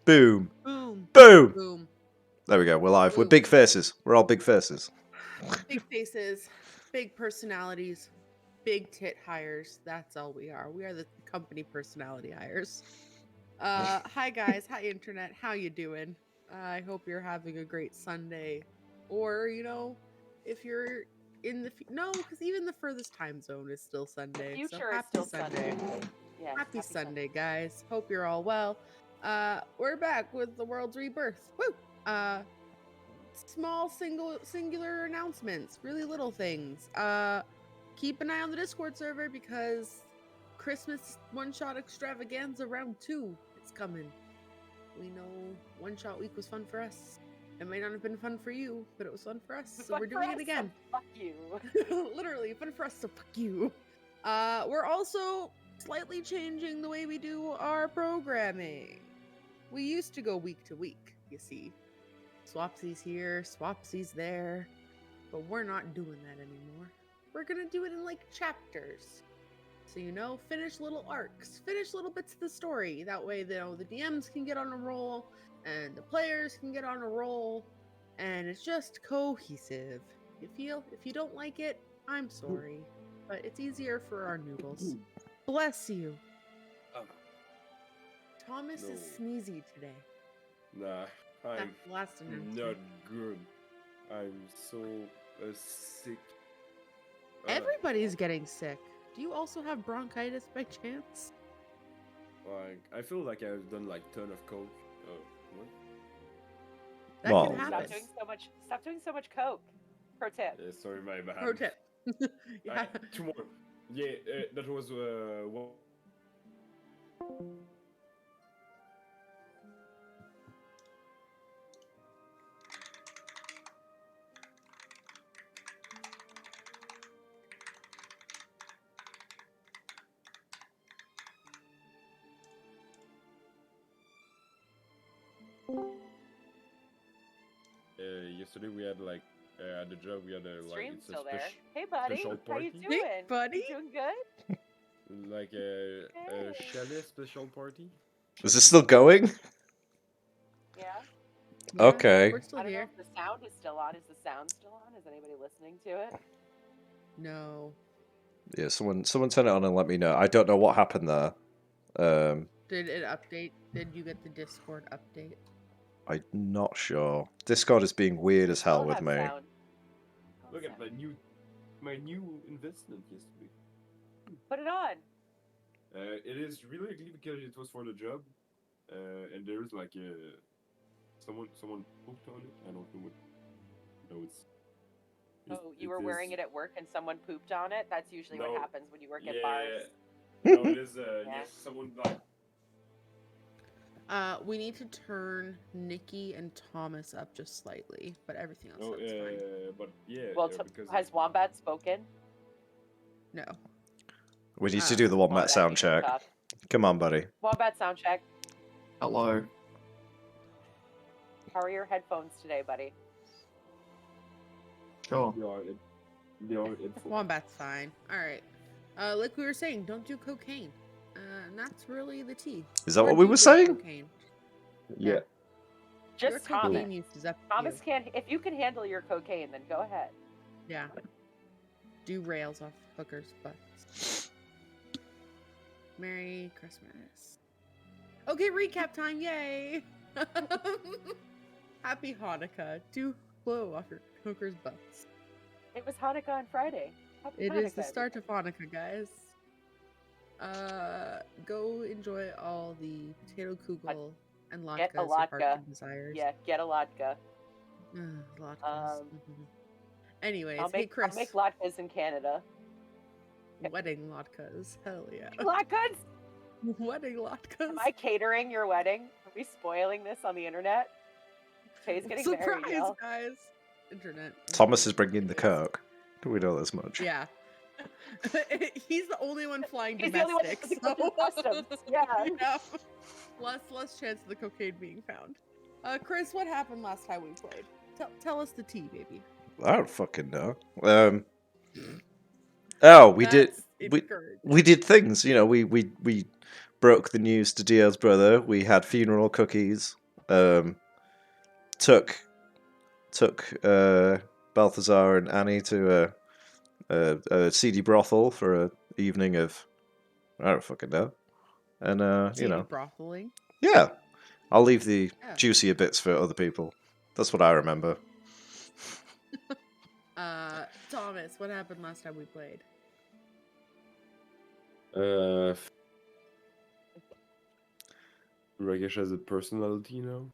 Boom. Boom. Boom. Boom. There we go. We're live. We're Boom. big faces. We're all big faces. Big faces, big personalities, big tit hires. That's all we are. We are the company personality hires. Hi guys. Hi internet. How you doing? I hope you're having a great Sunday. Or, if you're in the no, because even the furthest time zone is still Sunday. The So future is happy still Sunday. Yes, Happy Sunday, guys. Hope you're all well. We're back with the world's rebirth. Woo! Small singular announcements, really little things. Keep an eye on the Discord server because Christmas one-shot extravaganza round 2 is coming. We know one-shot week was fun for us. It might not have been fun for you, but it was fun for us, so we're doing it again. So fuck you. Literally, fun for us, so fuck you. We're also slightly changing the way we do our programming. We used to go week to week, you see. Swapsies here, swapsies there, but we're not doing that anymore. We're gonna do it in like chapters. So, finish little arcs, finish little bits of the story. That way, the DMs can get on a roll, and the players can get on a roll, and it's just cohesive. If you don't like it, I'm sorry, but it's easier for our noodles. Bless you. Thomas is sneezy today. Nah, I'm last announcement. not good. I'm so sick. Everybody's getting sick. Do you also have bronchitis by chance? Like, I feel like I've done like ton of coke. What? That Well, can happen. Stop doing so much coke. Pro tip. Yeah, sorry, my bad. Pro tip. Yeah. 2 more. Yeah, that was one. Yesterday we had like at the job we had a like Stream's it's a still there. Hey buddy, special how you party. doing? Hey, buddy. You doing good? Like a chalet special party. Is it still going? Yeah. Okay. We're still I don't know here. if the sound is still on. Is the sound still on? Is anybody listening to it? No. Yeah, someone turn it on and let me know. I don't know what happened there. Did it update? Did you get the Discord update? I'm not sure. Discord is being weird as hell Still with have me. sound. Look at my new investment yesterday. Put it on. It is really ugly because it was for the job, and there's like someone pooped on it. I don't know what. No, it's. Oh, you were wearing it at work and someone pooped on it? That's usually what happens when you work at bars. No, it is. Yes, someone like. We need to turn Nikki and Thomas up just slightly, but everything else is fine. But yeah. Well, because has Wombat spoken? No. We need to do the Wombat sound check. Come on, buddy. Wombat sound check. Hello. How are your headphones today, buddy? Cool. Wombat's fine. All right. Like we were saying, don't do cocaine. And that's really the tea. Is that what we were saying? Cocaine. Yeah. Just Your Thomas. cocaine use is up to Thomas you. can't. If you can handle your cocaine, then go ahead. Yeah. Do rails off hookers' butts. Merry Christmas. Okay, recap time. Yay. Happy Hanukkah. Do blow off your hookers' butts. It was Hanukkah on Friday. Happy It Hanukkah, is the start of Hanukkah, guys. Go enjoy all the potato kugel and latkes Get a your heart latke. desires. Yeah, get a latke. Latkes. Anyways, I'll hey Chris. I'll make latkes in Canada. Wedding latkes. Hell yeah. Latkes? Wedding latkes. Am I catering your wedding? Are we spoiling this on the internet? Faye's getting Surprise, married, y'all. guys. Internet. Thomas is bringing the coke. Do we know this much? Yeah. He's the only one flying He's the only one domestic. that can go through customs. Yeah. Yeah. Less chance of the cocaine being found. Chris, what happened last time we played? Tell us the tea, baby. I don't fucking know. Oh, we That's did things. You know, we broke the news to Dio's brother. We had funeral cookies. Took Balthazar and Annie to a seedy brothel for an evening of I don't fucking know. And Seedy brotheling. yeah, I'll leave the Yeah. juicier bits for other people. That's what I remember. Thomas, what happened last time we played? Ragesh has a personality now.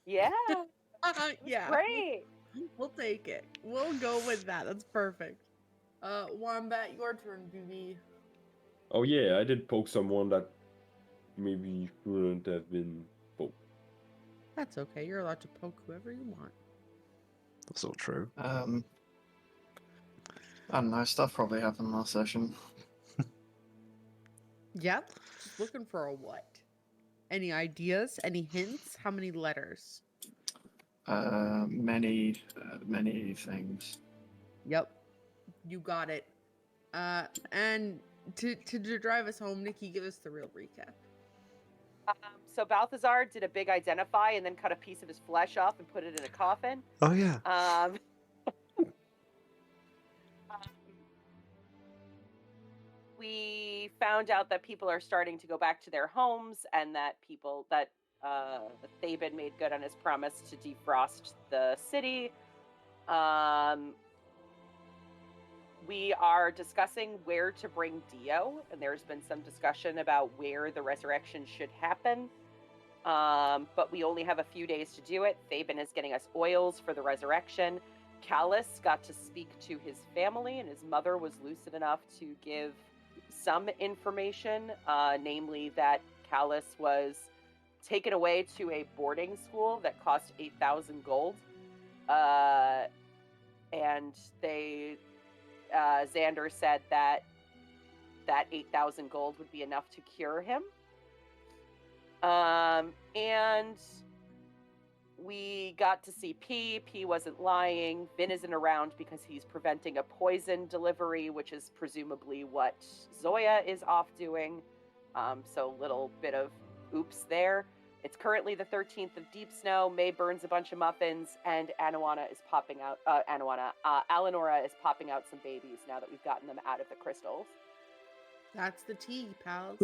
Yeah. Yeah. Great. We'll take it. We'll go with that. That's perfect. Wombat, your turn, BB. Oh yeah, I did poke someone that maybe shouldn't have been poked. That's okay. You're allowed to poke whoever you want. That's all true. I don't know, stuff probably happened last session. Yep. Just looking for a what? Any ideas? Any hints? How many letters? Many things. Yep. You got it. And to drive us home, Nikki, give us the real recap. So Balthazar did a big identify and then cut a piece of his flesh off and put it in a coffin. Oh yeah. We found out that people are starting to go back to their homes, and that Thaben made good on his promise to defrost the city. We are discussing where to bring Dio, and there's been some discussion about where the resurrection should happen. But we only have a few days to do it. Thaben is getting us oils for the resurrection. Callus got to speak to his family, and his mother was lucid enough to give some information, namely that Callus was taken away to a boarding school that cost 8,000 gold. And Xander said that 8,000 gold would be enough to cure him. And we got to see P. P wasn't lying. Vin isn't around because he's preventing a poison delivery, which is presumably what Zoya is off doing. So little bit of oops there. It's currently the 13th of Deep Snow. May burns a bunch of muffins, and Alanora is popping out some babies now that we've gotten them out of the crystals. That's the tea, pals.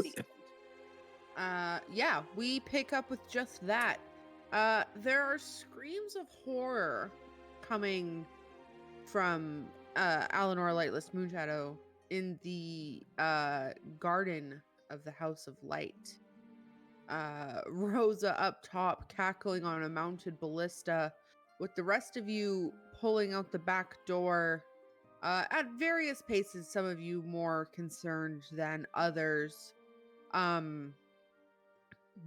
Yeah, we pick up with just that. There are screams of horror coming from Alanora Lightless Moonshadow in the garden of the House of Light. Rosa up top cackling on a mounted ballista, with the rest of you pulling out the back door at various paces, some of you more concerned than others.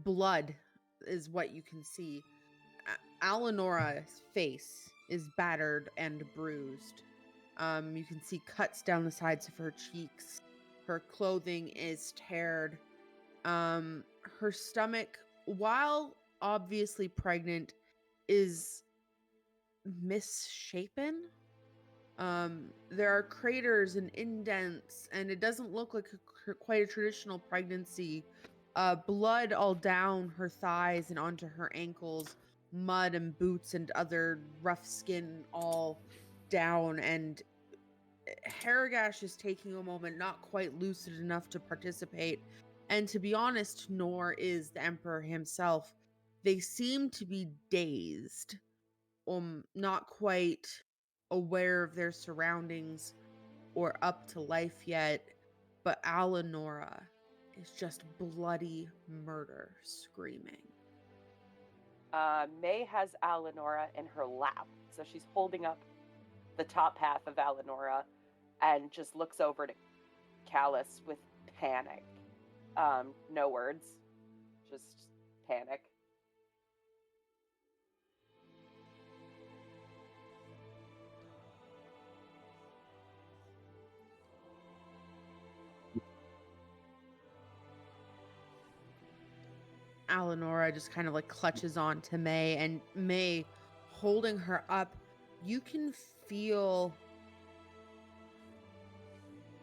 Blood is what you can see. Alenora's face is battered and bruised. You can see cuts down the sides of her cheeks. Her clothing is teared. Her stomach, while obviously pregnant, is misshapen. There are craters and indents, and it doesn't look like quite a traditional pregnancy. Blood all down her thighs and onto her ankles, mud and boots and other rough skin all down, and Haragash is taking a moment, not quite lucid enough to participate, and to be honest, nor is the Emperor himself. They seem to be dazed, not quite aware of their surroundings or up to life yet, but Alanora is just bloody murder screaming. May has Alanora in her lap, so she's holding up the top half of Alanora and just looks over to Callus with panic. No words, just panic. Alanora just kind of like clutches on to May, and May holding her up, you can feel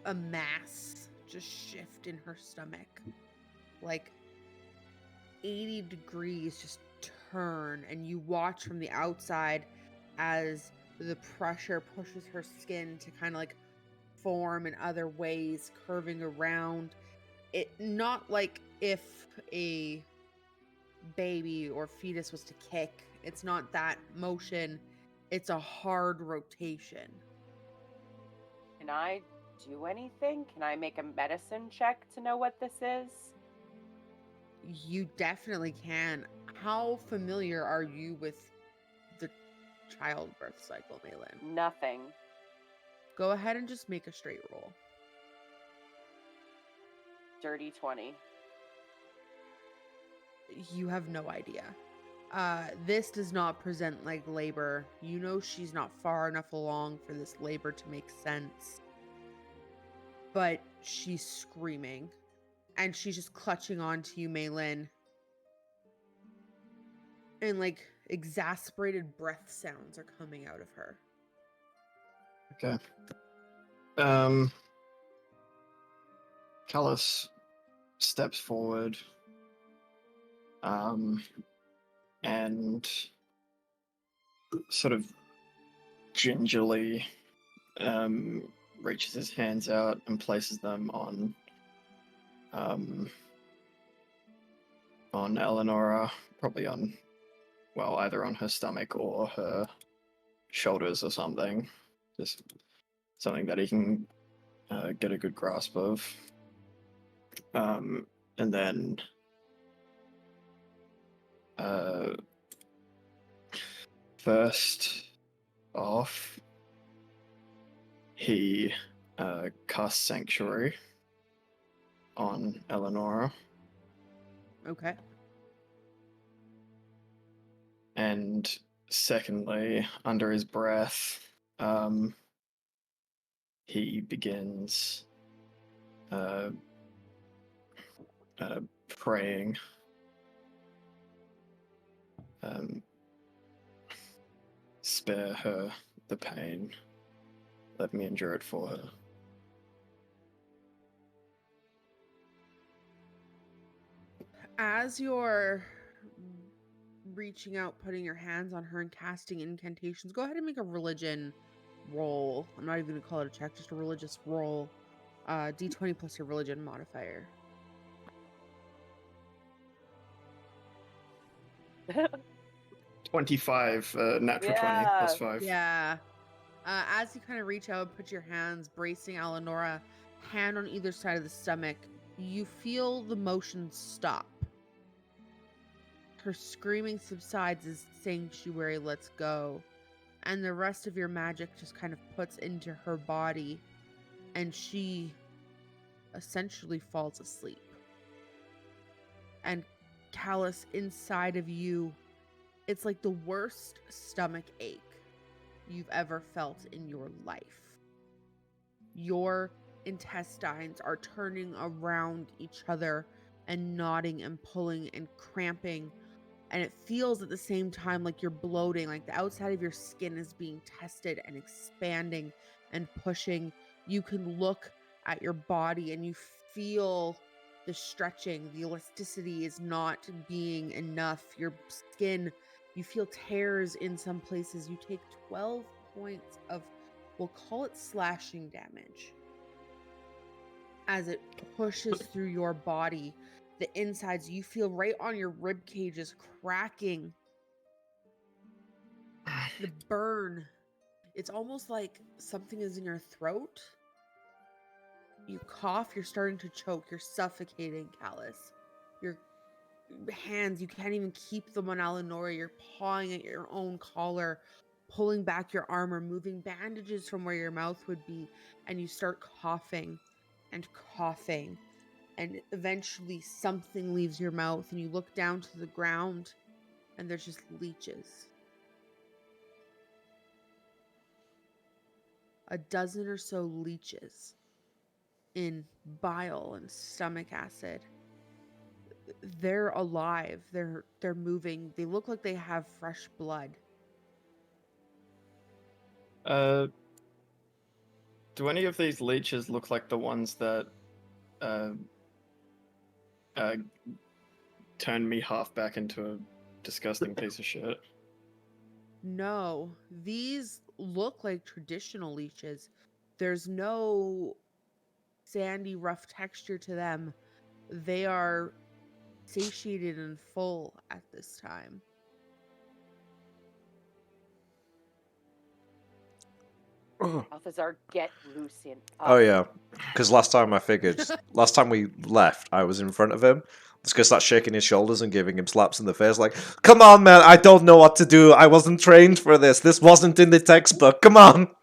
a mass just shift in her stomach. like 80 degrees just turn, and you watch from the outside as the pressure pushes her skin to kind of like form in other ways, curving around. It not like if a baby or fetus was to kick. It's not that motion. It's a hard rotation. Can I do anything? Can I make a medicine check to know what this is? You definitely can. How familiar are you with the childbirth cycle, Malin? Nothing. Go ahead and just make a straight roll. Dirty 20. You have no idea. This does not present like labor. You know she's not far enough along for this labor to make sense. But she's screaming. And she's just clutching onto you, Malin. And like exasperated breath sounds are coming out of her. Okay. Callus steps forward, and sort of gingerly reaches his hands out and places them on Eleonora, probably on, well, either on her stomach or her shoulders or something. Just something that he can get a good grasp of. And then first off, he casts Sanctuary on Eleonora. Okay. And secondly, under his breath, he begins praying. Spare her the pain. Let me endure it for her. As you're reaching out, putting your hands on her and casting incantations, go ahead and make a religion roll. I'm not even going to call it a check, just a religious roll. D20 plus your religion modifier. 25, natural 20 plus 5. Yeah. As you kind of reach out, put your hands bracing Eleonora, hand on either side of the stomach, you feel the motion stop. Her screaming subsides as Sanctuary lets go, and the rest of your magic just kind of puts into her body, and she essentially falls asleep. And Callus, inside of you, it's like the worst stomach ache you've ever felt in your life. Your intestines are turning around each other and knotting and pulling and cramping, and it feels at the same time like you're bloating, like the outside of your skin is being tested and expanding and pushing. You can look at your body and you feel the stretching. The elasticity is not being enough. Your skin, you feel tears in some places. You take 12 points of, we'll call it slashing damage, as it pushes through your body. The insides, you feel right on your rib cages cracking. The burn, it's almost like something is in your throat. You cough, you're starting to choke, you're suffocating, Callus. Your hands, you can't even keep them on Eleonora. You're pawing at your own collar, pulling back your armor, moving bandages from where your mouth would be, and you start coughing and coughing. And eventually something leaves your mouth and you look down to the ground and there's just leeches. A dozen or so leeches in bile and stomach acid. They're alive. They're moving. They look like they have fresh blood. Do any of these leeches look like the ones that turn me half back into a disgusting piece of shit. No, these look like traditional leeches. There's no sandy, rough texture to them. They are satiated and full at this time. Balthazar, get Lucian up. Oh yeah, because last time we left, I was in front of him. Let's go start shaking his shoulders and giving him slaps in the face, like, "Come on, man! I don't know what to do. I wasn't trained for this. This wasn't in the textbook. Come on!"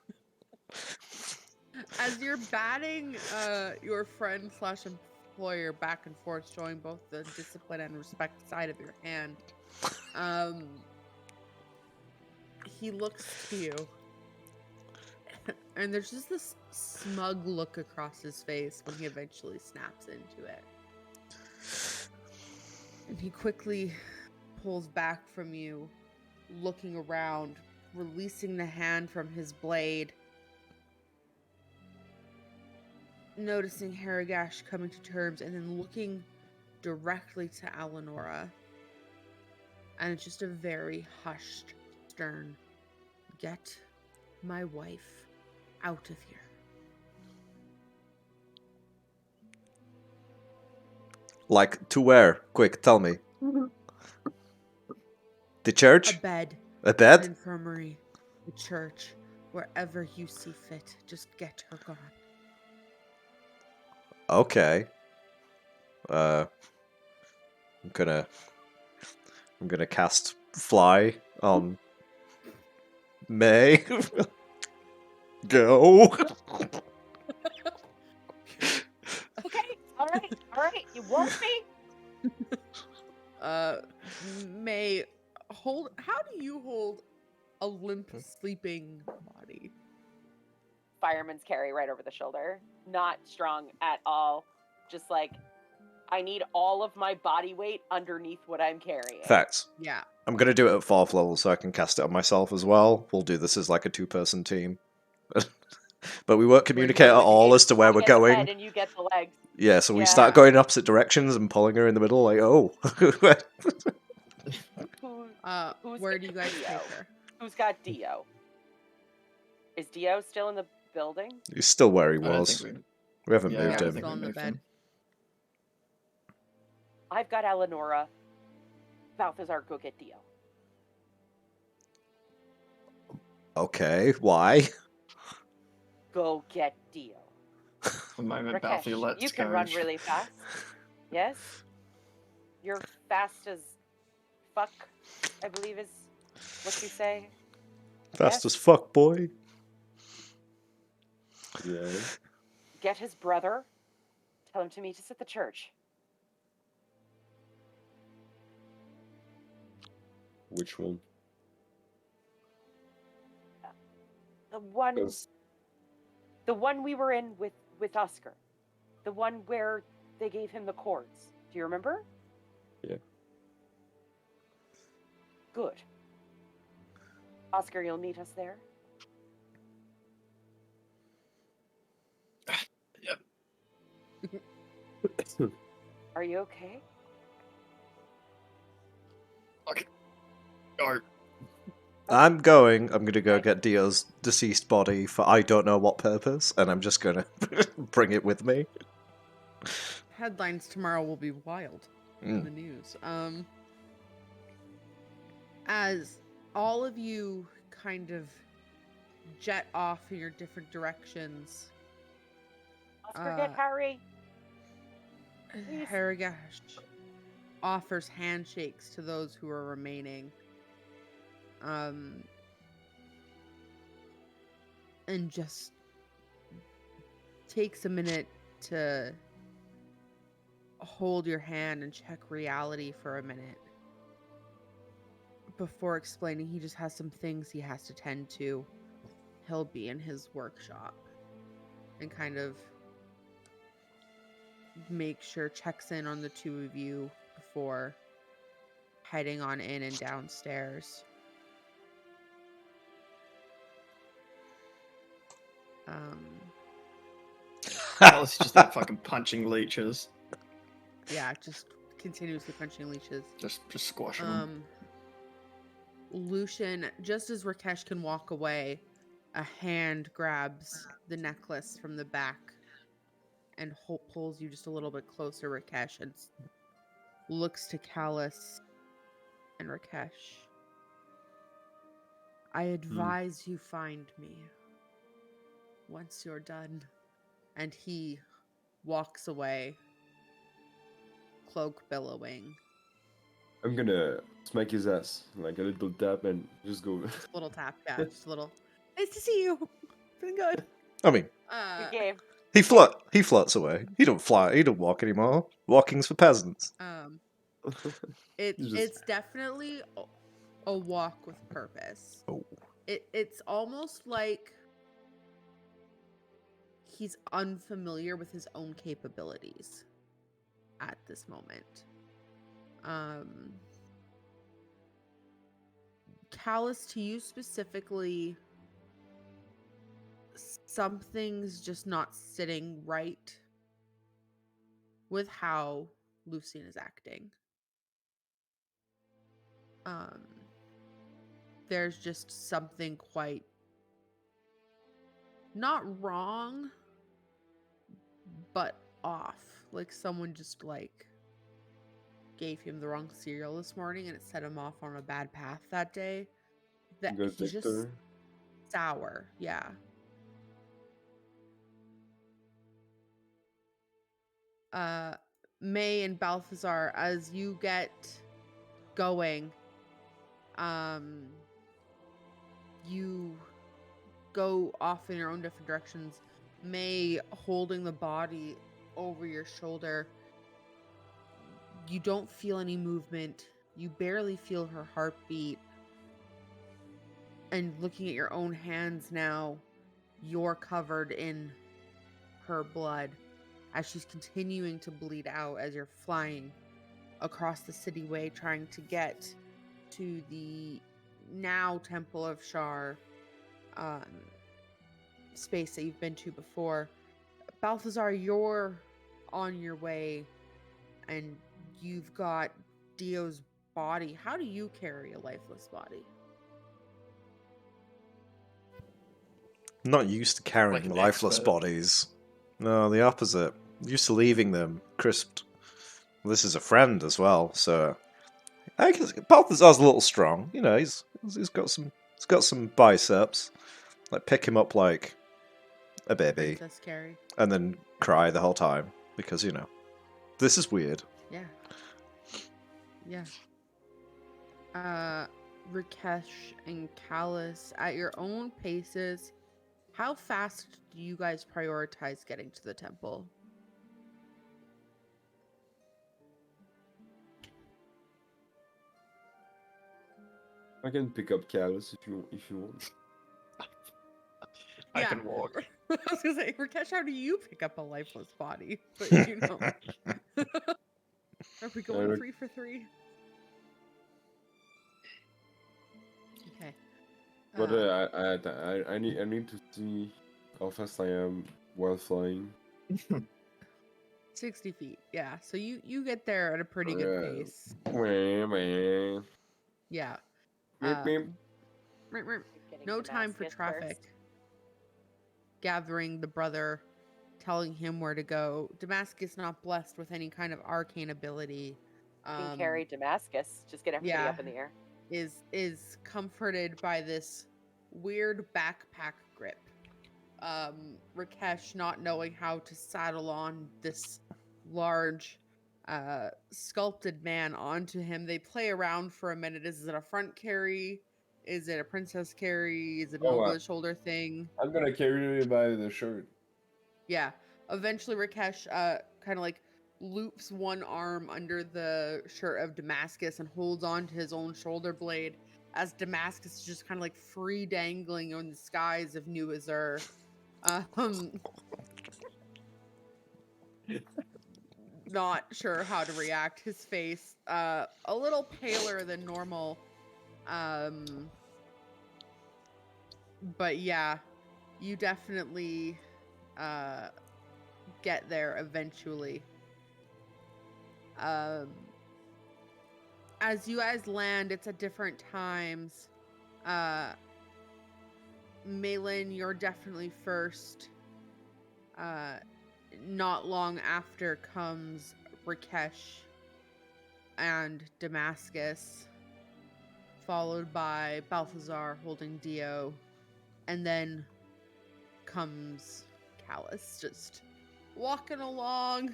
As you're batting your friend slash employer back and forth, showing both the discipline and respect side of your hand, he looks to you. And there's just this smug look across his face when he eventually snaps into it. And he quickly pulls back from you, looking around, releasing the hand from his blade, noticing Haragash coming to terms, and then looking directly to Alanora. And it's just a very hushed, stern, "Get my wife out of here." Like, to where? Quick, tell me. The church? A bed. A An bed? infirmary. The church. Wherever you see fit. Just get her gone. Okay. I'm gonna cast fly on May. Go. Okay, all right. You won't be. May, hold. How do you hold a limp, sleeping body? Fireman's carry right over the shoulder. Not strong at all. Just like, I need all of my body weight underneath what I'm carrying. Facts. Yeah. I'm gonna do it at 4th level so I can cast it on myself as well. We'll do this as like a 2-person team. But we won't communicate at all as to where we're I get the going. head and you get the legs. Yeah, so we Yeah. start going in opposite directions and pulling her in the middle, like, oh. Who's Where got do you guys Dio? take her? Who's got Dio? Is Dio still in the building? He's still where he I don't was. think We haven't yeah, moved I don't him. think Still we in the moved bed. him. I've got Eleonora. Balthazar, go get Dio. Okay, why? Go get Dio. The moment Rakesh, Balthy lets you can go. run really fast. Yes? You're fast as fuck, I believe is what you say. Fast Yes. as fuck, boy. Yeah. Get his brother. Tell him to meet us at the church. Which one? The one we were in with Oscar. The one where they gave him the cords. Do you remember? Yeah. Good. Oscar, you'll meet us there. Are you okay? Okay. Go. I'm gonna go get Dio's deceased body for I don't know what purpose, and I'm just gonna bring it with me. Headlines tomorrow will be wild in the news. As all of you kind of jet off in your different directions, Oscar, get Harry. Please. Haragash offers handshakes to those who are remaining. And just takes a minute to hold your hand and check reality for a minute before explaining he just has some things he has to tend to. He'll be in his workshop and kind of checks in on the two of you before heading on in and downstairs. Alice is just there fucking punching leeches. Yeah, just continuously punching leeches. Just squashing them. Lucian, just as Rakesh can walk away, a hand grabs the necklace from the back and pulls you just a little bit closer, Rakesh, and looks to Callus and Rakesh. I advise you find me once you're done. And he walks away, cloak billowing. I'm gonna smack his ass, like a little tap, and just go. Just a little tap, yeah, just a little. Nice to see you. Feeling good. I mean, Good game. he floats away. He don't fly. He don't walk anymore. Walking's for peasants. It's definitely a walk with purpose. Oh. It's almost like he's unfamiliar with his own capabilities at this moment. Callus, to you specifically, something's just not sitting right with how Lucian is acting. There's just something quite not wrong, but off. Like someone just like gave him the wrong cereal this morning and it set him off on a bad path that day. That Good he's just Victor. sour, yeah. May and Balthazar, as you get going, you go off in your own different directions. May holding the body over your shoulder. You don't feel any movement. You barely feel her heartbeat. And looking at your own hands now, you're covered in her blood as she's continuing to bleed out as you're flying across the cityway trying to get to the now Temple of Shar space that you've been to before. Balthazar, you're on your way and you've got Dio's body. How do you carry a lifeless body? Not used to carrying Like an lifeless expert. bodies. No, the opposite. Used to leaving them crisped. Well, this is a friend as well, so I guess Balthazar's a little strong. You know, he's got some biceps. Like pick him up like a baby, Princess Carrie. and then cry the whole time because this is weird. Yeah. Yeah. Rakesh and Callus, at your own paces, how fast do you guys prioritize getting to the temple? I can pick up Callus if you want. I Yeah. can walk. I was gonna say, Rakesh, how do you pick up a lifeless body? But are we going Look- 3 for 3? Okay. But I need to see how fast I am while flying. 60 feet. Yeah. So you get there at a pretty good pace. Wah. Yeah. Meep, meep. Getting No time for Damascus traffic. first. Gathering the brother, telling him where to go. Damascus not blessed with any kind of arcane ability. You can carry Damascus. Just get everybody yeah. up in the air. Is comforted by this weird backpack grip. Rakesh not knowing how to saddle on this large sculpted man onto him. They play around for a minute. Is it a front carry? Is it a princess carry? Is it an over the shoulder thing? I'm gonna carry you by the shirt. Yeah. Eventually Rakesh kind of like loops one arm under the shirt of Damascus and holds on to his own shoulder blade as Damascus is just kind of like free dangling in the skies of New Azure. Not sure how to react. His face a little paler than normal. But yeah, you definitely get there eventually. Um, as you guys land, it's at different times. Malin, you're definitely first. Not long after comes Rakesh and Damascus, followed by Balthazar holding Dio, and then comes Callus just walking along,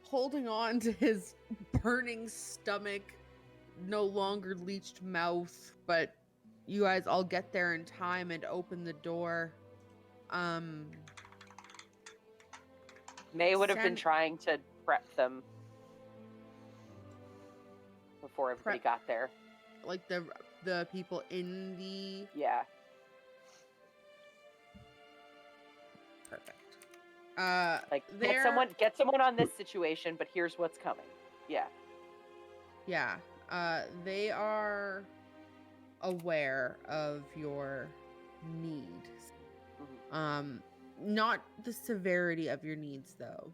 holding on to his burning stomach, no longer leached mouth, but you guys all get there in time and open the door. May would have been Sam- trying to prep them before everybody Prep- got there. like the people in the Yeah. perfect. Like there get someone on this situation, but here's what's coming. Yeah. Yeah. They are aware of your needs. Mhm. Not the severity of your needs though.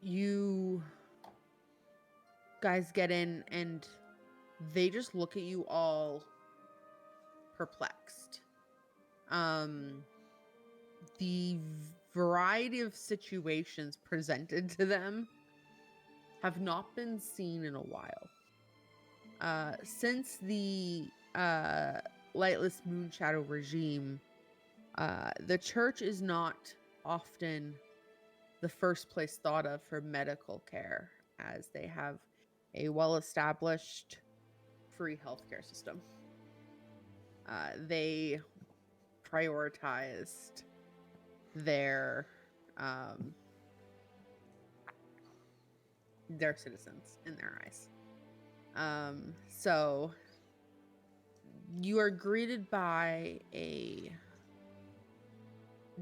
You guys get in and they just look at you all perplexed. The variety of situations presented to them have not been seen in a while. Since the Lightless Moonshadow regime, the church is not often the first place thought of for medical care, as they have a well-established free healthcare system. They prioritized their citizens in their eyes. So you are greeted by a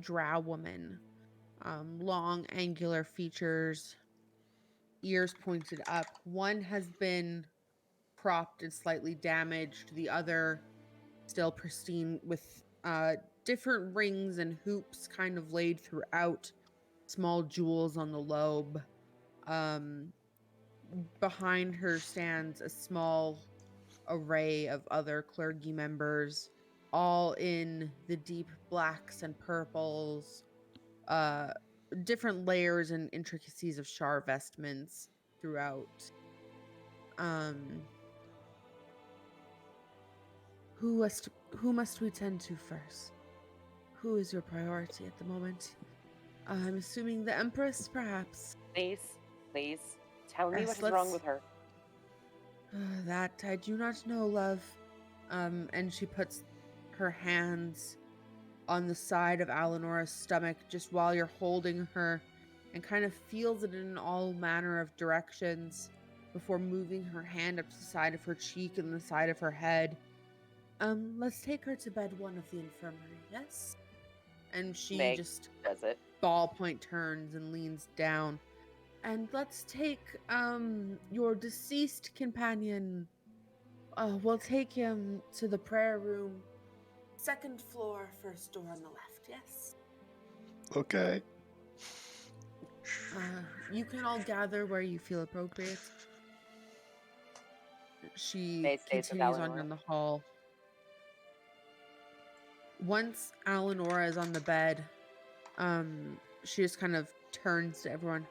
drow woman, long angular features, ears pointed up. One has been cropped and slightly damaged, the other still pristine with different rings and hoops kind of laid throughout, small jewels on the lobe. Behind her stands a small array of other clergy members, all in the deep blacks and purples, different layers and intricacies of Shar vestments throughout. Who must we tend to first? Who is your priority at the moment? I'm assuming the Empress, perhaps. Please, tell me Yes, what is wrong with her. That I do not know, love. And she puts her hands on the side of Alenora's stomach just while you're holding her and kind of feels it in all manner of directions before moving her hand up to the side of her cheek and the side of her head. Let's take her to bed one of the infirmary, yes? And she Meg just does it. ballpoint turns and leans down. And let's take your deceased companion. We'll take him to the prayer room. Second floor, first door on the left, yes? Okay. You can all gather where you feel appropriate. She May stays with continues on Eleanor. in the hall. Once Alenora is on the bed, she just kind of turns to everyone.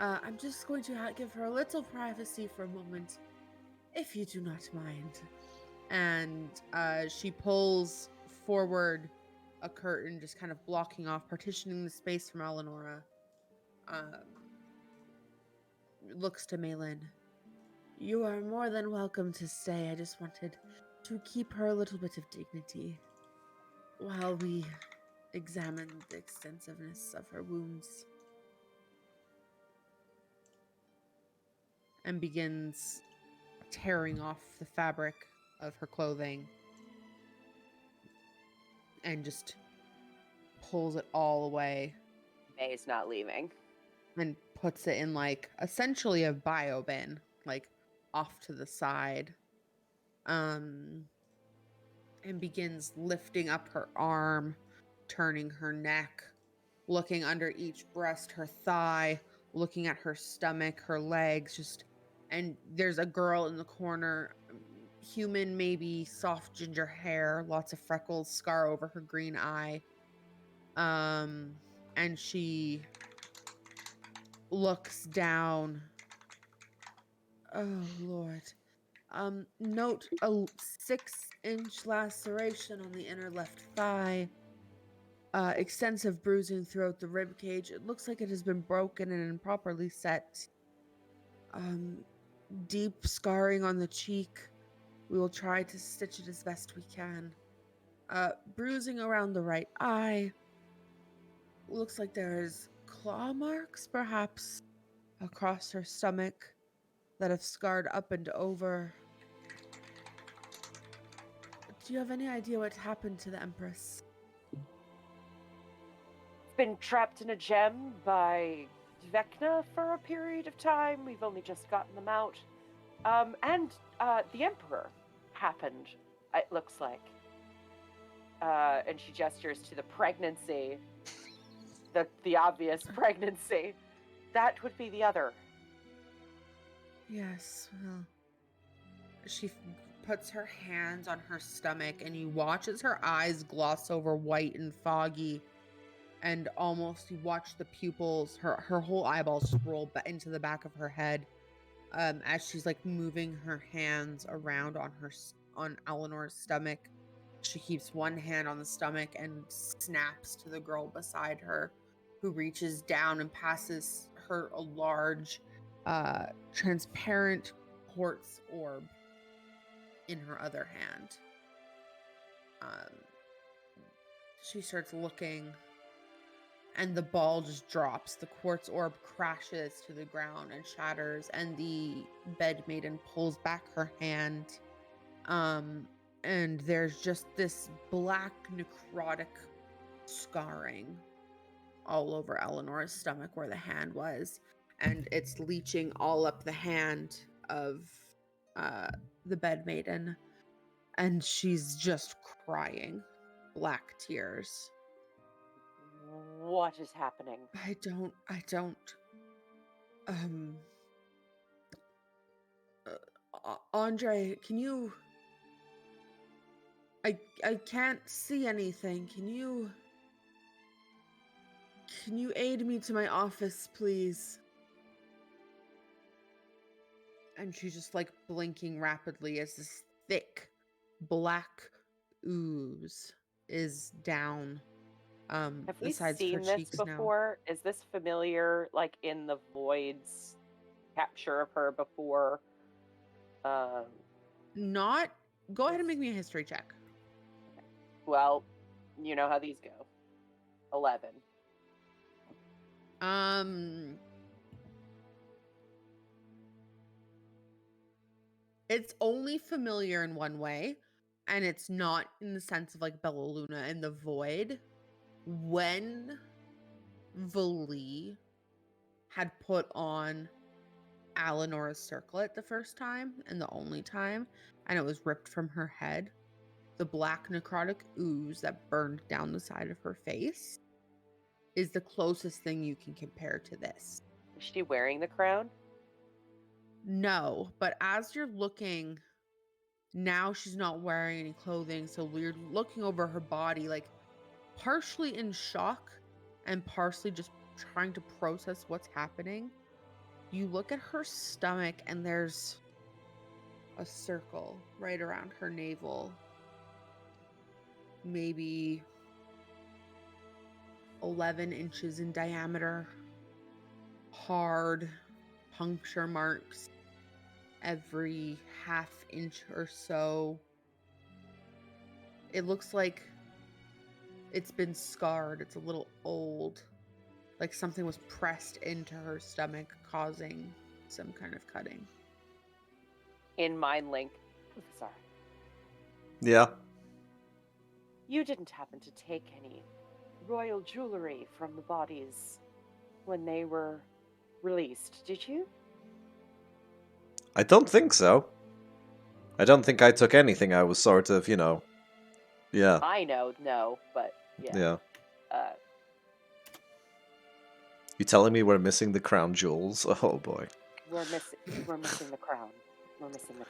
I'm just going to give her a little privacy for a moment, if you do not mind. And she pulls forward a curtain, just kind of blocking off, partitioning the space from Alenora. Looks to Malin. You are more than welcome to stay. I just wanted to keep her a little bit of dignity while we examine the extensiveness of her wounds. And begins tearing off the fabric of her clothing and just pulls it all away. May's not leaving. And puts it in like essentially a bio bin, like off to the side. And begins lifting up her arm, turning her neck, looking under each breast, her thigh, looking at her stomach, her legs, just and there's a girl in the corner, human, maybe soft ginger hair, lots of freckles, scar over her green eye. And she looks down. Oh Lord. Note a 6-inch laceration on the inner left thigh. Extensive bruising throughout the rib cage. It looks like it has been broken and improperly set. Deep scarring on the cheek. We will try to stitch it as best we can. Bruising around the right eye. Looks like there's claw marks, perhaps, across her stomach that have scarred up and over. Do you have any idea what happened to the Empress? Been trapped in a gem by Vecna for a period of time. We've only just gotten them out. And the Emperor happened, it looks like. And she gestures to the pregnancy. The obvious pregnancy. That would be the other. Yes, well... She puts her hands on her stomach, and you watch as her eyes gloss over white and foggy, and almost you watch the pupils, her whole eyeballs roll into the back of her head, as she's like moving her hands around on Eleanor's stomach. She keeps one hand on the stomach and snaps to the girl beside her, who reaches down and passes her a large, transparent quartz orb in her other hand. She starts looking, and the ball just drops. The quartz orb crashes to the ground and shatters, and the bed maiden pulls back her hand. And there's just this black necrotic scarring all over Eleanor's stomach where the hand was, and it's leaching all up the hand of the bed maiden, and she's just crying black tears. What is happening? I don't Andre, can you... I can't see anything. Can you aid me to my office, please? And she's just like blinking rapidly as this thick black ooze is down Have we besides seen her this cheeks before? Is this familiar, like in the Void's capture of her before? Not... Go ahead and make me a history check. Well, you know how these go. 11. It's only familiar in one way, and it's not in the sense of like Bella Luna and the Void. When Vali had put on Eleanor's circlet the first time and the only time, and it was ripped from her head, the black necrotic ooze that burned down the side of her face is the closest thing you can compare to this. Is she wearing the crown? No, but as you're looking, now she's not wearing any clothing, so you're looking over her body, like partially in shock and partially just trying to process what's happening. You look at her stomach, and there's a circle right around her navel, maybe 11 inches in diameter, hard puncture marks every half inch or so. It looks like it's been scarred. It's a little old, like something was pressed into her stomach, causing some kind of cutting. In Mind Link. Sorry. Yeah. You didn't happen to take any royal jewelry from the bodies when they were released, did you? I don't think so. I don't think I took anything. I was sort of, yeah. I know, no, but yeah. Yeah. You telling me we're missing the crown jewels? Oh boy. We're missing the crown. We're missing the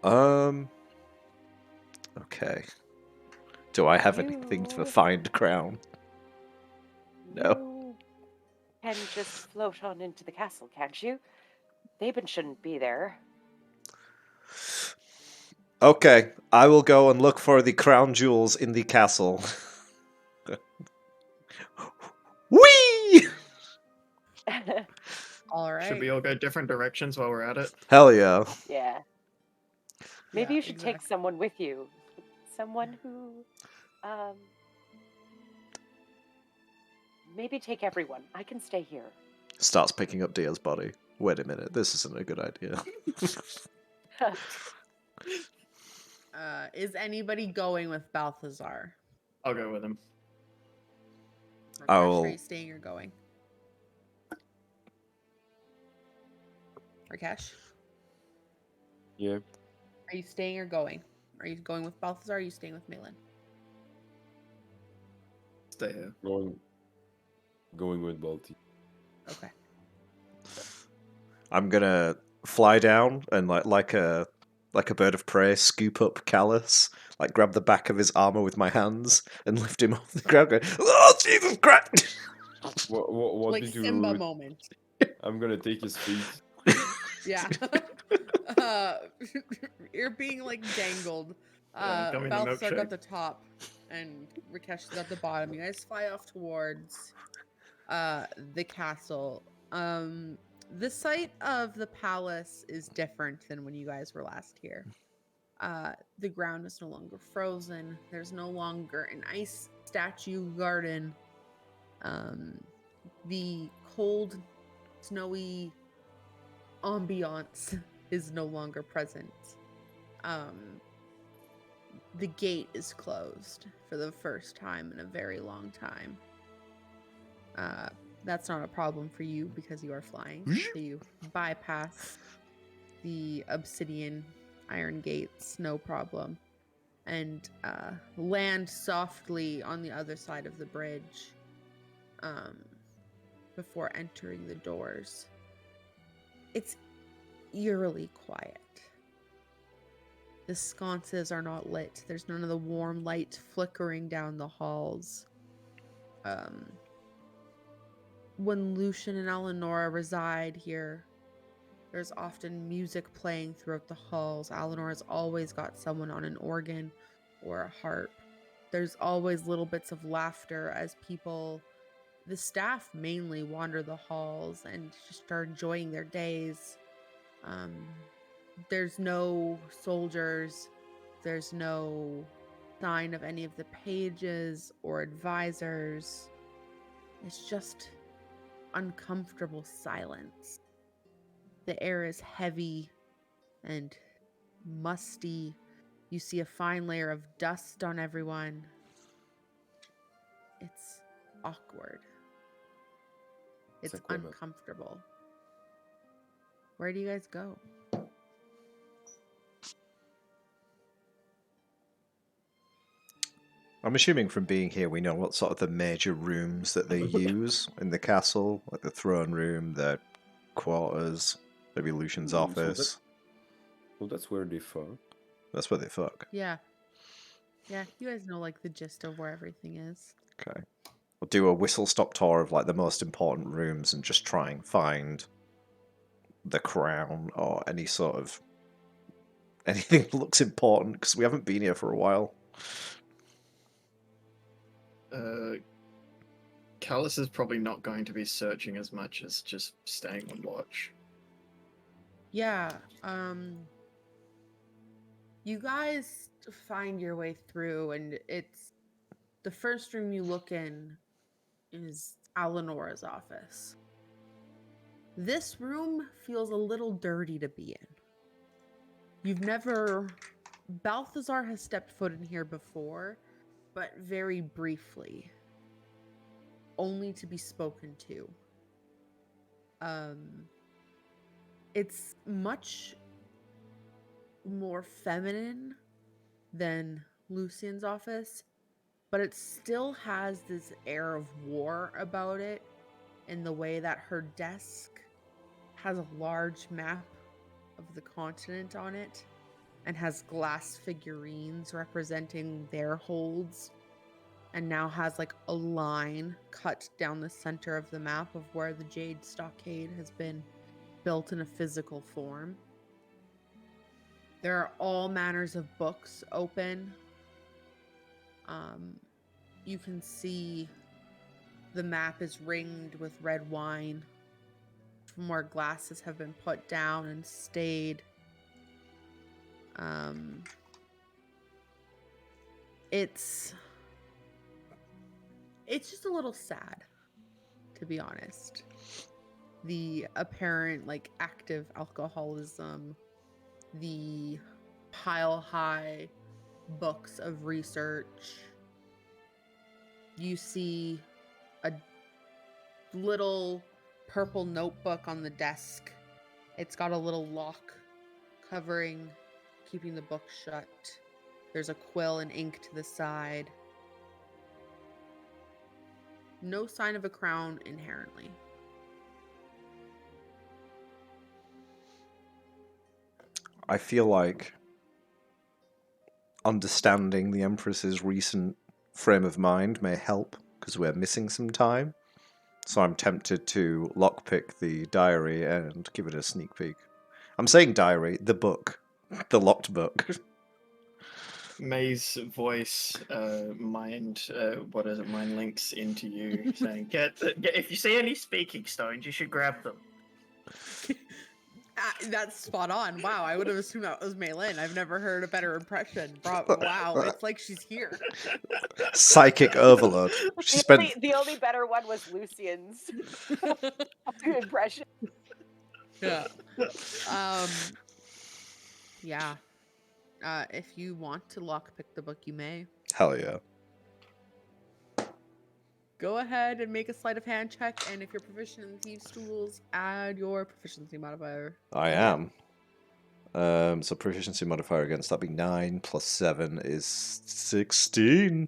crown. Okay. Do I have anything to You- find crown? No. You can just float on into the castle, can't you? Theben shouldn't be there. Okay, I will go and look for the crown jewels in the castle. Whee! All right. Should we all go different directions while we're at it? Hell yeah. Yeah. Maybe Yeah, you should take exactly. someone with you. Someone who, maybe take everyone. I can stay here. Starts picking up Dia's body. Wait a minute, this isn't a good idea. Is anybody going with Balthazar? I'll go with him. Rakesh, I Are will- you staying or going? Rakesh, Yeah. are you staying or going? Are you going with Balthazar or are you staying with Malin? Stay here. Going with Balti. Okay. I'm gonna fly down and like a bird of prey, scoop up Callus, like grab the back of his armor with my hands and lift him off the ground. Going, oh Jesus Christ! What Like did you? Simba moment. I'm gonna take his feet. Yeah. You're being like dangled. Yeah, got me the Balthazar got milkshake. the top and Rakesh got the bottom. You guys fly off towards the castle. The site of the palace is different than when you guys were last here. The ground is no longer frozen. There's no longer an ice statue garden. The cold, snowy ambiance is no longer present. The gate is closed for the first time in a very long time. That's not a problem for you because you are flying. So you bypass the obsidian iron gates, no problem, and land softly on the other side of the bridge before entering the doors. It's eerily quiet. The sconces are not lit. There's none of the warm light flickering down the halls. When Lucian and Eleonora reside here, there's often music playing throughout the halls. Eleanor's always got someone on an organ or a harp. There's always little bits of laughter as people, the staff mainly, wander the halls and just are enjoying their days. There's no soldiers. There's no sign of any of the pages or advisors. It's just uncomfortable silence. The air is heavy and musty. You see a fine layer of dust on everyone. It's awkward. It's C'est quoi, man? uncomfortable. Where do you guys go? I'm assuming from being here we know what sort of the major rooms that they use in the castle, like the throne room, the quarters, maybe Lucian's So office. Well, that's where they fuck. That's where they fuck. Yeah. Yeah, you guys know like the gist of where everything is. Okay. We'll do a whistle-stop tour of like the most important rooms and just try and find the crown or any sort of anything that looks important because we haven't been here for a while. Callus is probably not going to be searching as much as just staying on watch. Yeah, you guys find your way through, and it's the first room you look in is Eleonora's office. This room feels a little dirty to be in. Balthazar has stepped foot in here before, but very briefly, only to be spoken to. It's much more feminine than Lucian's office. but it still has this air of war about it in the way that her desk has a large map of the continent on it and has glass figurines representing their holds, and now has like a line cut down the center of the map of where the Jade Stockade has been built in a physical form. There are all manners of books open. You can see the map is ringed with red wine from where glasses have been put down and stayed. It's just a little sad, to be honest. The apparent like active alcoholism, the pile high books of research. You see a little purple notebook on the desk. It's got a little lock covering, keeping the book shut. There's a quill and ink to the side. No sign of a crown inherently. I feel like understanding the Empress's recent frame of mind may help, because we're missing some time. So I'm tempted to lockpick the diary and give it a sneak peek. I'm saying diary, the book. The locked book. May's voice, mind links into you, saying, if you see any speaking stones, you should grab them. That's spot on. Wow, I would have assumed that was Maylin. I've never heard a better impression. Wow, it's like she's here. Psychic overload. The only better one was Lucian's impression. Yeah. Yeah. If you want to lockpick the book, you may. Hell yeah. Go ahead and make a sleight of hand check, and if you're proficient in thieves' tools, add your proficiency modifier. I am. So proficiency modifier against that be 9 plus 7 is 16.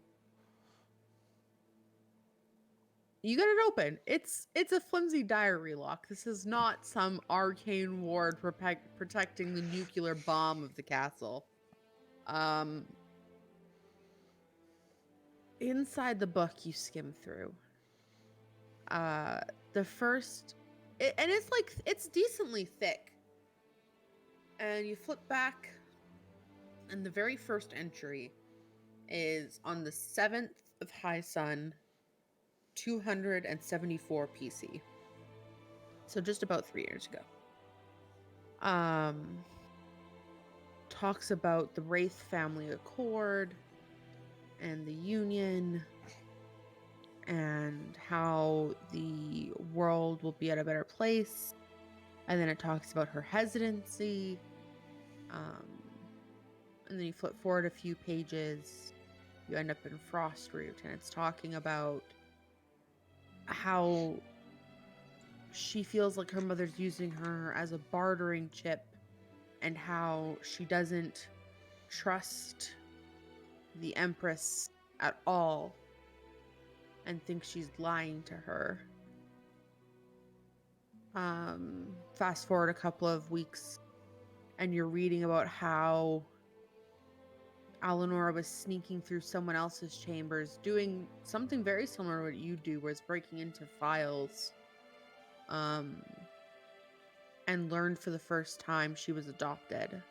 You get it open. It's a flimsy diary lock. This is not some arcane ward protecting the nuclear bomb of the castle. Inside the book you skim through. The first, and it's decently thick. And you flip back, and the very first entry is on the 7th of High Sun, 274 PC. So just about 3 years ago. Talks about the Wraith family accord and the Union and how the world will be at a better place. And then it talks about her hesitancy. And then you flip forward a few pages. You end up in Frostroot, and it's talking about how she feels like her mother's using her as a bartering chip, and how she doesn't trust the Empress at all and thinks she's lying to her. Fast forward a couple of weeks, and you're reading about how Alanora was sneaking through someone else's chambers, doing something very similar to what you do, where it's breaking into files, and learned for the first time she was adopted.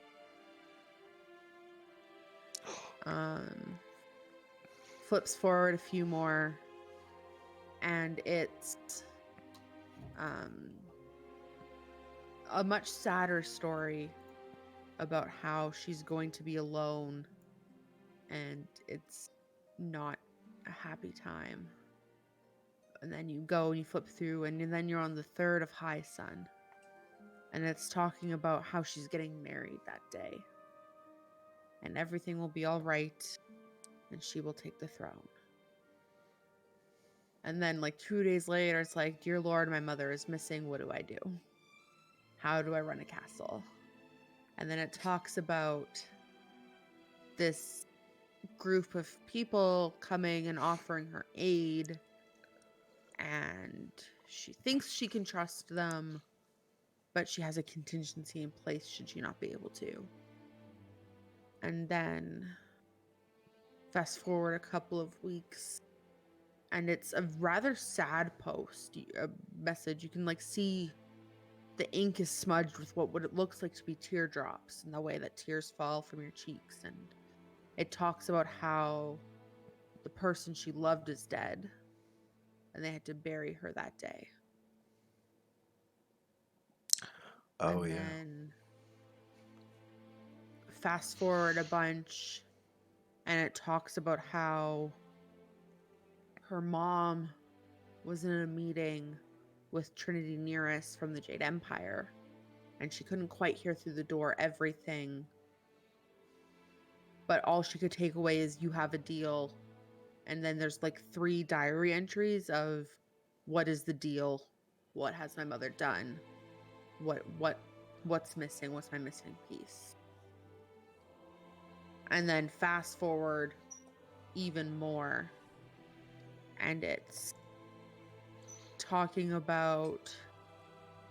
Flips forward a few more, and it's a much sadder story about how she's going to be alone, and it's not a happy time. And then you go and you flip through, and then you're on the 3rd of High Sun, and it's talking about how she's getting married that day, and everything will be all right, and she will take the throne. And then like 2 days later, it's like, dear Lord, my mother is missing. What do I do? How do I run a castle? And then it talks about this group of people coming and offering her aid, and she thinks she can trust them, but she has a contingency in place should she not be able to. And then fast forward a couple of weeks, and it's a rather sad post, a message. You can like see the ink is smudged with what it looks like to be teardrops, and the way that tears fall from your cheeks. And it talks about how the person she loved is dead, and they had to bury her that day. Oh, And yeah. then fast forward a bunch, and it talks about how her mom was in a meeting with Trinity Nearest from the Jade Empire, and she couldn't quite hear through the door everything, but all she could take away is you have a deal. And then there's like 3 diary entries of what is the deal, what has my mother done, what's missing, what's my missing piece. And then fast forward even more, and it's talking about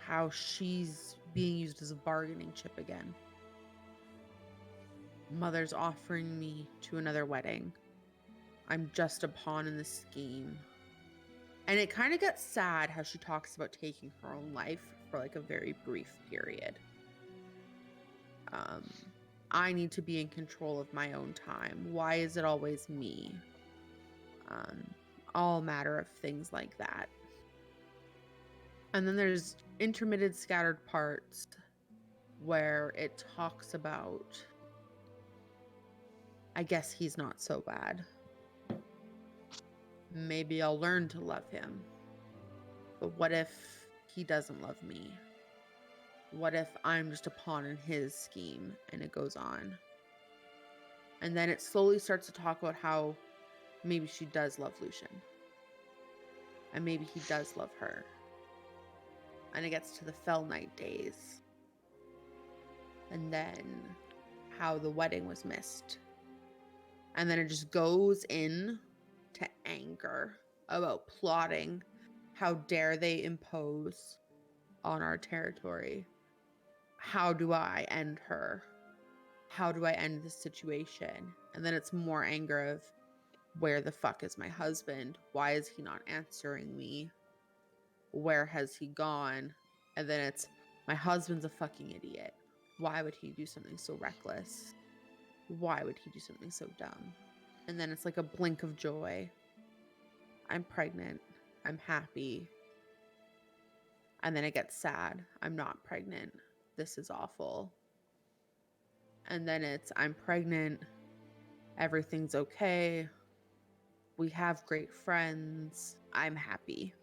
how she's being used as a bargaining chip again. Mother's offering me to another wedding. I'm just a pawn in the scheme. And it kind of gets sad how she talks about taking her own life for like a very brief period. I need to be in control of my own time. Why is it always me? All matter of things like that. And then there's intermittent scattered parts where it talks about, I guess he's not so bad. Maybe I'll learn to love him. But what if he doesn't love me? What if I'm just a pawn in his scheme? And it goes on. And then it slowly starts to talk about how maybe she does love Lucian. And maybe he does love her. And it gets to the Fell Night days. And then how the wedding was missed. And then it just goes in to anger about plotting. How dare they impose on our territory? How do I end her? How do I end this situation? And then it's more anger of, where the fuck is my husband? Why is he not answering me? Where has he gone? And then it's, my husband's a fucking idiot. Why would he do something so reckless? Why would he do something so dumb? And then it's like a blink of joy. I'm pregnant. I'm happy. And then it gets sad. I'm not pregnant. This is awful. And then it's, I'm pregnant. Everything's okay. We have great friends. I'm happy.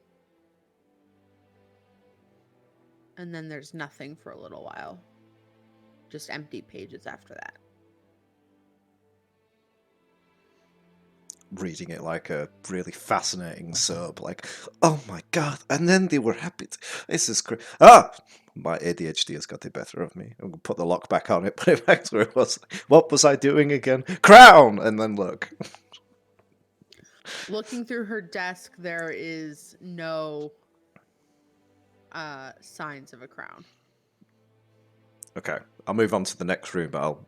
And then there's nothing for a little while. Just empty pages after that. Reading it like a really fascinating soap, like, oh my god, and then they were happy. This is great. My ADHD has got the better of me. I'm gonna put the lock back on it, put it back to where it was. What was I doing again? Crown! And then look. Looking through her desk, there is no signs of a crown. Okay, I'll move on to the next room, but I'll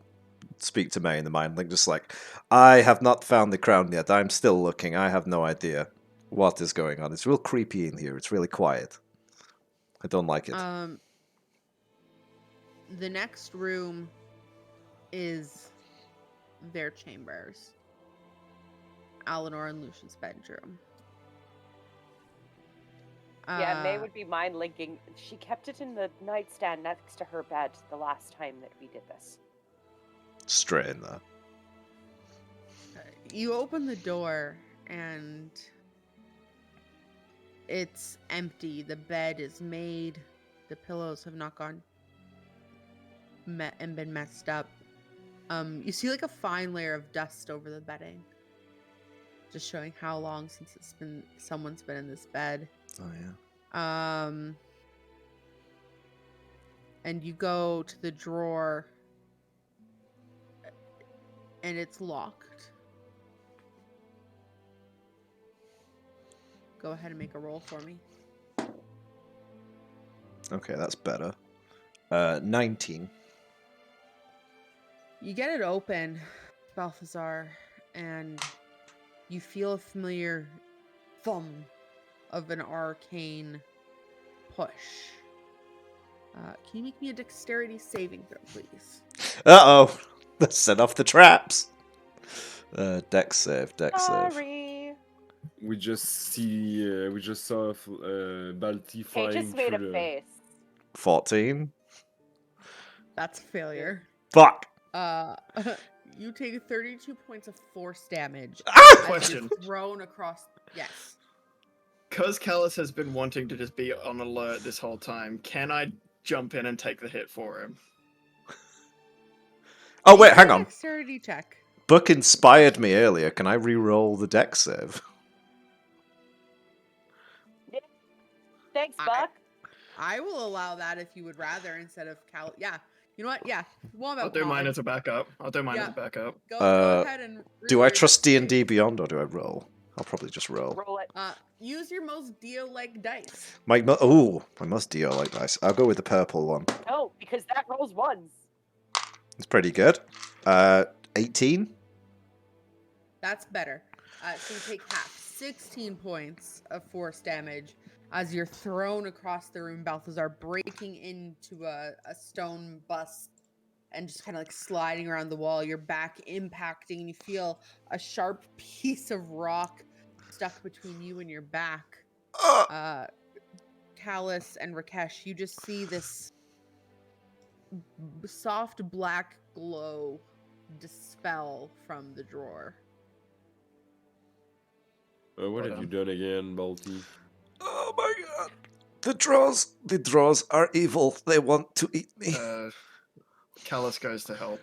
speak to May in the mind link, just like, I have not found the crown yet. I'm still looking. I have no idea what is going on. It's real creepy in here. It's really quiet. I don't like it. The next room is their chambers. Alinor and Lucian's bedroom. Yeah, May would be mind linking. She kept it in the nightstand next to her bed the last time that we did this. Straight in there. You open the door and it's empty. The bed is made. The pillows have not gone and been messed up. You see like a fine layer of dust over the bedding, just showing how long since someone's been in this bed. Oh yeah. And you go to the drawer and it's locked. go ahead and make a roll for me. Okay, that's better. 19. You get it open, Balthazar, and you feel a familiar thumb of an arcane push. Can you make me a dexterity saving throw, please? Uh-oh. Let's set off the traps. Dex save. Sorry. We just saw Balti He flying just made a through the. face. 14. That's a failure. Fuck. You take 32 points of force damage Ah! as Question. you're thrown across. Yes. Because Callus has been wanting to just be on alert this whole time, can I jump in and take the hit for him? Oh, wait, hang Make a on. Dexterity check. Buck inspired me earlier. Can I re-roll the dex save? Thanks, I- Buck. I will allow that if you would rather instead of Cal. Yeah. You know what? Yeah. Well, I'll do mine as a backup. I'll do mine as a backup. Go Uh, ahead and. Do reroll I your trust dex D&D save. Beyond or do I roll? I'll probably just roll. Roll it. Use your most Dio-like dice. My most Dio like dice. I'll go with the purple one. No, because that rolls ones. It's pretty good. 18. That's better. So you take half, 16 points of force damage as you're thrown across the room, Balthazar, breaking into a stone bust and just kind of like sliding around the wall. Your back impacting, and you feel a sharp piece of rock stuck between you and your back. Callus and Rakesh, you just see this soft black glow dispel from the drawer. What have you done again, Balti? Oh my god. The draws are evil. They want to eat me. Callus goes to help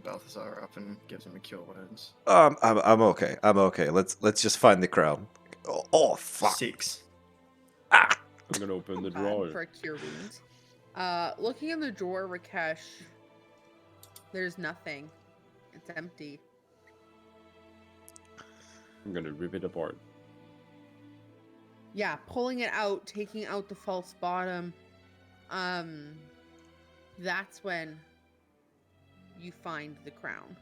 Balthazar up and gives him a cure wounds. I'm okay. I'm okay. Let's just find the crown. Oh fuck. 6. Ah. I'm gonna open the Bad drawer. for a cure wound. Looking in the drawer, Rakesh, there's nothing. It's empty. I'm gonna rip it apart. Yeah, pulling it out, taking out the false bottom. That's when you find the crown.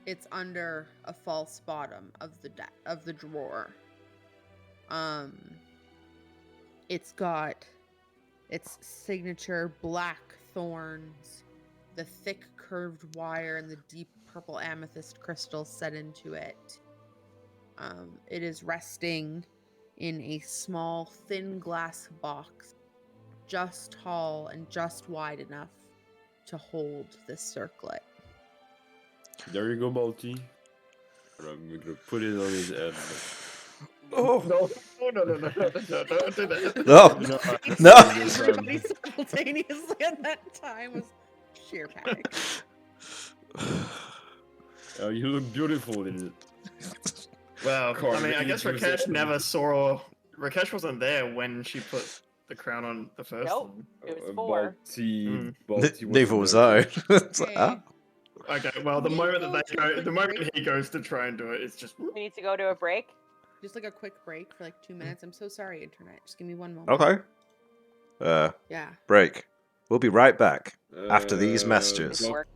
It's under a false bottom of the drawer. It's got its signature black thorns, the thick curved wire, and the deep purple amethyst crystal set into it. It is resting in a small, thin glass box, just tall and just wide enough to hold this circlet. There you go, Balti. And I'm gonna put it on his head. Oh No, don't do that. no. No. Everybody simultaneously at that time was sheer panic. Oh, you look beautiful in it. Well, Cool, I mean, I really guess do Rakesh that. never saw. Rakesh wasn't there when she put the crown on the first Nope. one. It was 4. Balti Neither was there. I. It's like, Okay. ah. Okay, well, the You moment go that to they go, quick the moment break. he goes to try and do it, it's just. We need to go to a break. Just like a quick break for like 2 minutes. I'm so sorry, internet. Just give me 1 moment. Okay. Yeah. Break. We'll be right back after these messages. Didn't work.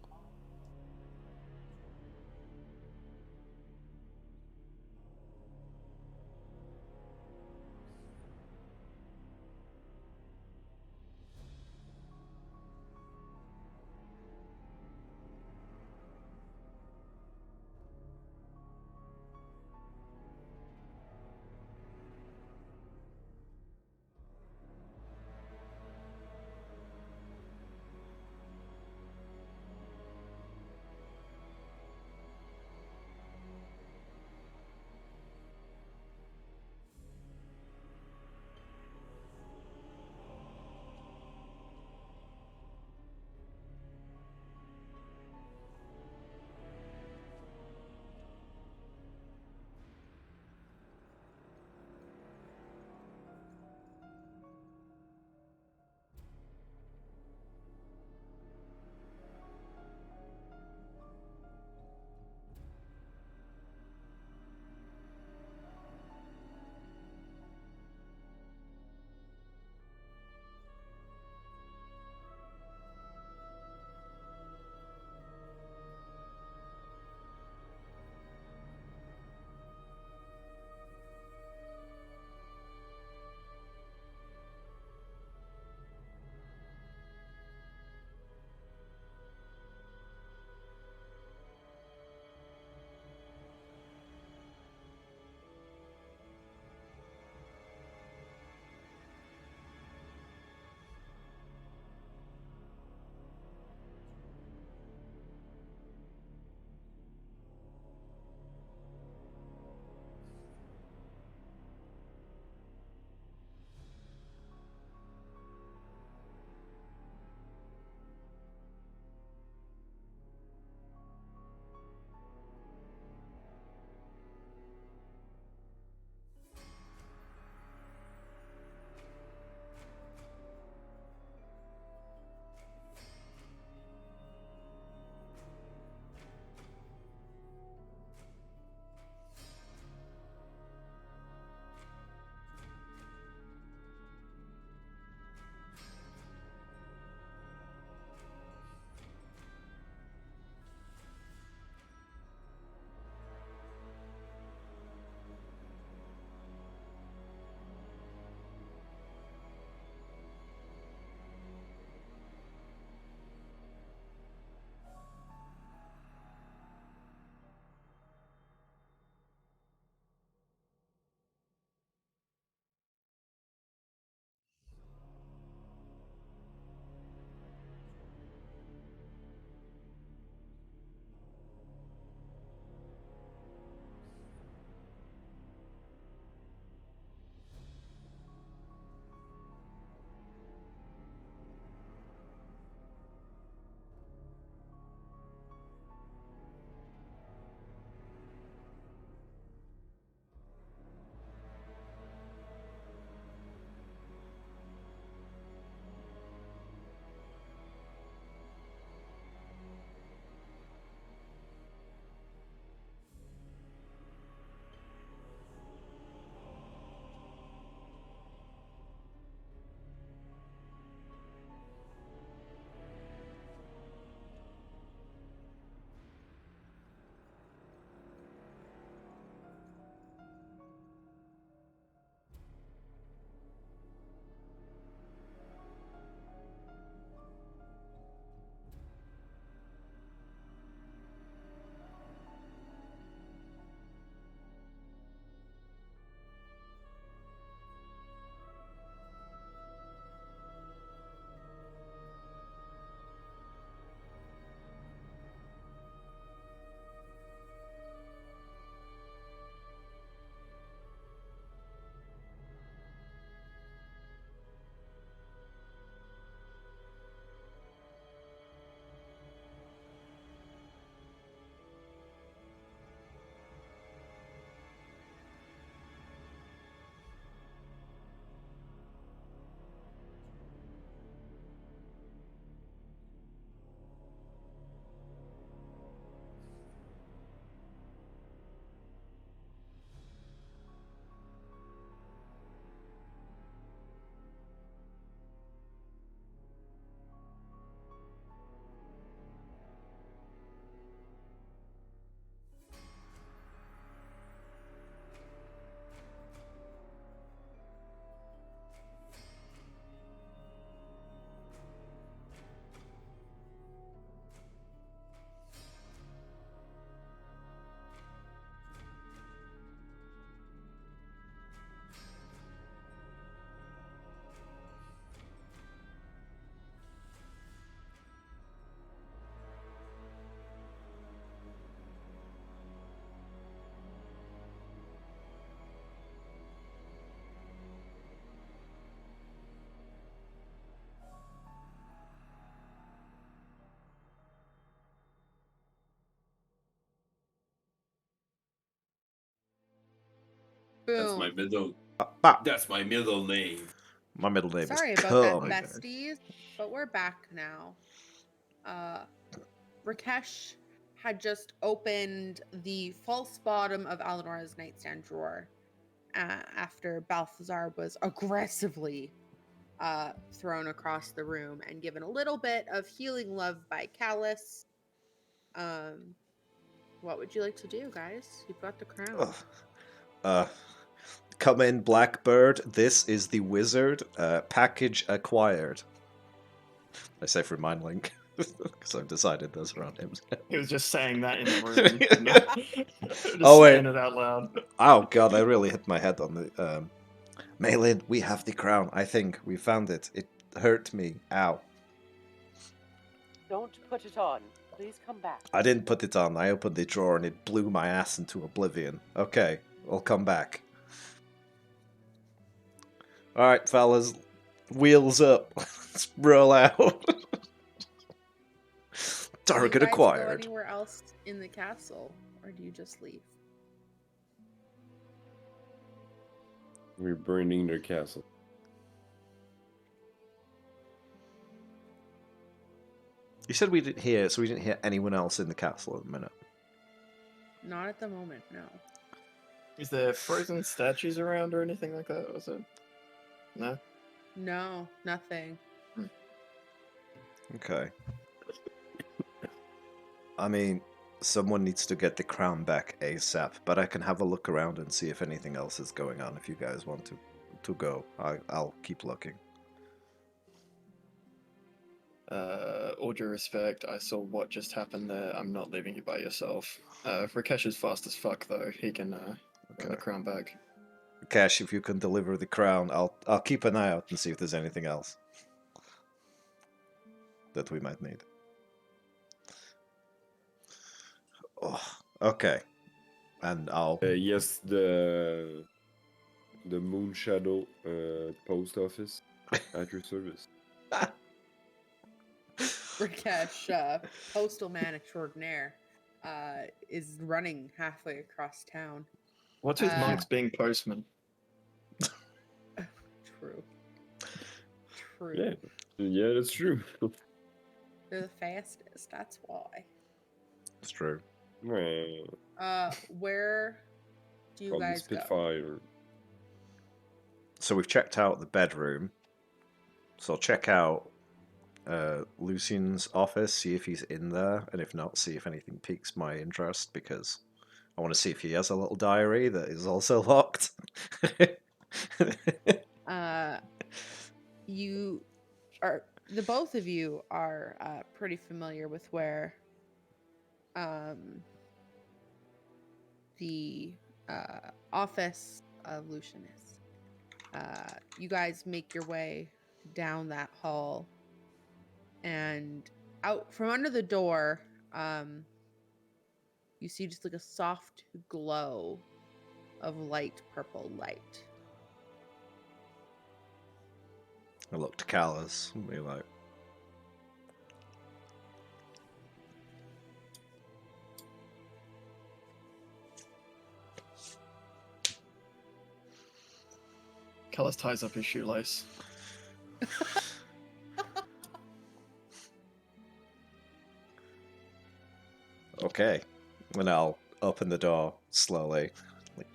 That's Boom. my middle. Bop. That's my middle name. My middle name Sorry is about that, Cum. besties, but we're back now. Rakesh had just opened the false bottom of Alenora's nightstand drawer after Balthazar was aggressively thrown across the room and given a little bit of healing love by Callus. What would you like to do, guys? You've got the crown. Ugh. Come in, Blackbird. This is the wizard. Package acquired. I say for mind link because I've decided those around him. He was just saying that in the room. Just Oh, wait. saying it out loud. Oh god, I really hit my head on the. Malin, we have the crown. I think we found it. It hurt me. Ow. Don't put it on. Please come back. I didn't put it on. I opened the drawer and it blew my ass into oblivion. Okay, I'll come back. Alright, fellas. Wheels up. Let's roll out. Do you Target guys acquired. go anywhere else in the castle, or do you just leave? We're burning their castle. You said we didn't hear, so we didn't hear anyone else in the castle at the minute. Not at the moment, no. Is there frozen statues around or anything like that? Was it? No. No, nothing. Okay. I mean, someone needs to get the crown back ASAP, but I can have a look around and see if anything else is going on if you guys want to go. I'll keep looking. All due respect, I saw what just happened there. I'm not leaving you by yourself. Rakesh is fast as fuck though. He can bring the crown back. Cash, if you can deliver the crown, I'll keep an eye out and see if there's anything else that we might need. Oh, okay. And I'll... Yes, the Moon Shadow post office at your service. Rakesh, postal man extraordinaire, is running halfway across town. What's his monks being postman? True. True. Yeah, that's true. They're the fastest, that's why. It's true. Where do you Probably guys go? Spitfire. So we've checked out the bedroom. So I'll check out Lucian's office, see if he's in there, and if not, see if anything piques my interest, because I want to see if he has a little diary that is also locked. You are, the both of you are pretty familiar with where the office of Lucian is. You guys make your way down that hall, and out from under the door, you see just like a soft glow of light purple light. I look to Callus and be like, Callus ties up his shoelace. okay. And I'll open the door slowly. Like,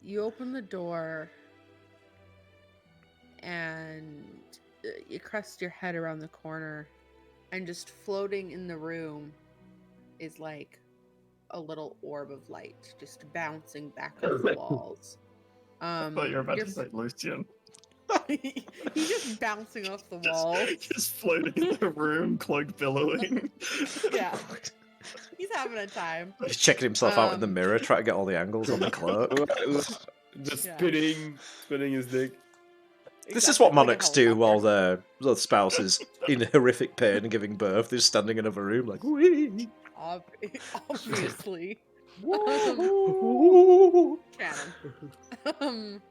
you open the door and you crest your head around the corner, and just floating in the room is like a little orb of light just bouncing back off the walls. I thought you were about to say Lucian. He's just bouncing off the walls. Just floating in the room, cloak billowing. Yeah. He's having a time. he's checking himself out in the mirror, trying to get all the angles on the cloak. Just Yeah. spinning his dick. This is Exactly, what like a monarchs do while helicopter. their spouse is in horrific pain and giving birth. They're standing in another room like, wee. Obviously. Canon.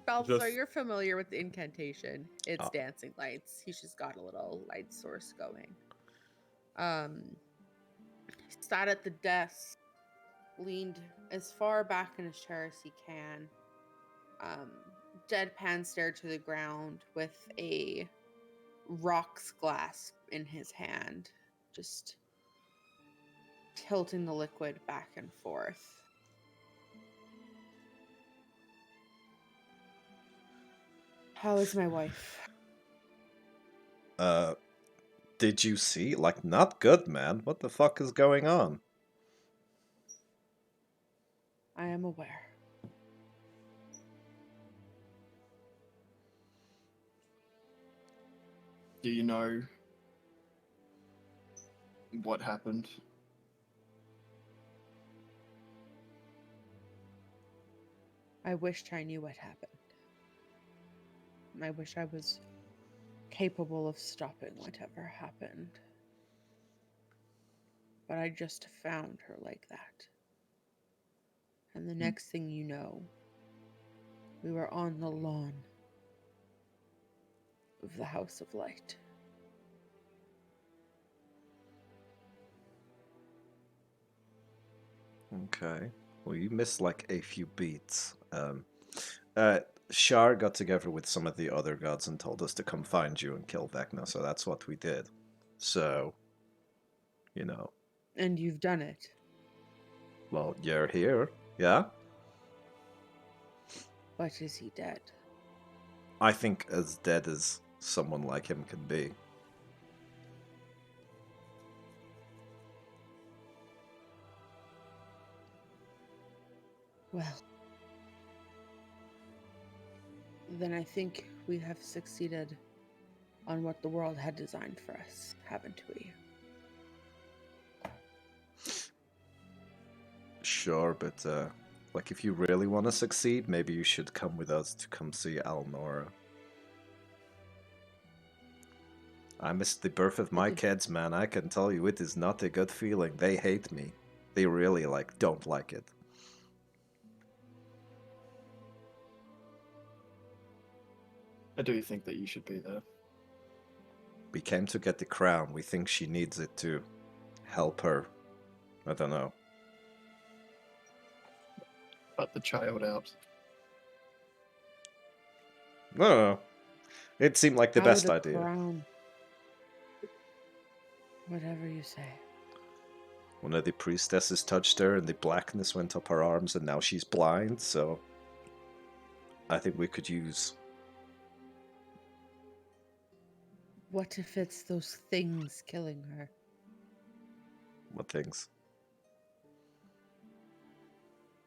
Balthazar, Just- you're familiar with the incantation. It's Oh. dancing lights. He's just got a little light source going. sat at the desk, leaned as far back in his chair as he can, deadpan stared to the ground with a rocks glass in his hand, just tilting the liquid back and forth. How is my wife? Did you see? Like, not good, man. What the fuck is going on? I am aware. Do you know what happened? I wished I knew what happened. I wish I was capable of stopping whatever happened. But I just found her like that. And the next thing you know, we were on the lawn of the House of Light. Okay. Well, you missed like a few beats. Shar got together with some of the other gods and told us to come find you and kill Vecna, so that's what we did. So, you know. And you've done it. Well, you're here, yeah? But is he dead? I think as dead as someone like him can be. Well, then I think we have succeeded on what the world had designed for us, haven't we? Sure, but like if you really want to succeed, maybe you should come with us to come see Alnora. I missed the birth of my kids, man. I can tell you it is not a good feeling. They hate me. They really don't like it. I do think that you should be there. We came to get the crown. We think she needs it to help her. I don't know. But the child out. No. It seemed like the Out best of idea. crown. Whatever you say. One of the priestesses touched her and the blackness went up her arms and now she's blind, so I think we could use... What if it's those things killing her? What things?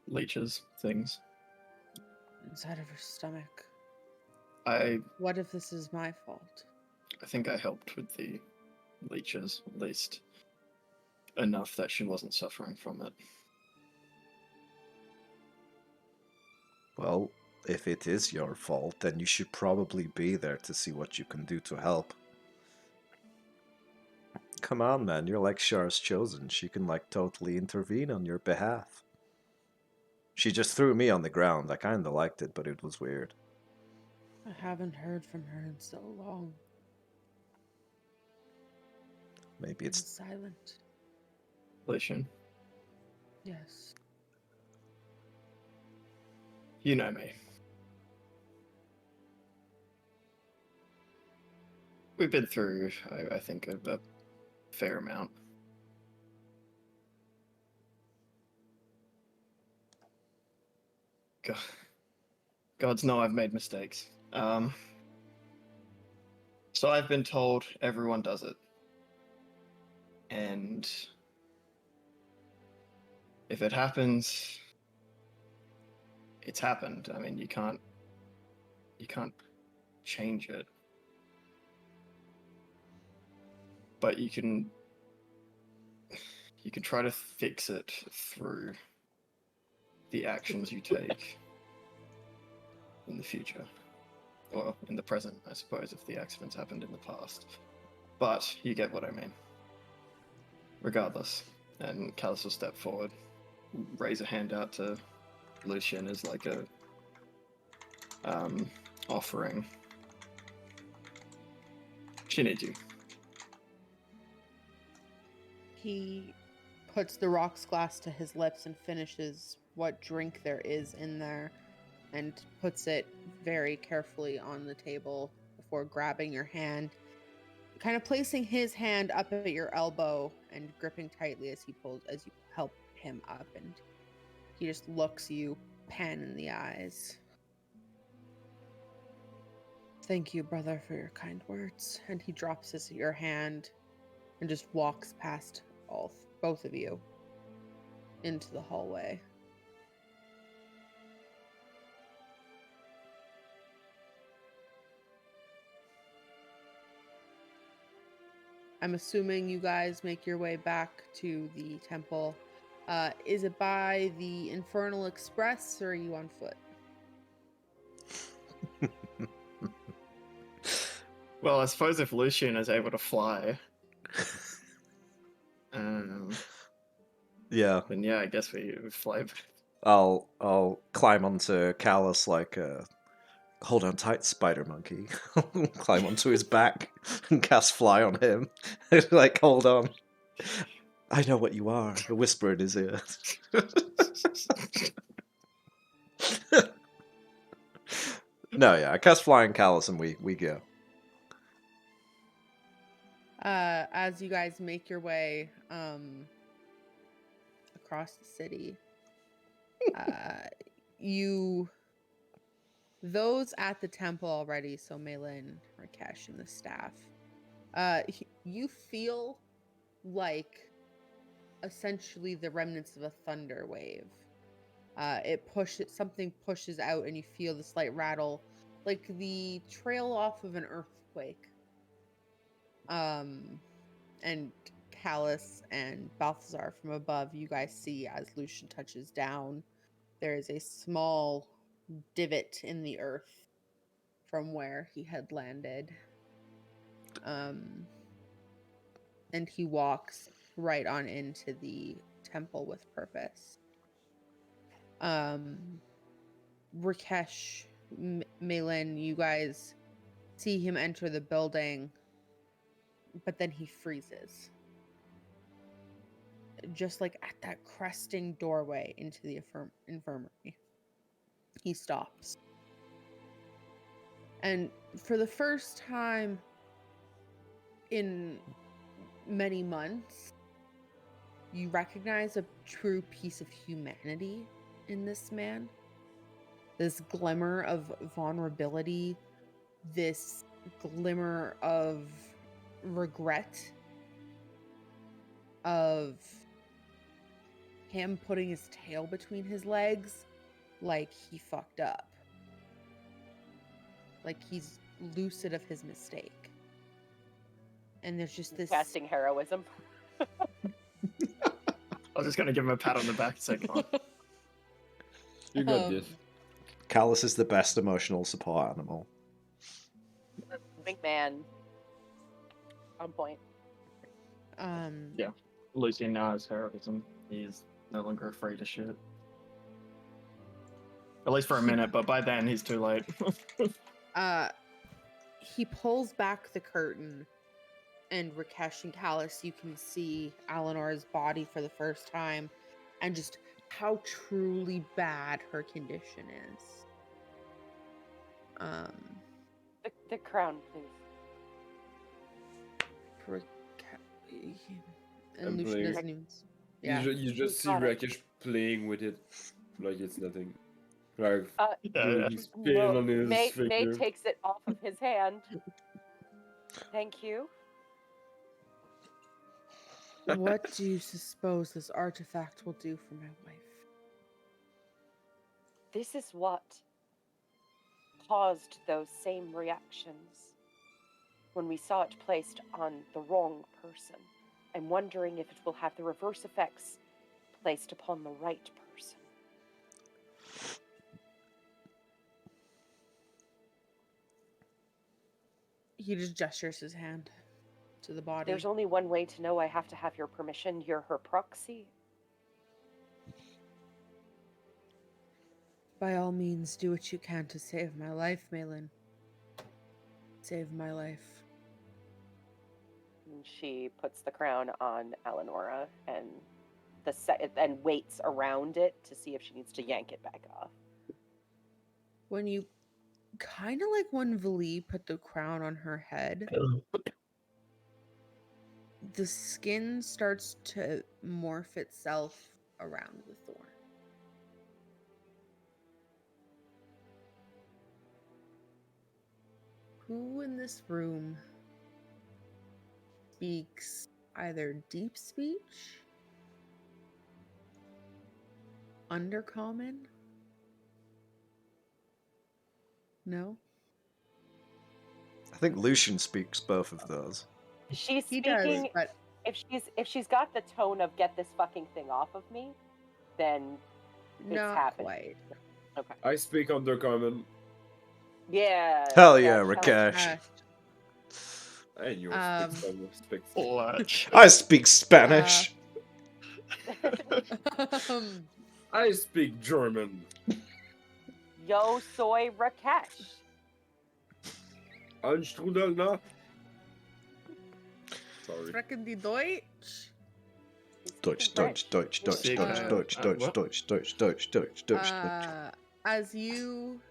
Leeches, things. Inside of her stomach. I What if this is my fault? think I helped with the leeches, at least enough that she wasn't suffering from it. Well, if it is your fault, then you should probably be there to see what you can do to help. Come on, man, you're like Shar's chosen. She can totally intervene on your behalf. She just threw me on the ground. I kinda liked it, but it was weird. I haven't heard from her in so long. Maybe It's it's... silent. Listen, Yes. you know me. We've been through, I think, a fair amount. God, gods know I've made mistakes. So I've been told everyone does it. And if it happens, it's happened. I mean, you can't change it. But you can try to fix it through the actions you take in the future. Or in the present, I suppose, if the accidents happened in the past. But you get what I mean. Regardless. And Callus will step forward, raise a hand out to Lucian as like a offering. She needs you. He puts the rocks glass to his lips and finishes what drink there is in there and puts it very carefully on the table before grabbing your hand, kind of placing his hand up at your elbow and gripping tightly as you help him up, and he just looks you pan in the eyes. Thank you, brother, for your kind words. And he drops your hand and just walks past both of you into the hallway. I'm assuming you guys make your way back to the temple. Is it by the Infernal Express, or are you on foot? Well, I suppose if Lucian is able to fly, Yeah, then yeah, I guess we fly back. I'll climb onto Callus like hold on tight, spider monkey. Climb onto his back and cast fly on him. Like, hold on. I know what you are. A whisper in his ear. No, yeah, I cast fly on Callus and we go. As you guys make your way across the city, those at the temple already, so Malin, Rakesh, and the staff, you feel like essentially the remnants of a thunder wave. Something pushes out, and you feel the slight rattle, like the trail off of an earthquake. And Callus and Balthazar from above, you guys see as Lucian touches down, there is a small divot in the earth from where he had landed. And he walks right on into the temple with purpose. Rakesh, Malin, you guys see him enter the building, but then he freezes. Just like at that cresting doorway into the infirmary. He stops. And for the first time in many months, you recognize a true piece of humanity in this man. This glimmer of vulnerability, this glimmer of regret, of him putting his tail between his legs like he fucked up. Like he's lucid of his mistake. And there's just this... Casting heroism. I was just gonna give him a pat on the back and say, come on. You got this. Callus is the best emotional support animal. Big man. On point. Yeah. Lucian now has heroism. He is no longer afraid of shit. At least for a minute, but by then he's too late. He pulls back the curtain, and Rakesh and Callus, you can see Eleanor's body for the first time, and just how truly bad her condition is. The crown, please. And I'm Lucian playing. doesn't even... Yeah. You just see Got it. Rakesh playing with it like it's nothing. Like Yeah. he's spinning on his May finger. takes it off of his hand. Thank you. What do you suppose this artifact will do for my wife? This is what caused those same reactions when we saw it placed on the wrong person. I'm wondering if it will have the reverse effects placed upon the right person. He just gestures his hand to the body. There's only one way to know I have to have your permission. You're her proxy. By all means, do what you can to save my life, Malin. Save my life. And she puts the crown on Eleonora and and waits around it to see if she needs to yank it back off. When you kind of like when Vali put the crown on her head, the skin starts to morph itself around the thorn. Who in this room speaks either deep speech, undercommon? No? I think Lucian speaks both of those. She's He speaking. does, but If she's got the tone of "get this fucking thing off of me," then not happening. quite. Okay. I speak undercommon. Yeah. Hell yeah, Rakesh, Rakesh. And you speak Latch. I speak Spanish. I speak German. Yo soy Rakesh. Ein Strudel na. Sorry. Sprechen die Deutsch? Deutsch, French. Deutsch, Deutsch, Deutsch, Uh, Deutsch, Deutsch, Deutsch, what? Deutsch, Deutsch, Deutsch, Deutsch, Deutsch. As you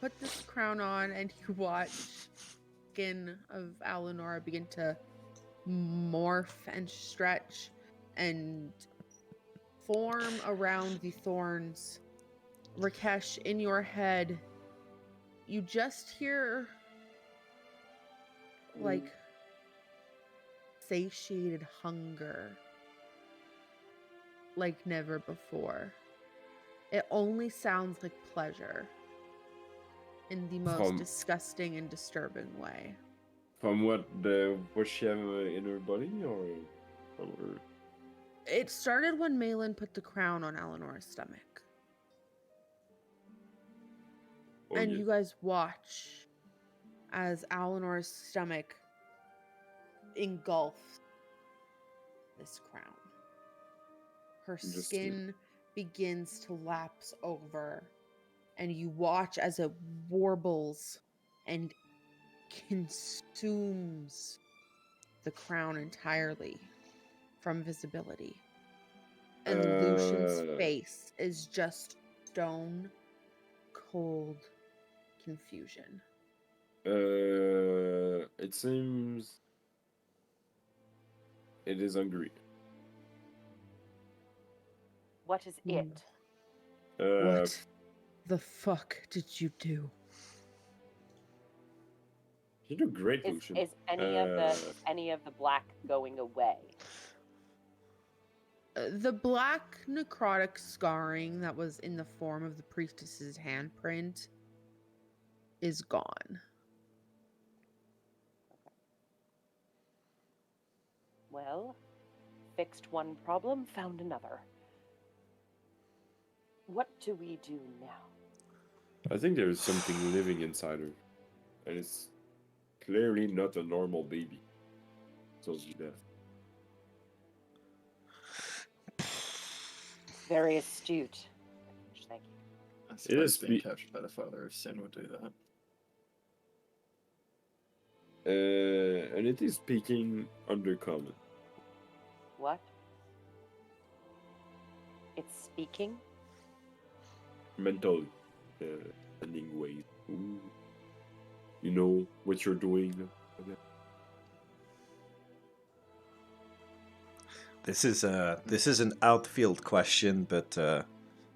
put this crown on and you watch skin of Alinora begin to morph and stretch and form around the thorns, Rakesh, in your head, you just hear like satiated hunger like never before. It only sounds like pleasure in the most disgusting and disturbing way. From what she have in her body, or It started when Malin put the crown on Alinora's stomach. oh, And yeah. you guys watch as Alinora's stomach engulfs this crown. Her skin begins to lapse over, and you watch as it warbles and consumes the crown entirely from visibility. And Lucian's face is just stone cold confusion. It seems it is hungry. What is it? What the fuck did you do? You do great, Lucian. Is any of the black going away? The black necrotic scarring that was in the form of the priestess's handprint is gone. Well, fixed one problem, found another. What do we do now? I think there is something living inside her, and it's clearly not a normal baby. So death. Very astute. Thank you. I suppose being captured by the father of sin would do that. And it is speaking undercommon. What? It's speaking? Mental ending ways. Ooh. You know what you're doing. This is an outfield question, but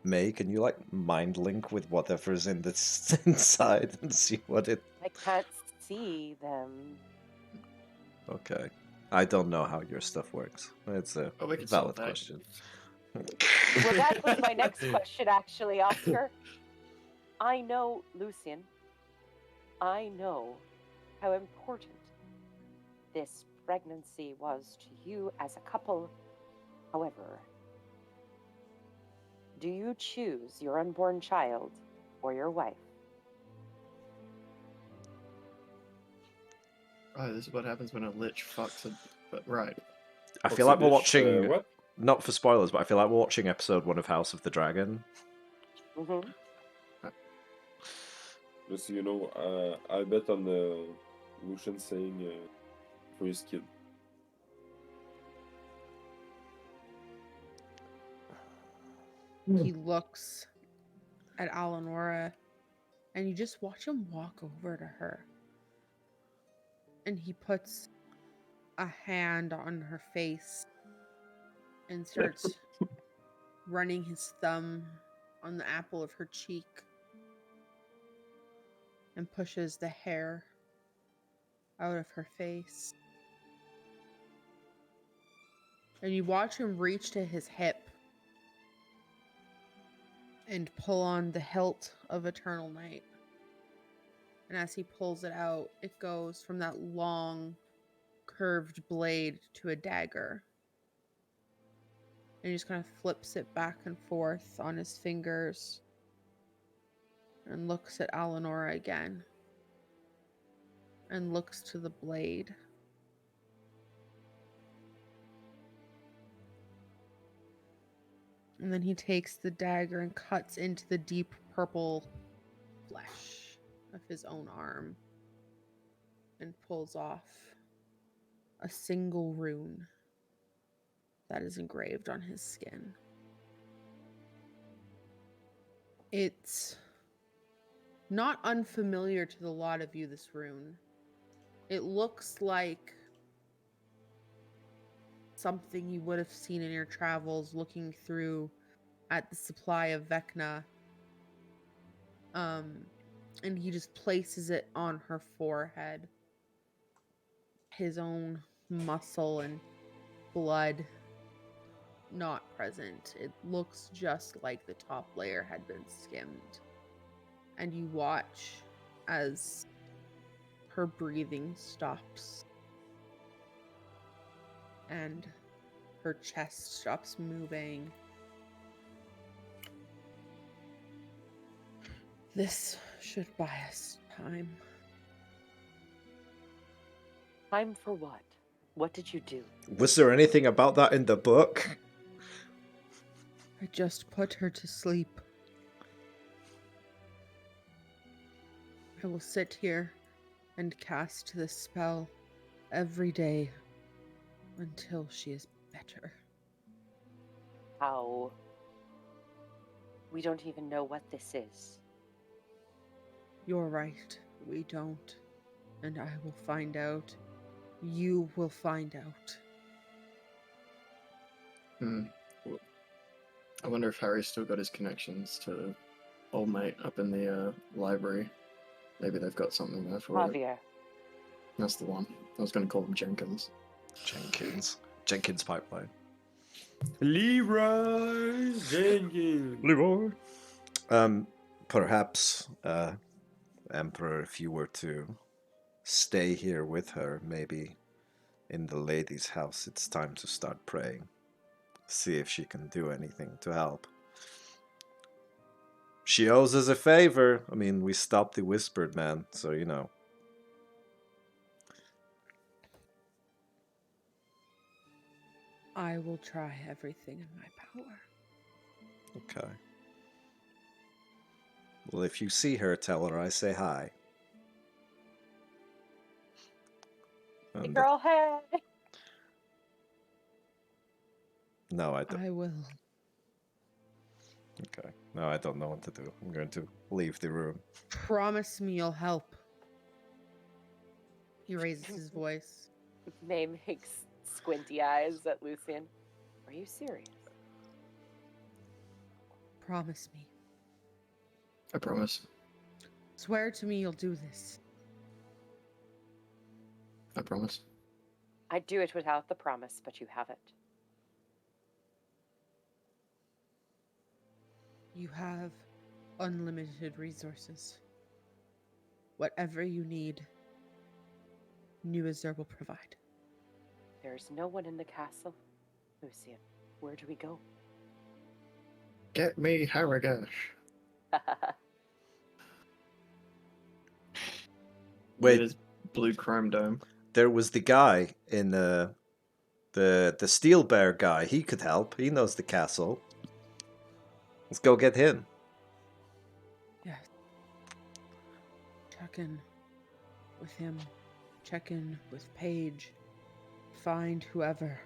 May, can you like mind link with whatever's in this inside and see what it? I can't see them. Okay, I don't know how your stuff works. It's a valid question. Well, that was my next question, actually, Oscar. I know, Lucian, I know how important this pregnancy was to you as a couple. However, do you choose your unborn child or your wife? Oh, this is what happens when a lich fucks a... But right. I feel like we're watching, what? not for spoilers, but I feel like we're watching episode 1 of House of the Dragon. Mm-hmm. Just so you know, I bet on Lucian saying for his kid. He looks at Alanora, and you just watch him walk over to her. And he puts a hand on her face and starts running his thumb on the apple of her cheek and pushes the hair out of her face. And you watch him reach to his hip and pull on the hilt of Eternal Night. And as he pulls it out, it goes from that long, curved blade to a dagger. And he just kind of flips it back and forth on his fingers and looks at Alanora again and looks to the blade. And then he takes the dagger and cuts into the deep purple flesh of his own arm and pulls off a single rune that is engraved on his skin. It's not unfamiliar to the lot of you, this rune. It looks like something you would have seen in your travels looking through at the supply of Vecna. And he just places it on her forehead. His own muscle and blood not present. It looks just like the top layer had been skimmed. And you watch as her breathing stops and her chest stops moving. This should buy us time. Time for what? What did you do? Was there anything about that in the book? I just put her to sleep. I will sit here and cast this spell every day until she is better. How? We don't even know what this is. You're right, we don't. And I will find out. You will find out. Well, I wonder if Harry's still got his connections to old mate up in the library. Maybe they've got something there for it. Javier. That's the one. I was going to call him Jenkins. Jenkins pipeline. Leroy Jenkins. Leroy. Perhaps, Emperor, if you were to stay here with her, maybe in the lady's house, it's time to start praying. See if she can do anything to help. She owes us a favor. I mean, we stopped the Whispered Man, so you know. I will try everything in my power. Okay. Well, if you see her, tell her I say hi. Hey, And, girl, hey! no, I don't. I will. Okay. No, I don't know what to do. I'm going to leave the room. Promise me you'll help. He raises his voice. May makes squinty eyes at Lucian. Are you serious? Promise me. I promise. Swear to me you'll do this. I promise. I'd do it without the promise, but you have it. You have unlimited resources. Whatever you need, New Azure will provide. There's no one in the castle. Lucian, where do we go? Get me Haragash. Wait. It is blue chrome dome. There was the guy in the Steel Bear guy. He could help. He knows the castle. Let's go get him. Yes. Check in with him. Check in with Paige. Find whoever.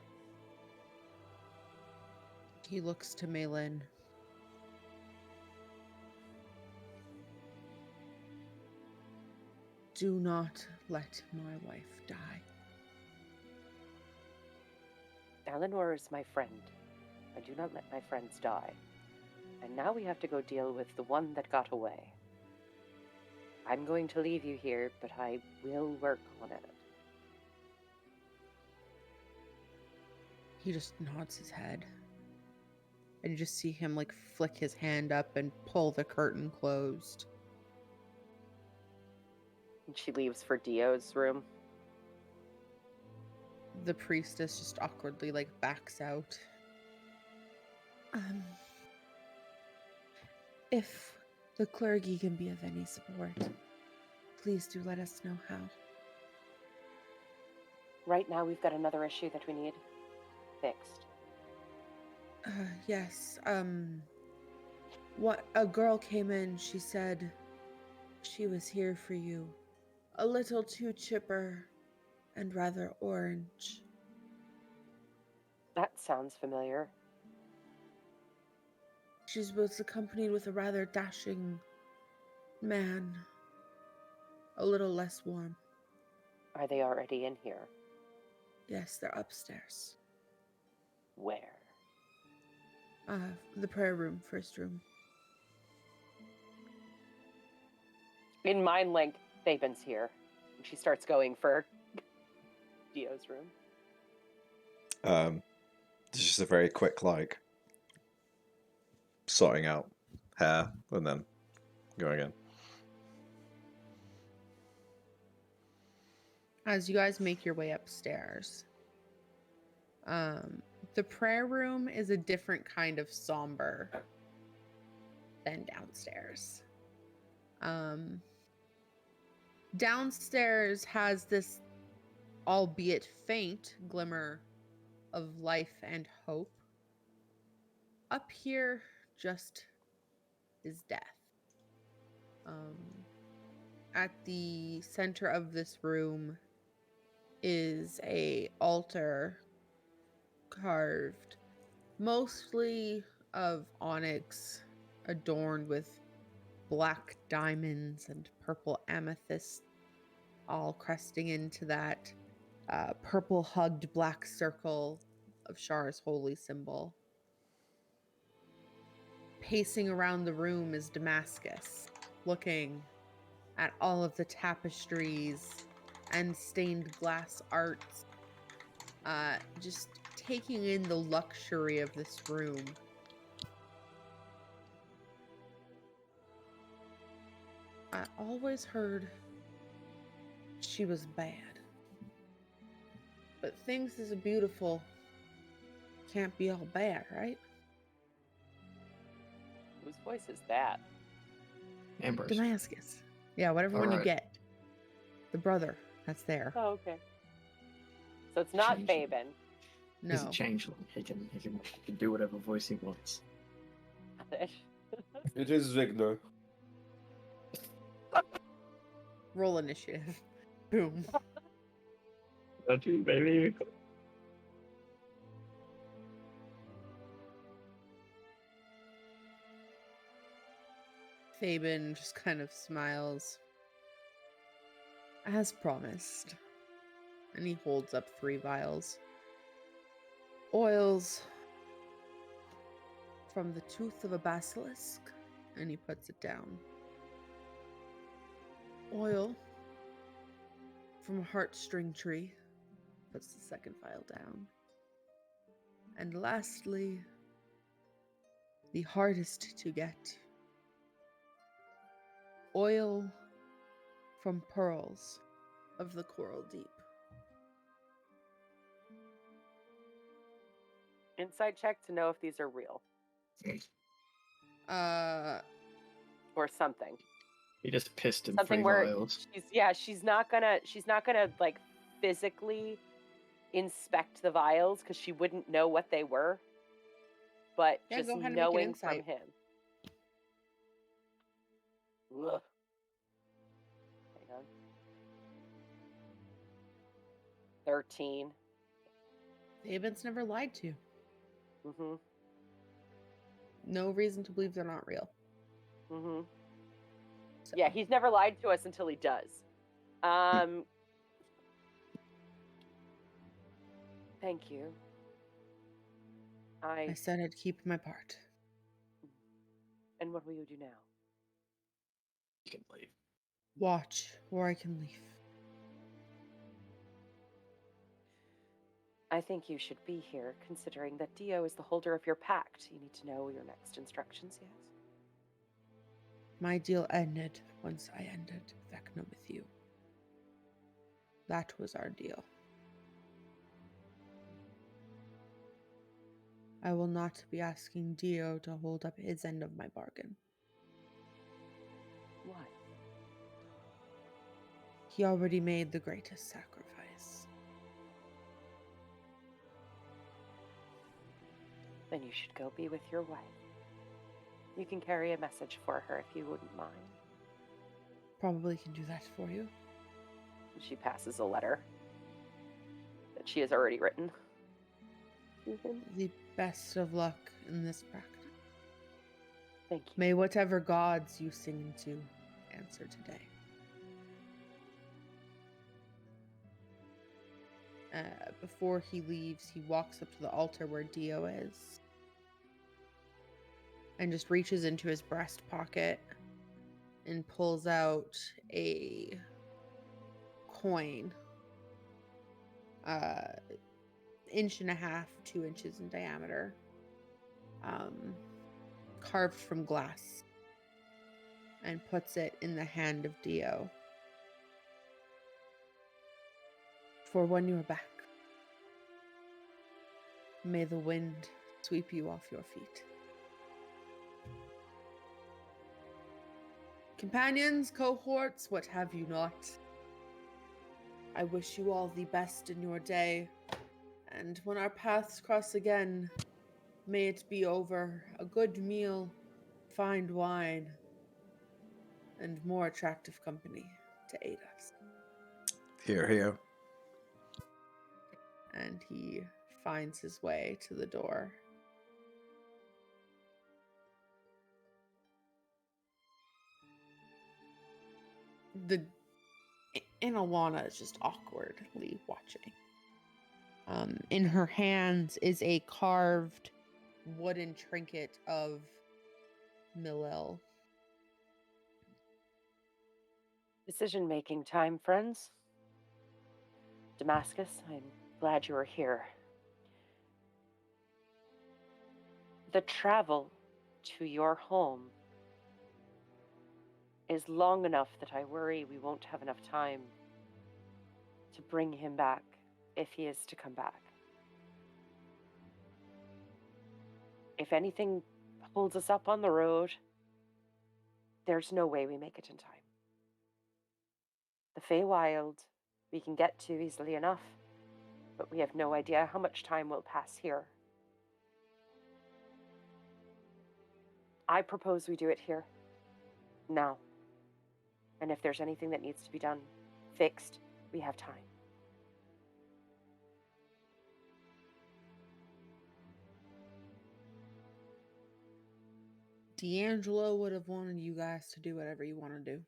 He looks to Malin. Do not let my wife die. Eleanor is my friend. I do not let my friends die. And now we have to go deal with the one that got away. I'm going to leave you here, but I will work on it. He just nods his head. And you just see him like flick his hand up and pull the curtain closed. And she leaves for Dio's room. The priestess just awkwardly like backs out. If the clergy can be of any support, please do let us know how. Right now we've got another issue that we need fixed. Yes, what a girl came in, she said she was here for you. A little too chipper and rather orange. That sounds familiar. She was accompanied with a rather dashing man. A little less warm. Are they already in here? Yes, they're upstairs. Where? The prayer room, first room. In Mind Link, Thaben's here. And she starts going for Dio's room. It's just a very quick, like, sorting out hair and then going in. As you guys make your way upstairs, the prayer room is a different kind of somber than downstairs. Downstairs has this, albeit faint, glimmer of life and hope. Up here just is death. At the center of this room is a altar carved mostly of onyx, adorned with black diamonds and purple amethyst, all cresting into that purple hugged black circle of Shar's holy symbol. Pacing around the room is Damascus, looking at all of the tapestries and stained glass arts, just taking in the luxury of this room. I always heard she was bad. But things is beautiful can't be all bad, right? Whose voice is that? Ambrose. Damascus. Yeah, whatever one you Alright. get. The brother that's there. Oh, okay. So it's not Change it. Faben. He's a No. changeling. He can do whatever voice he wants. It is Vigner. Roll initiative. Boom. That's you, baby. Faben just kind of smiles. As promised. And he holds up 3 vials. Oils from the tooth of a basilisk. And he puts it down. Oil from a heartstring tree. Puts the second vial down. And lastly, the hardest to get. Oil from pearls of the coral deep. Inside check to know if these are real or something. He just pissed in Something 3 where vials. she's not gonna like physically inspect the vials because she wouldn't know what they were, but Yeah, just go ahead and make an knowing from insight. him. Ugh. Hang on. 13. Faben's never lied to you. Mm-hmm. No reason to believe they're not real. Mm-hmm. So, Yeah, he's never lied to us until he does. Thank you. I said I'd keep my part. And what will you do now? You can leave. Watch, or I can leave. I think you should be here, considering that Dio is the holder of your pact. You need to know your next instructions, yes? My deal ended once I ended Vecna with you. That was our deal. I will not be asking Dio to hold up his end of my bargain. Why? He already made the greatest sacrifice. Then you should go be with your wife. You can carry a message for her if you wouldn't mind. Probably can do that for you. She passes a letter that she has already written to him. The best of luck in this practice. Thank you. May whatever gods you sing to answer today. Before he leaves, he walks up to the altar where Dio is and just reaches into his breast pocket and pulls out a coin, 1.5 inches, 2 inches in diameter, carved from glass, and puts it in the hand of Dio. For when you are back, may the wind sweep you off your feet. Companions, cohorts, what have you not? I wish you all the best in your day, and when our paths cross again, may it be over a good meal, fine wine, and more attractive company to aid us. Hear, hear. And he finds his way to the door. Alana is just awkwardly watching. In her hands is a carved wooden trinket of Millel. Decision-making time, friends. Damascus, I'm glad you are here. The travel to your home is long enough that I worry we won't have enough time to bring him back if he is to come back. If anything holds us up on the road, there's no way we make it in time. The Feywild we can get to easily enough, but we have no idea how much time will pass here. I propose we do it here, now. And if there's anything that needs to be done, fixed, we have time. D'Angelo would have wanted you guys to do whatever you want to do.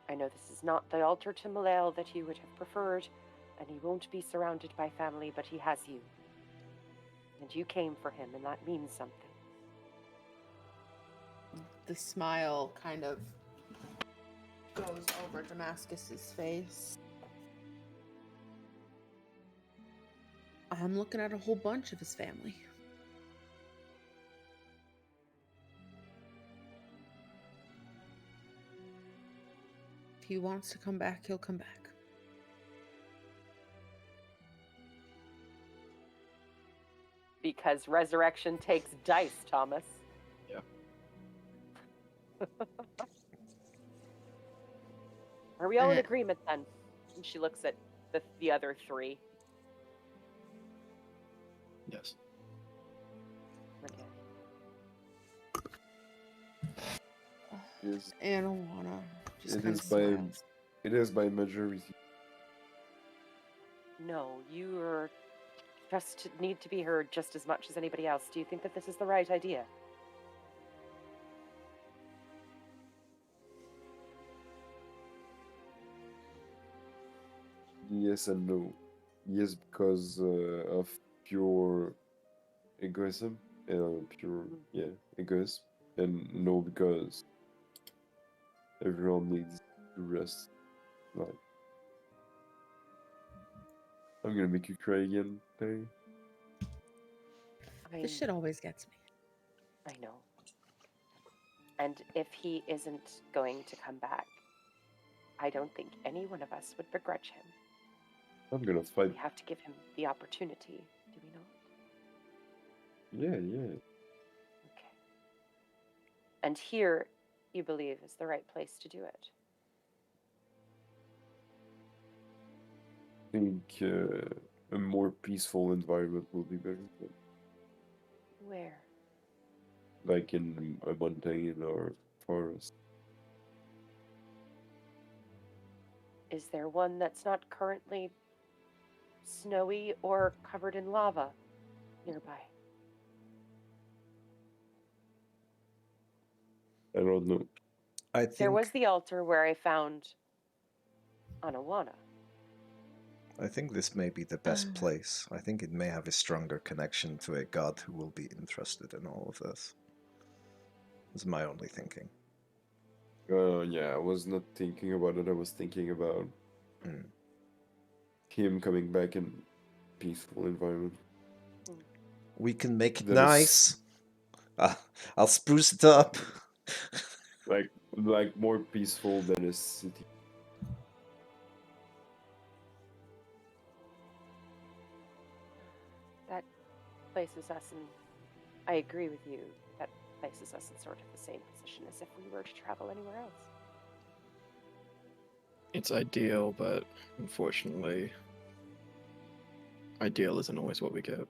I know this is not the altar to Malel that you would have preferred, and he won't be surrounded by family, but he has you. And you came for him, and that means something. The smile kind of goes over Damascus's face. I'm looking at a whole bunch of his family. If he wants to come back, he'll come back. Because resurrection takes dice, Thomas. Yeah. Are we all in agreement then? And she looks at the other three. Yes. Okay. Yes, And Alana just it kind is of by smiles. it is by majority. No, you are just need to be heard just as much as anybody else. Do you think that this is the right idea? Yes and no. Yes, because of pure egoism, egoism, and no, because everyone needs to rest. Like, I'm gonna make you cry again, Perry. I, This shit always gets me. I know. And if he isn't going to come back, I don't think any one of us would begrudge him. I'm gonna fight. We have to give him the opportunity, do we not? Yeah, yeah. Okay. And here, you believe, is the right place to do it. I think a more peaceful environment will be better. Where? Like in a mountain or forest. Is there one that's not currently snowy or covered in lava nearby? I don't know. I think There was the altar where I found Anawana. I think this may be the best place. I think it may have a stronger connection to a god who will be interested in all of this. Is my only thinking. Yeah, I was not thinking about it. I was thinking about Mm. him coming back in peaceful environment. We can make it That is- nice. I'll spruce it up. Like more peaceful than a city. That places us in. I agree with you. That places us in sort of the same position as if we were to travel anywhere else. It's ideal, but unfortunately, ideal isn't always what we get.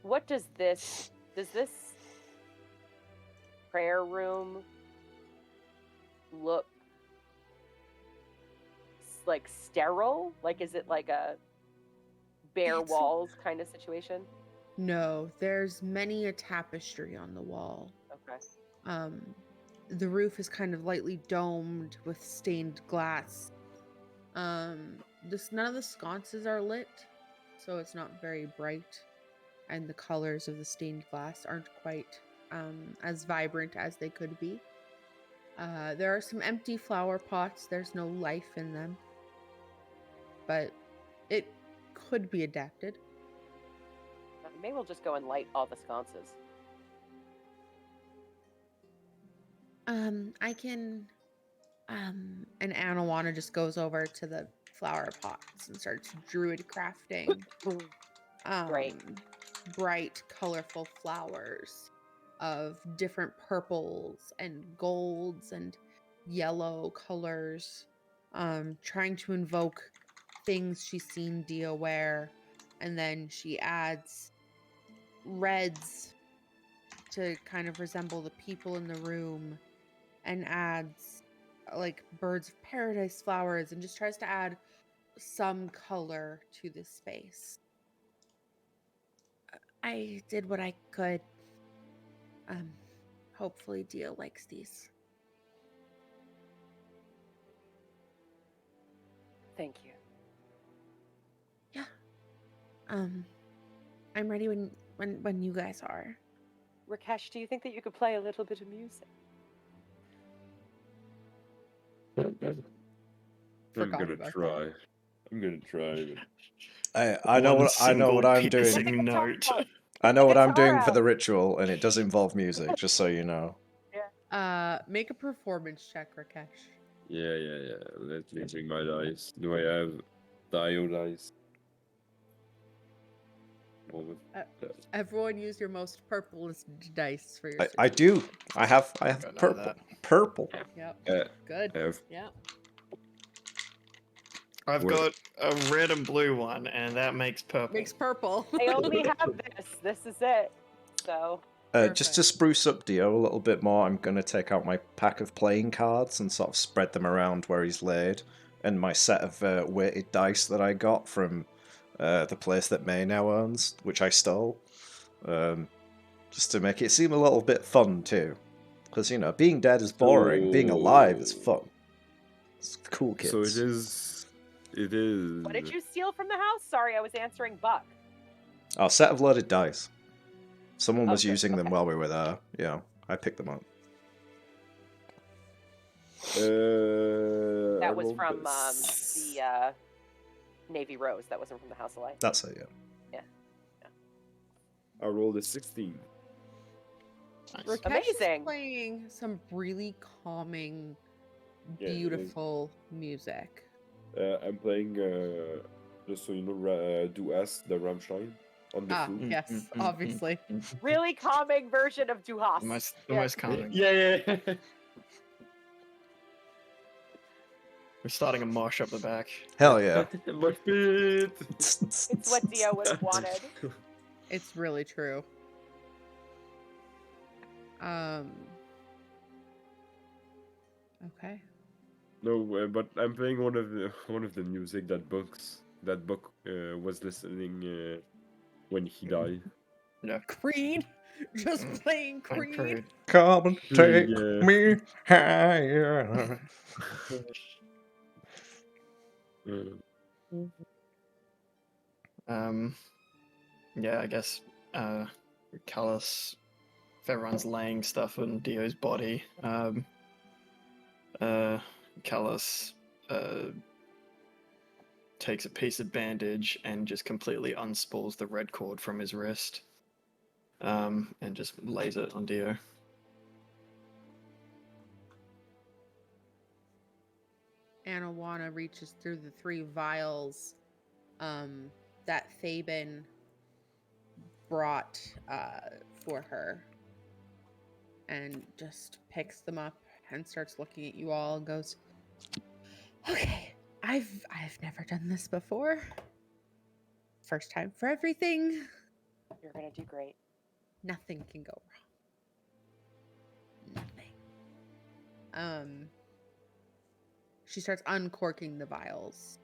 What does this prayer room look like sterile? Like, is it like a bare It's- walls kind of situation? No, there's many a tapestry on the wall. Okay. The roof is kind of lightly domed with stained glass. None of the sconces are lit, so it's not very bright, and the colors of the stained glass aren't quite as vibrant as they could be. There are some empty flower pots. There's no life in them, but it could be adapted. Maybe we'll just go and light all the sconces. I can. And Anawana just goes over to the flower pots and starts druid crafting. Great. Bright, colorful flowers of different purples and golds and yellow colors. Trying to invoke things she's seen Dia wear, and then she adds reds to kind of resemble the people in the room, and adds like birds of paradise flowers, and just tries to add some color to this space. I did what I could. Hopefully Dia likes these. Thank you. Yeah. I'm ready when you guys are. Rakesh, do you think that you could play a little bit of music? I'm Forgot gonna about try. I'm gonna try. I know One what I'm doing. single note. I know what I'm Guitar doing for out. the ritual, and it does involve music. Just so you know. Make a performance check, Rakesh. Yeah. Let me bring my dice. Do I have dio dice? Moment. Everyone use your most purplest dice for your I do. situation. I have Got none of purple. that. Purple. Yep. Uh, Good. I have Yep. I've Where- got a red and blue one, and that makes purple. Makes purple. I only have this. This is it. So Just to Perfect. spruce up Dio a little bit more, I'm going to take out my pack of playing cards and sort of spread them around where he's laid, and my set of weighted dice that I got from the place that May now owns, which I stole. just to make it seem a little bit fun too. Because, you know, being dead is boring, being alive is fun. It's cool, kids. So it is. It is. What did you steal from the house? Sorry, I was answering Buck. Oh, set of loaded dice. Someone Oh, was good, using them okay. while we were there. Yeah, I picked them up. That I was rolled from this. the Navy Rose. That wasn't from the House of Light. That's it, yeah. I rolled a 16. Nice. Rakesh Amazing. is playing some really calming, Yeah, it is. beautiful music. I'm playing, just so you know, Do As, the Rammstein, on the flute. Yes, obviously. Really calming version of Duhas. The most calming. Yeah. We're starting a marsh up the back. Hell yeah. My feet. It's what Dio would have wanted. It's really true. Okay. No, but I'm playing one of the music that Buck was listening when he died. Yeah. Creed? Just playing I'm Creed? Creed. Come and take Yeah. me higher. Yeah, I guess Callus, if everyone's laying stuff on Dio's body, Callus takes a piece of bandage and just completely unspools the red cord from his wrist, and just lays it on Dio. Anawana reaches through the 3 vials that Thaben brought for her and just picks them up and starts looking at you all and goes, okay, I've never done this before. First time for everything. You're gonna do great. Nothing can go wrong. Nothing. She starts uncorking the vials.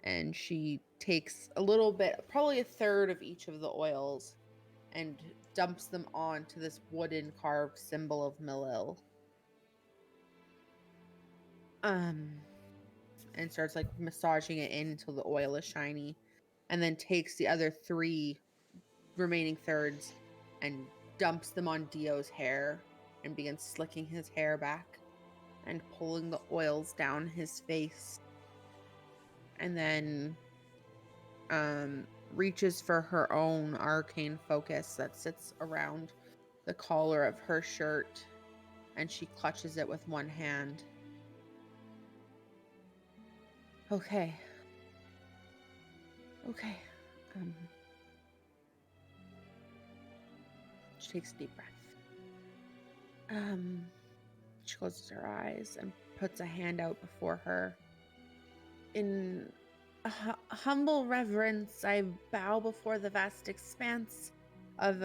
And she takes a little bit, probably a third of each of the oils, and dumps them onto this wooden carved symbol of Melil. And starts like massaging it in until the oil is shiny, and then takes the other 3 remaining thirds and dumps them on Dio's hair and begins slicking his hair back and pulling the oils down his face. And then reaches for her own arcane focus that sits around the collar of her shirt, and she clutches it with one hand. Okay. She takes a deep breath. She closes her eyes and puts a hand out before her. In humble reverence, I bow before the vast expanse of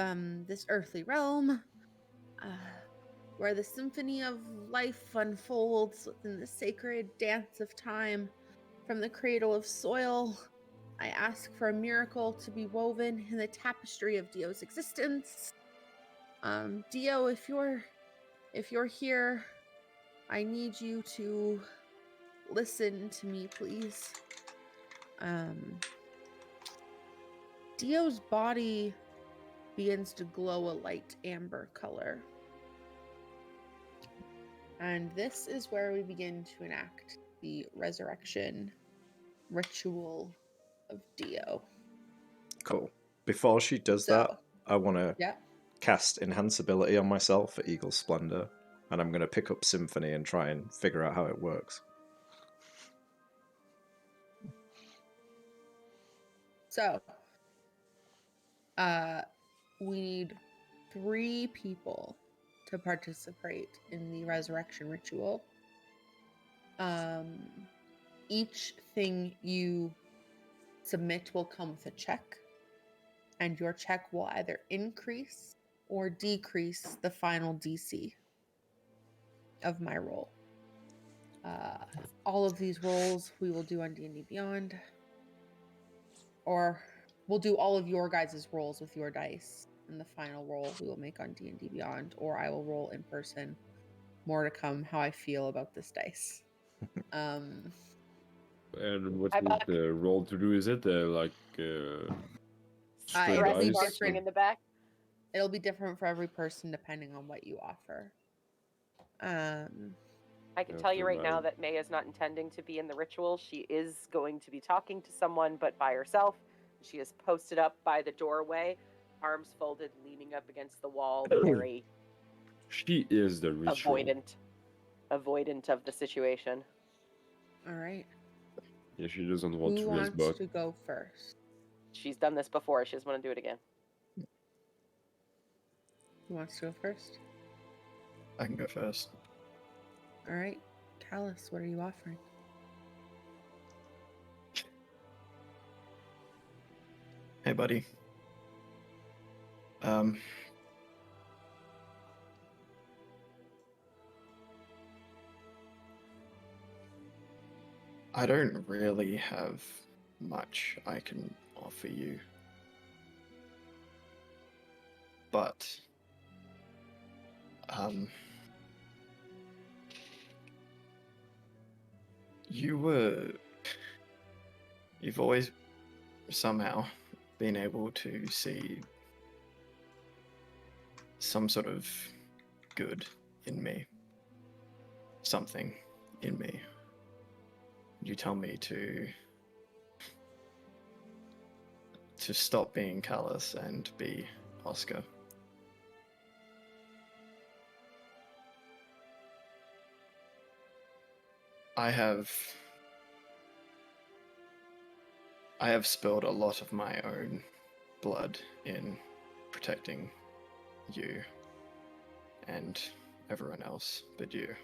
this earthly realm, where the symphony of life unfolds within the sacred dance of time from the cradle of soil. I ask for a miracle to be woven in the tapestry of Dio's existence. Dio, if you're here, I need you to listen to me, please. Dio's body begins to glow a light amber color. And this is where we begin to enact the resurrection ritual of Dio. Cool. Before she does that, I want to Yeah. cast Enhanceability on myself for Eagle Splendor, and I'm going to pick up Symphony and try and figure out how it works. So, we need 3 people to participate in the resurrection ritual. Each thing you submit will come with a check, and your check will either increase or decrease the final DC of my roll. All of these rolls we will do on D&D Beyond, or we'll do all of your guys' rolls with your dice, and the final roll we will make on D&D Beyond, or I will roll in person. More to come. How I feel about this dice. And what Hi, is Buck. the role to do? Is it straight it'll be Stress dice? barking in the back. It'll be different for every person depending on what you offer. I can Yeah, tell you for right now mine. that May is not intending to be in the ritual. She is going to be talking to someone, but by herself. She is posted up by the doorway, arms folded, leaning up against the wall, very She is the ritual. avoidant of the situation. All right. Yeah, she doesn't want Who to raise wants Buck. to go first? She's done this before. She doesn't want to do it again. Who wants to go first? I can go first. All right. Callus, what are you offering? Hey, buddy. I don't really have much I can offer you. But, you've always somehow been able to see some sort of good in me. Something in me. You tell me to stop being callous and be Oscar. I have spilled a lot of my own blood in protecting you, and everyone else but you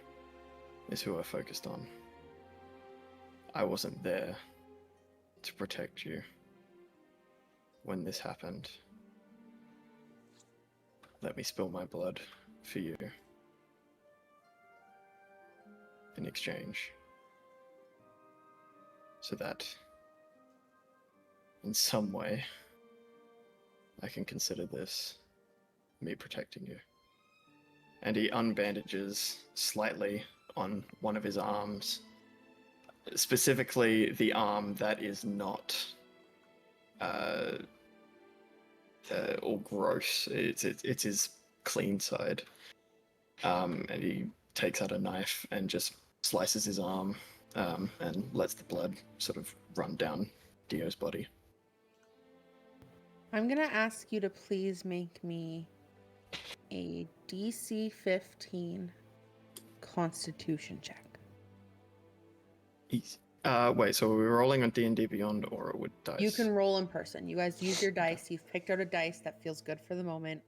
is who I focused on. I wasn't there to protect you when this happened. Let me spill my blood for you in exchange, so that in some way I can consider this me protecting you. And he unbandages slightly on one of his arms, specifically the arm that is not all gross. It's his clean side. And he takes out a knife and just slices his arm, and lets the blood sort of run down Dio's body. I'm going to ask you to please make me a DC 15 Constitution check. Easy. Wait, so we're rolling on D&D Beyond or with dice? You can roll in person. You guys use your dice. You've picked out a dice that feels good for the moment.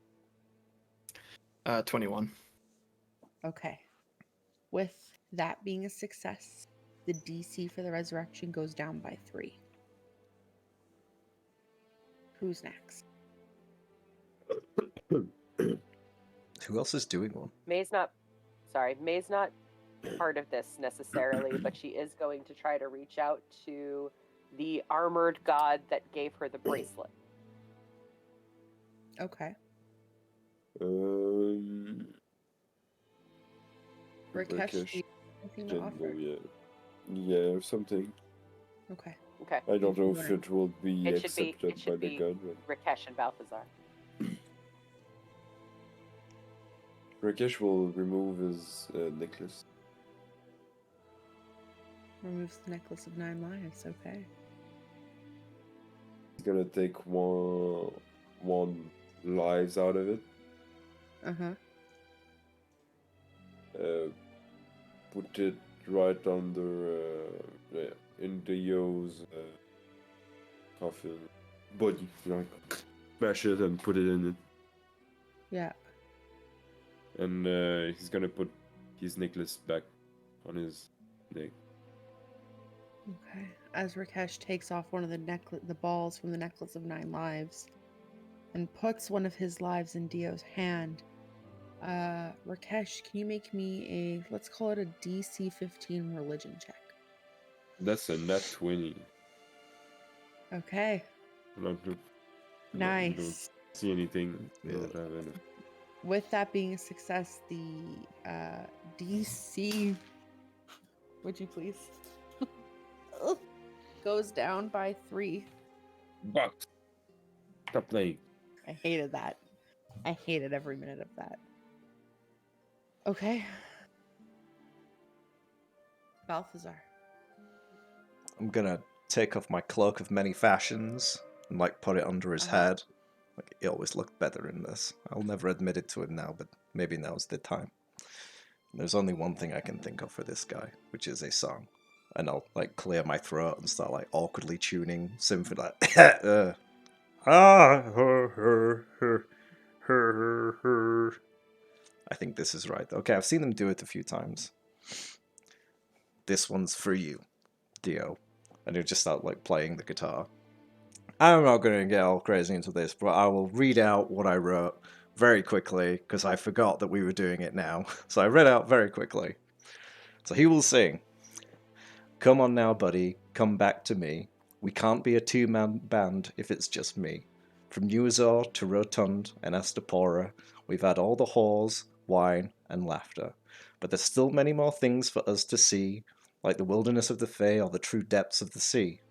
21. Okay. With that being a success, the DC for the resurrection goes down by 3. Who's next? Who else is doing one? May's not part of this necessarily, but she is going to try to reach out to the armored god that gave her the bracelet. Okay. Rakesh Rakesh, do you have anything to didn't offer? know yet. Yeah, something. Okay. Okay. I don't know if Right. it will be It should be- accepted it should by the be- god. Rakesh and Balthazar. Rakesh will remove his necklace. Removes the necklace of 9 lives. Okay. He's gonna take one lives out of it. Uh-huh. Put it right under in Dio's coffin body. Like smash it and put it in it. Yeah. And he's gonna put his necklace back on his neck. Okay. As Rakesh takes off one of the balls from the necklace of 9 lives and puts one of his lives in Dio's hand, Rakesh, can you make me a, let's call it a DC 15 religion check? That's a nat 20. Okay. Not good. No, we don't Nice. see anything. We Yeah. don't have any. With that being a success, the DC, would you please, goes down by 3. Bucks. Stop playing. I hated that. I hated every minute of that. Okay. Balthazar. I'm gonna take off my cloak of many fashions and like put it under his head. Like he always looked better in this. I'll never admit it to him now, but maybe now's the time. There's only one thing I can think of for this guy, which is a song. And I'll like clear my throat and start like awkwardly tuning symphony like I think this is right. Okay, I've seen them do it a few times. This one's for you, Dio. And he'll just start like playing the guitar. I'm not going to get all crazy into this, but I will read out what I wrote very quickly because I forgot that we were doing it now. So I read out very quickly. So he will sing, "Come on now, buddy, come back to me. We can't be a two-man band if it's just me. From New Azure to Rotund and Astapora, we've had all the whores, wine, and laughter. But there's still many more things for us to see, like the wilderness of the Fae or the true depths of the sea.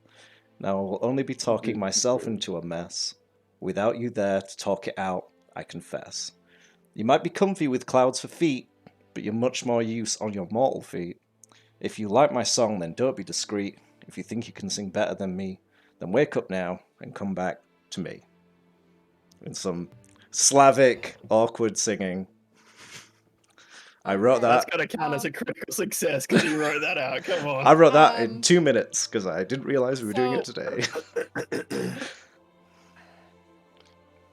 Now I will only be talking myself into a mess. Without you there to talk it out, I confess. You might be comfy with clouds for feet, but you're much more use on your mortal feet. If you like my song, then don't be discreet. If you think you can sing better than me, then wake up now and come back to me." In some Slavic, awkward singing. I wrote Okay. That's that. gonna count as a critical success because you wrote that out. Come on. I wrote that in Um, 2 minutes because I didn't realize we were doing it so- today.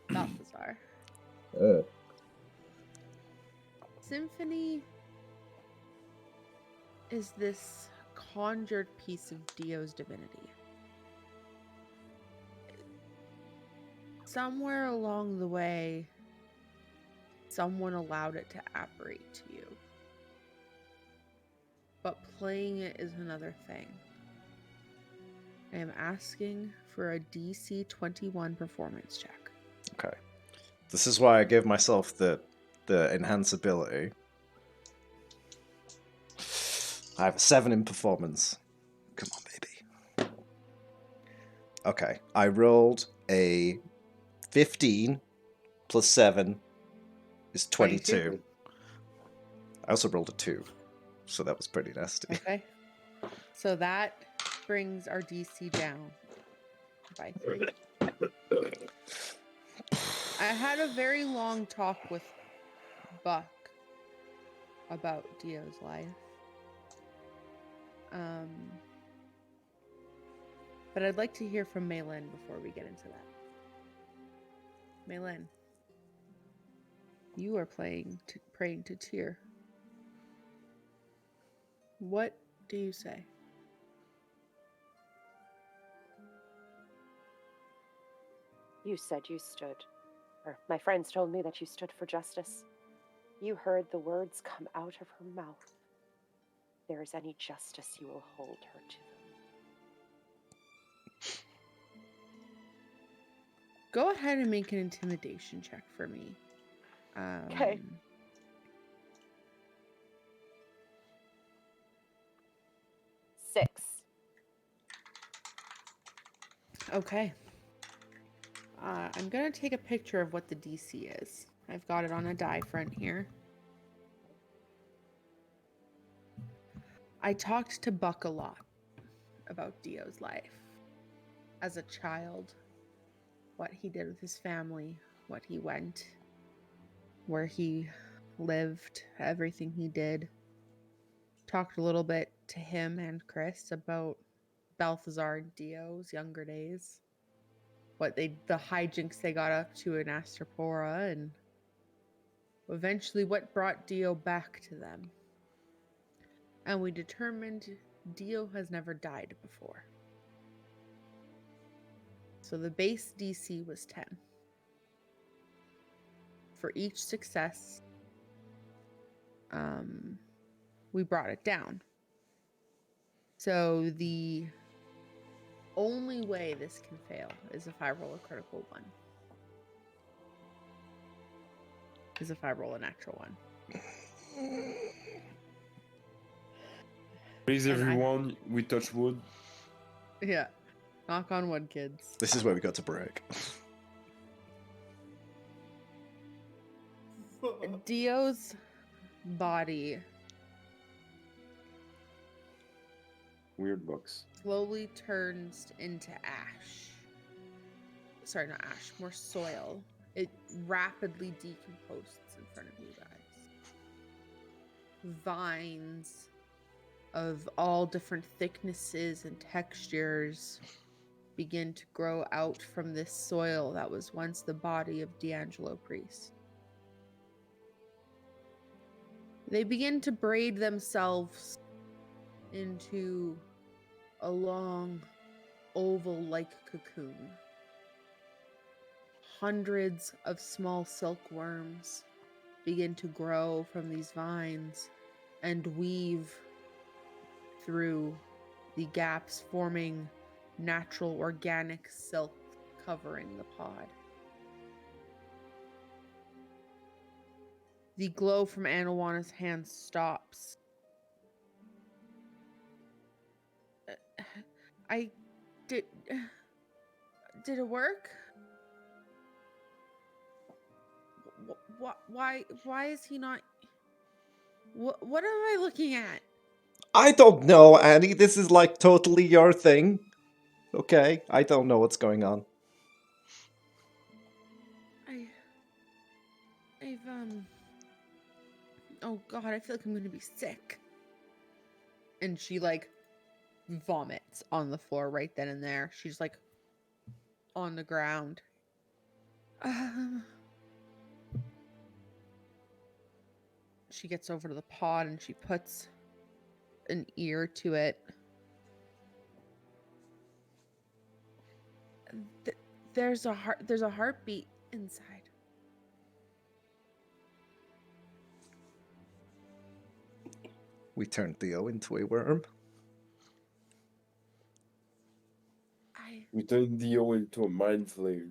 Balthazar. Symphony is this conjured piece of Dio's divinity. Somewhere along the way, someone allowed it to apparate to you. But playing it is another thing. I am asking for a DC 21 performance check. Okay. This is why I gave myself the enhance ability. I have a 7 in performance. Come on, baby. Okay. I rolled a 15 plus 7 is 22. 22. I also rolled a 2, so that was pretty nasty. Okay. So that brings our DC down by 3. I had a very long talk with Buck about Dio's life. But I'd like to hear from Maylin before we get into that. Maylin, you are praying to Tyr. What do you say? You said you stood, or my friends told me that you stood for justice. You heard the words come out of her mouth. If there is any justice, you will hold her to them. Go ahead and make an intimidation check for me. Okay. 6. Okay. I'm going to take a picture of what the DC is. I've got it on a die front here. I talked to Buck a lot about Dio's life. As a child, what he did with his family, what he went, where he lived, everything he did. Talked a little bit to him and Chris about Balthazar and Dio's younger days. The hijinks they got up to in Astapora, and eventually what brought Dio back to them. And we determined Dio has never died before. So the base DC was 10. For each success, we brought it down. So the only way this can fail is if I roll a critical one. Is if I roll a natural one. Please, And I- everyone, we touch wood. Yeah. Knock on wood, kids. This is where we got to break. Dio's body Weird box. slowly turns into ash. Sorry, not ash, more soil. It rapidly decomposes in front of you guys. Vines of all different thicknesses and textures begin to grow out from this soil that was once the body of D'Angelo Priest. They begin to braid themselves into a long, oval-like cocoon. Hundreds of small silkworms begin to grow from these vines and weave through the gaps, forming natural organic silk covering the pod. The glow from Anawana's hand stops. I did. Did it work? Why is he not? What am I looking at? I don't know, Annie. This is like totally your thing. Okay, I don't know what's going on. I've oh god, I feel like I'm gonna be sick. And she like vomits on the floor right then and there. She's like on the ground. She gets over to the pod and she puts an ear to it. There's a heartbeat inside. We turned Theo into a worm. We turned Dio into a mind flayer.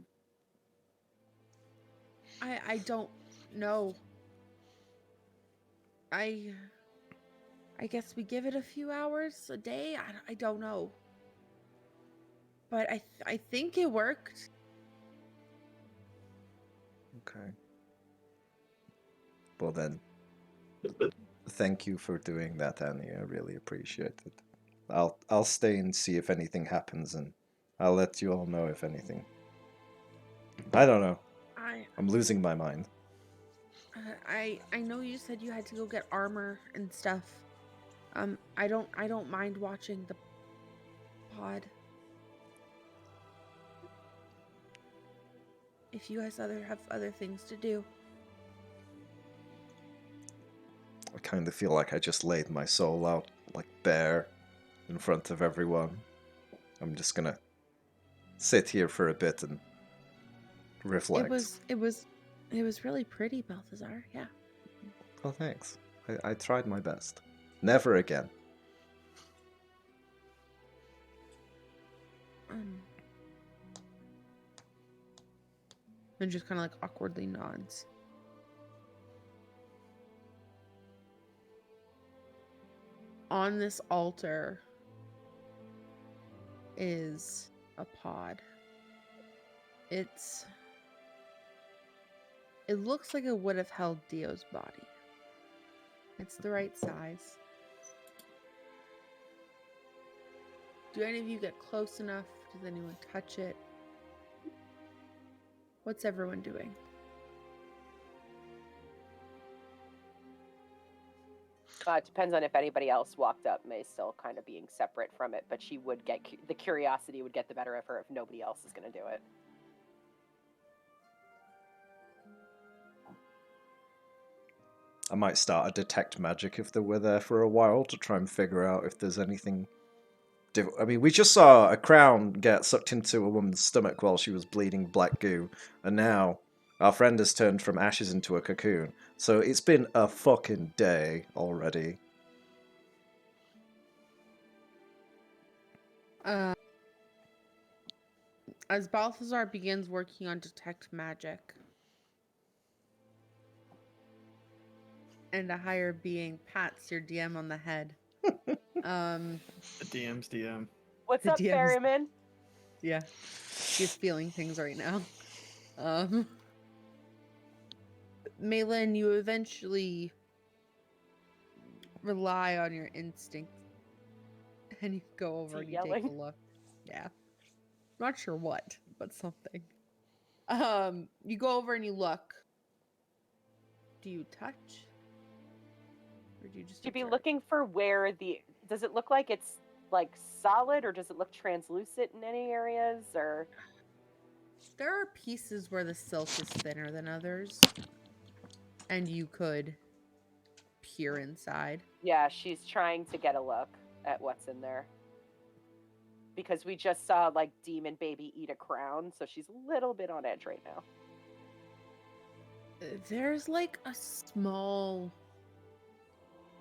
I don't know. I guess we give it a few hours a day. I don't know. But I think it worked. Okay. Well then, thank you for doing that, Annie. I really appreciate it. I'll stay and see if anything happens, and I'll let you all know if anything. I don't know. I'm losing my mind. I know you said you had to go get armor and stuff. I don't mind watching the pod. If you guys have other things to do. I kind of feel like I just laid my soul out, like bare, in front of everyone. I'm just gonna sit here for a bit and reflect. It was really pretty, Balthazar. Yeah. Oh, thanks. I tried my best. Never again. And just kind of like awkwardly nods. On this altar is a pod. It looks like it would have held Dio's body. It's the right size. Do any of you get close enough? Does anyone touch it? What's everyone doing? It depends on if anybody else walked up. May still kind of being separate from it, but she would get the curiosity would get the better of her if nobody else is going to do it. I might start a detect magic if they were there for a while to try and figure out if there's anything. I mean, we just saw a crown get sucked into a woman's stomach while she was bleeding black goo, and now our friend has turned from ashes into a cocoon. So it's been a fucking day already. As Balthazar begins working on detect magic, and a higher being pats your DM on the head. The DM's DM. What's The up, DM's Ferryman? Yeah, he's feeling things right now. Malin, you eventually rely on your instinct, and you go over he and you take a yelling? look. Yeah, not sure what, but something. You go over and you look. Do you touch? Or do you just You'd be observe? looking for where the. Does it look like it's like solid, or does it look translucent in any areas? Or There are pieces where the silk is thinner than others, and you could peer inside. yeah, she's trying to get a look at what's in there. Because we just saw like Demon Baby eat a crown, so she's a little bit on edge right now. There's like a small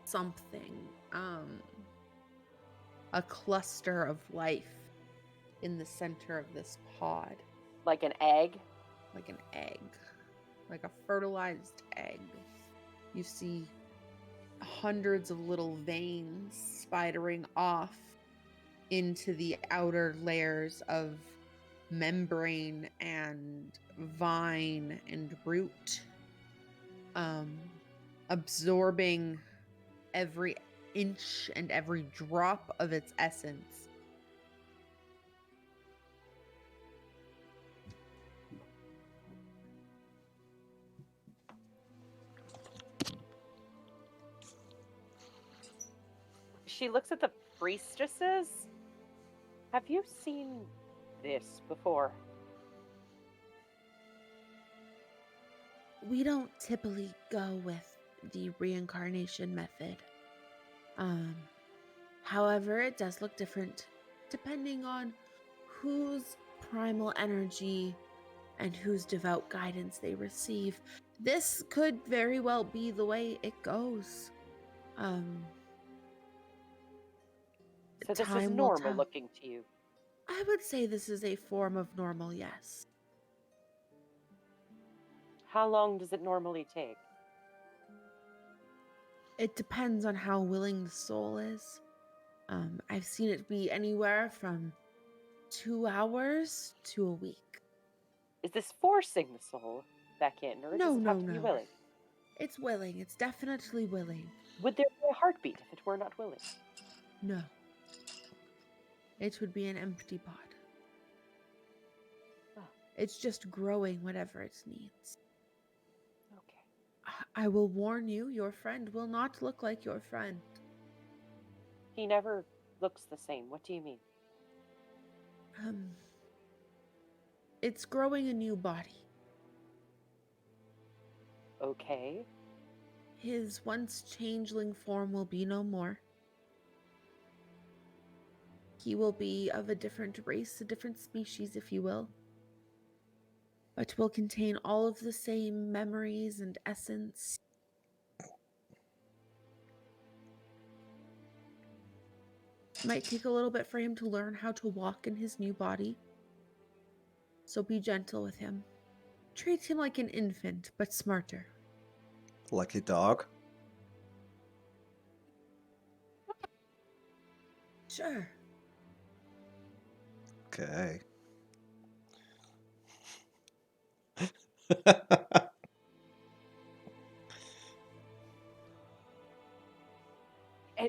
something, a cluster of life in the center of this pod, Like an egg. like an egg, like a fertilized egg. You see hundreds of little veins spidering off into the outer layers of membrane and vine and root, absorbing every inch and every drop of its essence. She looks at the priestesses. Have you seen this before? We don't typically go with the reincarnation method. However, it does look different depending on whose primal energy and whose devout guidance they receive. This could very well be the way it goes. So this is Time will normal tell. looking to you. I would say this is a form of normal, yes. How long does it normally take? It depends on how willing the soul is. I've seen it be anywhere from 2 hours to a week. Is this forcing the soul back in, or does it have to be willing? It's willing. It's definitely willing. Would there be a heartbeat if it were not willing? No. It would be an empty pod. Oh. It's just growing whatever it needs. Okay. I will warn you, your friend will not look like your friend. He never looks the same. What do you mean? It's growing a new body. Okay. His once changeling form will be no more. He will be of a different race, a different species, if you will. But will contain all of the same memories and essence. Might take a little bit for him to learn how to walk in his new body. So be gentle with him. Treat him like an infant, but smarter. Like a dog. Sure. Okay.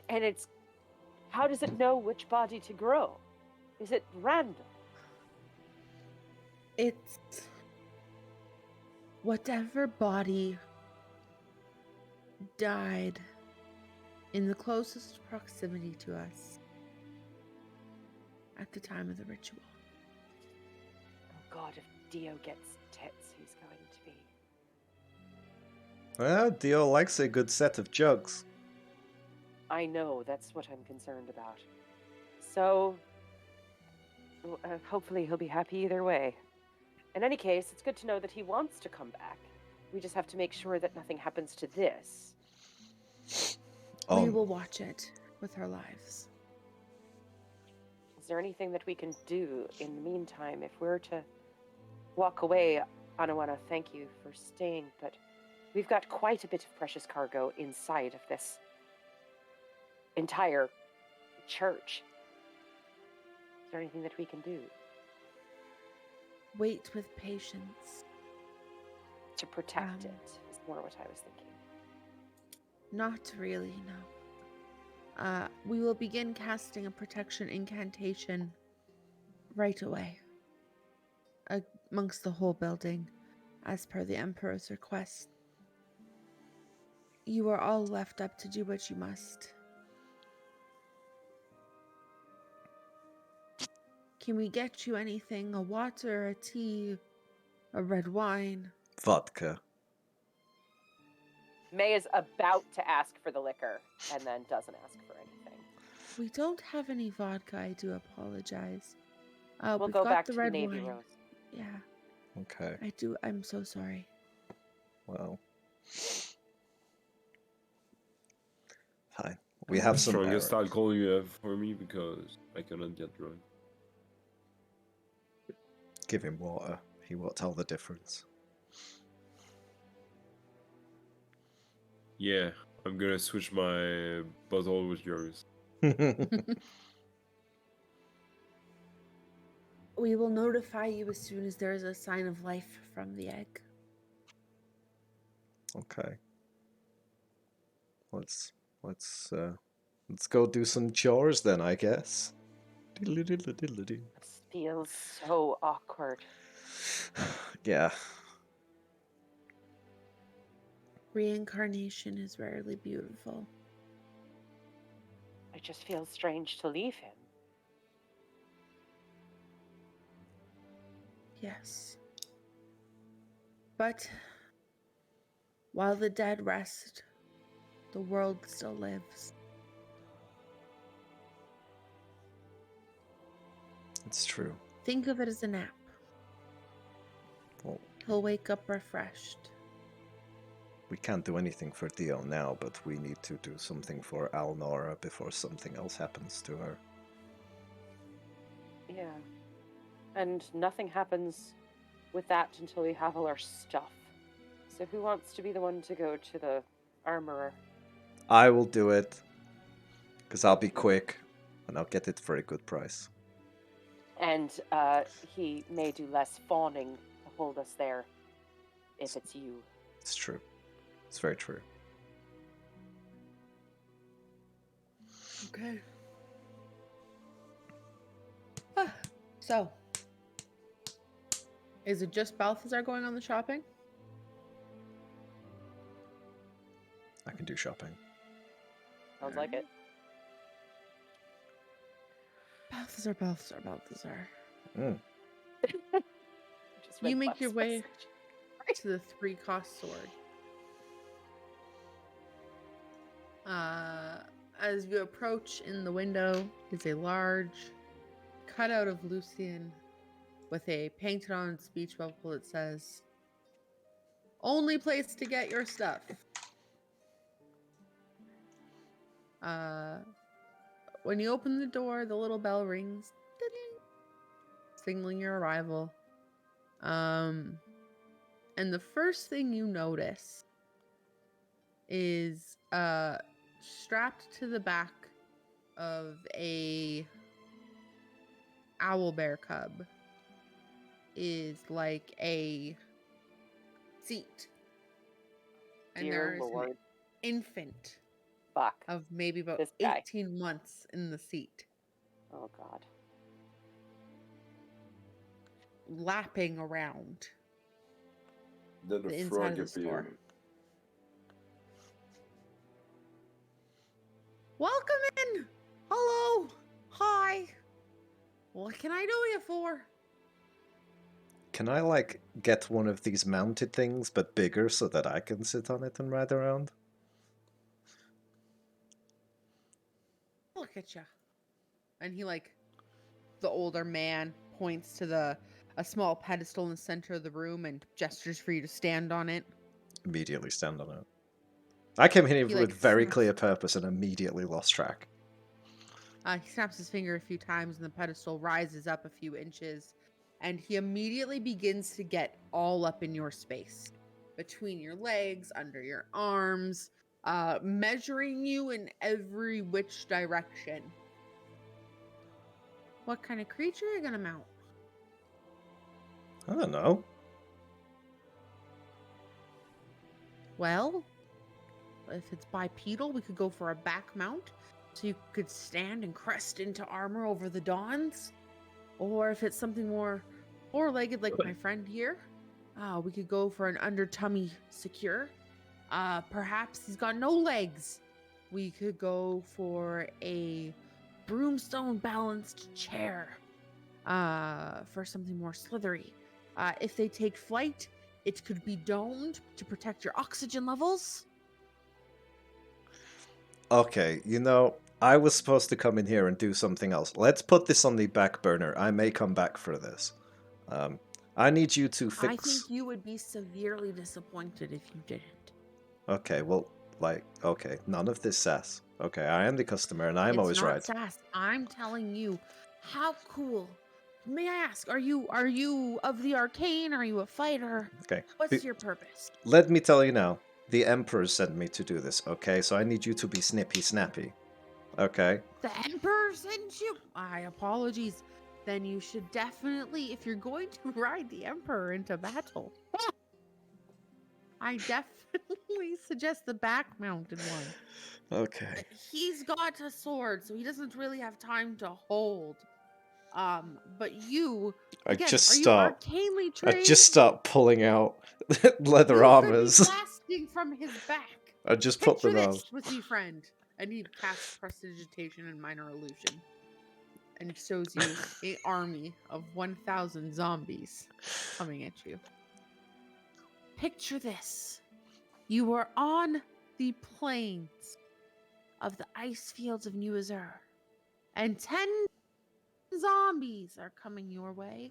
And it's... How does it know which body to grow? Is it random? It's whatever body died in the closest proximity to us at the time of the ritual. Oh God, if Dio gets tits, he's going to be... Well, Dio likes a good set of jugs. I know, that's what I'm concerned about. So, hopefully he'll be happy either way. In any case, it's good to know that he wants to come back. We just have to make sure that nothing happens to this. We will watch it with our lives. there anything that we can do in the meantime? If we're to walk away, I want to thank you for staying, but we've got quite a bit of precious cargo inside of this entire church. Is there anything that we can do Wait with patience. to protect it? Is more what I was thinking. Not really, no. We will begin casting a protection incantation right away amongst the whole building, as per the Emperor's request. You are all left up to do what you must. Can we get you anything? A water, a tea, a red wine? Vodka. May is about to ask for the liquor and then doesn't ask for anything. We don't have any vodka, I do apologize. We'll we've go got back the to red the Navy wine. Rose. Yeah, Okay. I do. I'm so sorry. Well. Fine. We have some strongest arrows. alcohol you have for me because I cannot get drunk. Give him water. He won't tell the difference. Yeah, I'm gonna switch my bottle with yours. We will notify you as soon as there is a sign of life from the egg. Okay. Let's go do some chores then, I guess. Diddle-diddle-diddle-doo. This feels so awkward. Yeah. Reincarnation is rarely beautiful. It just feels strange to leave him. Yes. But while the dead rest, the world still lives. It's true. Think of it as a nap. Well, He'll wake up refreshed. we can't do anything for Dio now, but we need to do something for Alnora before something else happens to her. Yeah. And nothing happens with that until we have all our stuff. So who wants to be the one to go to the armorer? I will do it. Because I'll be quick, and I'll get it for a good price. And he may do less fawning to hold us there if it's you. It's true. It's very true. Okay. So, is it just Balthazar going on the shopping? I can do shopping. Sounds like it. Balthazar. Mm. Just You read make Buck's your way message. to the 3-cost sword. As you approach, in the window is a large cutout of Lucian with a painted on speech bubble that says, "Only place to get your stuff." When you open the door, the little bell rings, signaling your arrival. And the first thing you notice is strapped to the back of a owlbear cub is like a seat. And Dear there is Lord. an infant Buck. of maybe about This guy. 18 months in the seat, Oh, God. lapping around Then the a inside frog of the store. appeared. Welcome in! Hello! Hi! What can I do you for? Can I, like, get one of these mounted things, but bigger, so that I can sit on it and ride around? Look at ya. And he, like, the older man points to a small pedestal in the center of the room and gestures for you to stand on it. Immediately stand on it. I came here He, with like, very snaps. clear purpose and immediately lost track. He snaps his finger a few times and the pedestal rises up a few inches. And he immediately begins to get all up in your space. Between your legs, under your arms, measuring you in every which direction. What kind of creature are you going to mount? I don't know. Well, if it's bipedal, we could go for a back mount. So you could stand and crest into armor over the dawns. Or if it's something more four-legged like my friend here, we could go for an under tummy secure. Perhaps he's got no legs. We could go for a broomstone balanced chair. For something more slithery. If they take flight, it could be domed to protect your oxygen levels. Okay, you know, I was supposed to come in here and do something else. Let's put this on the back burner. I may come back for this. I need you to fix... I think you would be severely disappointed if you didn't. Okay, well, like, okay, none of this sass. Okay, I am the customer and I'm always right. It's not sass. I'm telling you, how cool. May I ask, are you of the arcane? Are you a fighter? Okay. What's your purpose? Let me tell you now. The Emperor sent me to do this, okay? So I need you to be snippy snappy. Okay? The Emperor sent you? My apologies. Then you should definitely, if you're going to ride the Emperor into battle, I definitely suggest the back-mounted one. Okay. He's got a sword, so he doesn't really have time to hold. But you, again, are you arcanely trained? I just start pulling out leather You armors. could be blasting from his back. I just put Picture them on. this with me, friend. And he casts prestidigitation and minor illusion. And shows you an army of 1,000 zombies coming at you. Picture this. You are on the plains of the ice fields of New Azure. And 10 zombies are coming your way.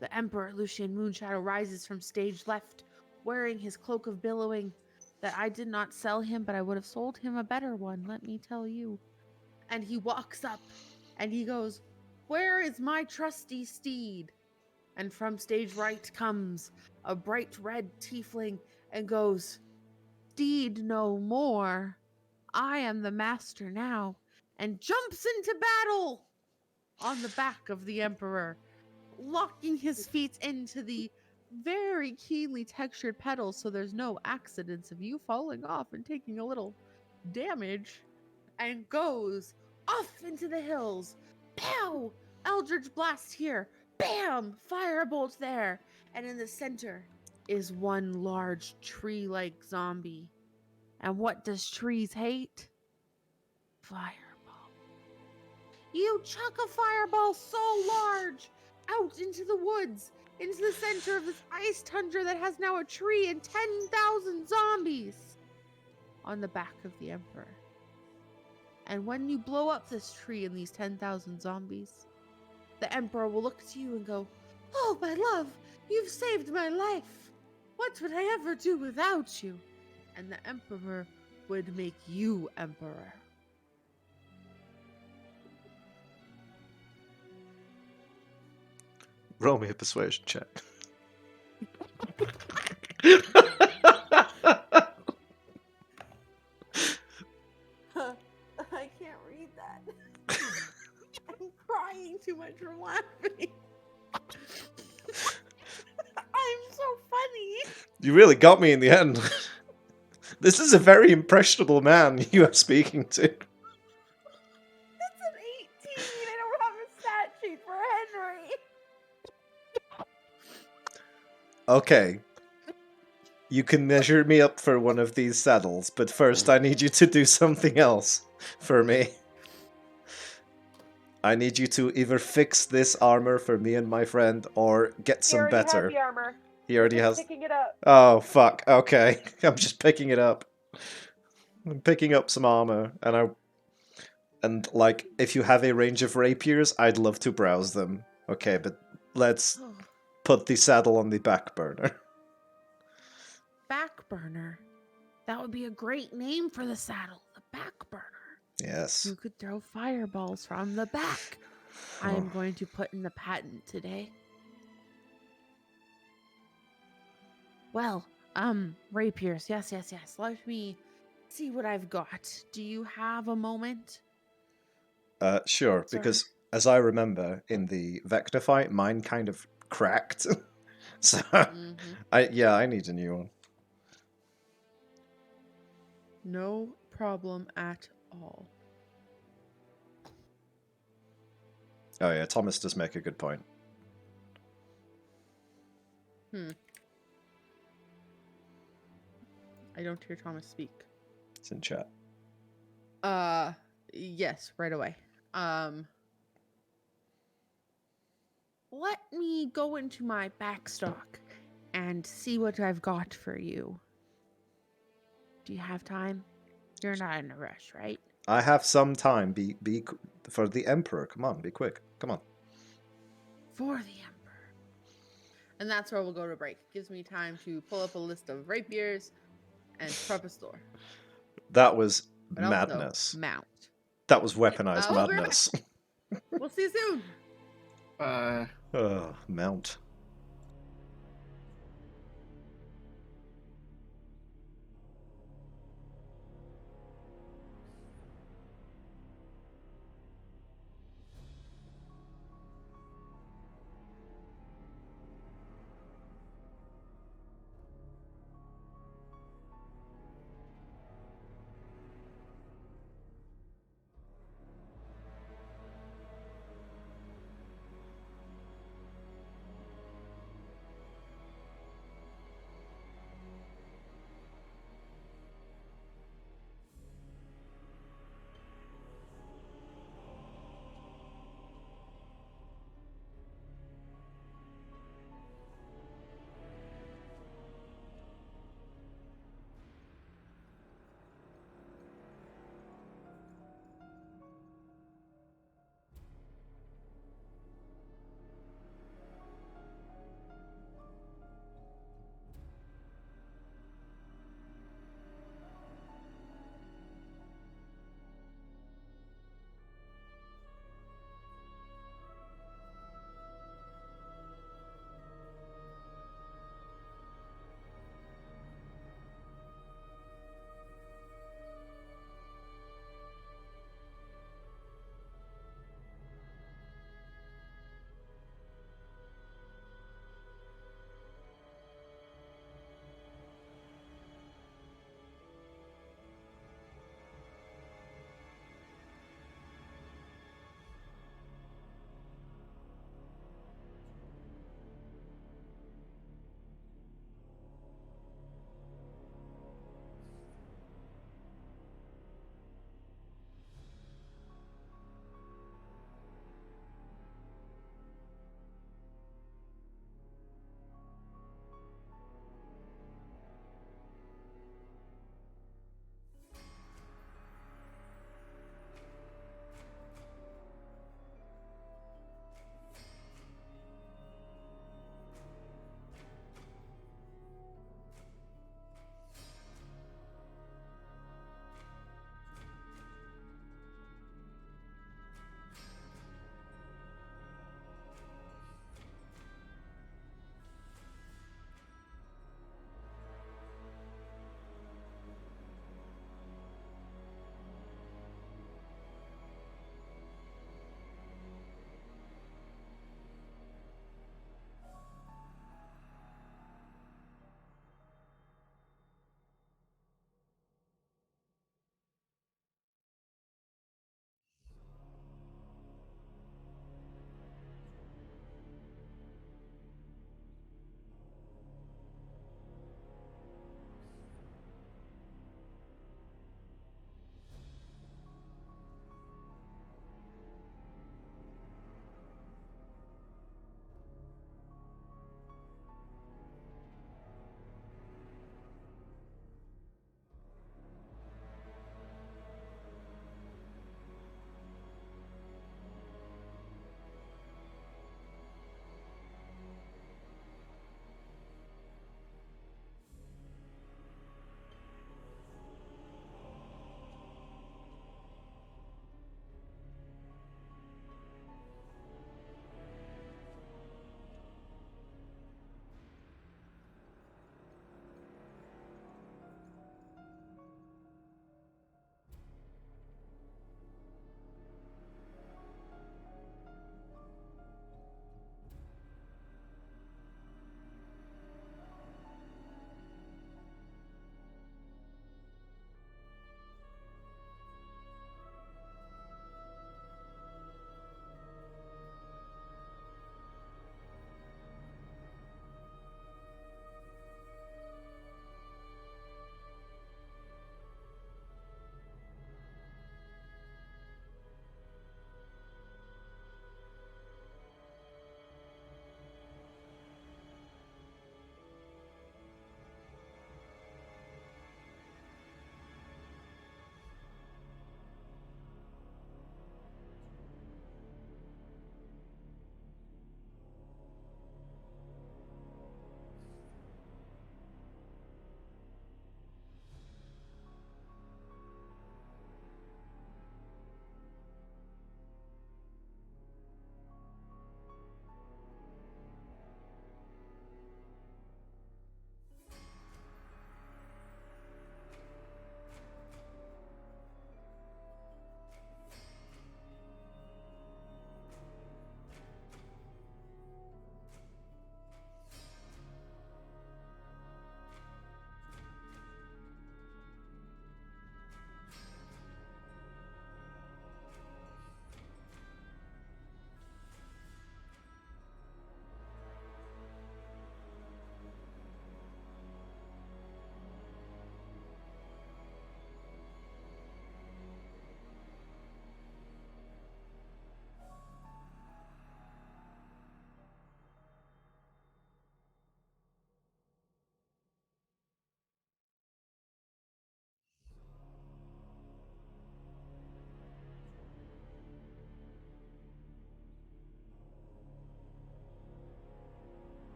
The Emperor Lucian Moonshadow rises from stage left, wearing his cloak of billowing that I did not sell him, but I would have sold him a better one, let me tell you. And he walks up and he goes, "Where is my trusty steed?" And from stage right comes a bright red tiefling and goes, "Steed no more. I am the master now." And jumps into battle on the back of the Emperor, locking his feet into the very keenly textured pedals so there's no accidents of you falling off and taking a little damage, and goes off into the hills. Pow! Eldritch Blast here. Bam! Firebolt there. And in the center is one large tree-like zombie. And what does trees hate? Fireball. You chuck a fireball so large out into the woods, into the center of this ice tundra that has now a tree and 10,000 zombies on the back of the Emperor. And when you blow up this tree and these 10,000 zombies, the Emperor will look to you and go, "Oh, my love, you've saved my life. What would I ever do without you?" And the Emperor would make you Emperor. Roll me a persuasion check. I can't read that. I'm crying too much from laughing. I'm so funny. You really got me in the end. This is a very impressionable man you are speaking to. That's an 18. I don't have a stat sheet for Henry. Okay. You can measure me up for one of these saddles, but first I need you to do something else for me. I need you to either fix this armor for me and my friend, or get some better. He already has the armor. He already has. Picking it up. Oh, fuck. Okay. I'm just picking it up. I'm picking up some armor, and like, if you have a range of rapiers, I'd love to browse them. Okay, but let's put the saddle on the back burner. Back burner. That would be a great name for the saddle. The back burner. Yes. You could throw fireballs from the back. I am going to put in the patent today. Well, rapiers. Yes. Let me see what I've got. Do you have a moment? Sure, Sir? because as I remember in the Vector fight, mine kind of cracked. So Mm-hmm. I need a new one. No problem at all. Oh yeah, Thomas does make a good point. I don't hear Thomas speak. It's in chat. Yes, right away. Let me go into my backstock and see what I've got for you. Do you have time? You're not in a rush, right? I have some time. For the Emperor. Come on, be quick. Come on. For the Emperor. And that's where we'll go to break. Gives me time to pull up a list of rapiers and prep a store. That was But madness. also mount. That was weaponized We'll be right madness. We'll see you soon. Mount.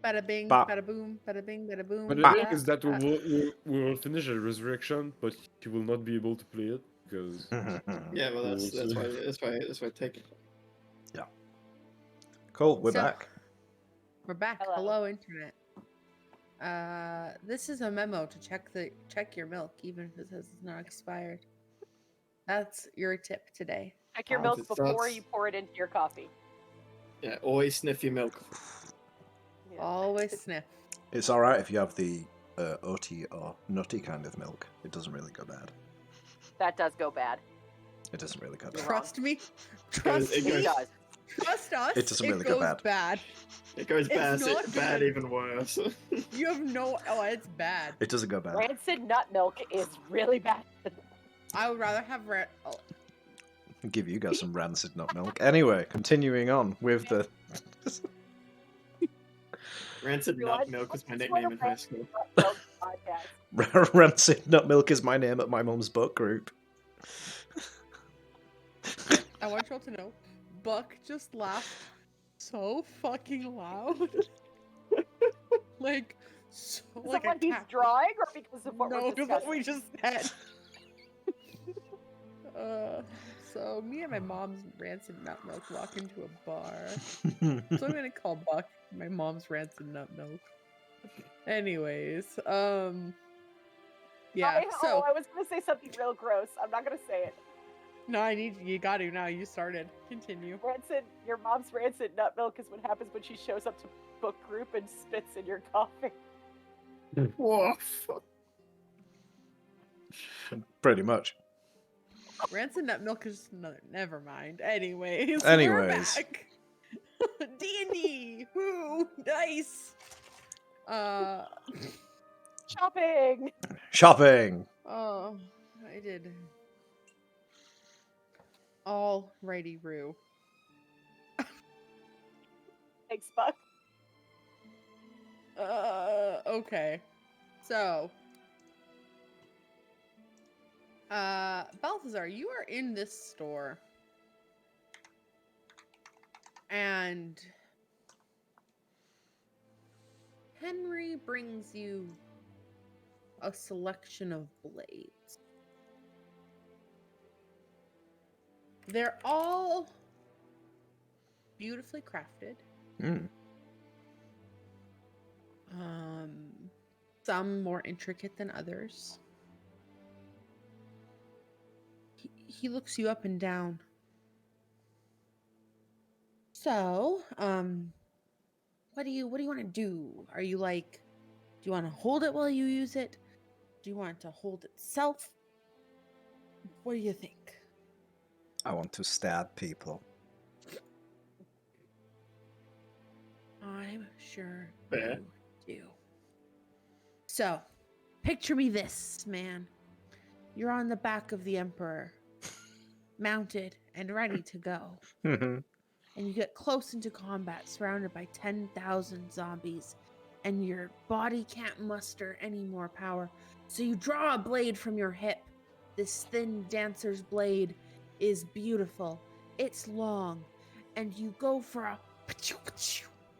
Bada bing, Ba- bada boom, bada bing, bada boom. But the Ah. thing is that we will finish a resurrection, but you will not be able to play it because Yeah, well, We'll that's see. why take it. Cool, we're So- back. We're back. Hello. Hello, internet. This is a memo to check your milk, even if it says it's not expired. That's your tip today. Check your Wow. milk It before starts- you pour it into your coffee. Yeah, always sniff your milk. Yeah. Always sniff. It's alright if you have the oaty or nutty kind of milk. It doesn't really go bad. That does go bad. It doesn't really go You're bad. wrong. Trust me. Trust it me. It does. Trust us. It doesn't really go goes bad. bad. It goes It's bad, not bad good. even worse. You have no. Oh, it's bad. It doesn't go bad. Rancid nut milk is really bad. I would rather have red. Oh, I'll give you guys some rancid nut milk. Anyway, continuing on with the Rancid Everyone, nut milk was my let's nickname in swear high school. Nut milk podcast. rancid nut milk is my name at my mum's book group. I want you all to know, Buck just laughed so fucking loud. like, so Is like it what a he's cat. drawing or because of what No, we're because what discussing? we just said. So me and my mom's rancid nut milk walk into a bar. So I'm gonna call Buck my mom's rancid nut milk. Anyways, yeah. So I was gonna say something real gross. I'm not gonna say it. no, you got to now. You started. Continue. Rancid, your mom's rancid nut milk is what happens when she shows up to book group and spits in your coffee. Whoa, fuck. Pretty much. Rancid nut milk is another. Never mind. Anyways, Anyways. D&D. Woo, nice. Shopping. Shopping. Oh, I did. Alrighty, Roo. Thanks, Buck. Okay. So, Balthazar, you are in this store. And Henry brings you a selection of blades. They're all beautifully crafted. Mm. Some more intricate than others. He looks you up and down. So, what do you want to do? Are you like, do you want to hold it while you use it? Do you want it to hold itself? What do you think? I want to stab people. I'm sure Fair. you do. So, picture me this, man. You're on the back of the Emperor, mounted and ready to go. Mhm. And you get close into combat, surrounded by 10,000 zombies, and your body can't muster any more power. So you draw a blade from your hip. This thin dancer's blade is beautiful. It's long, and you go for a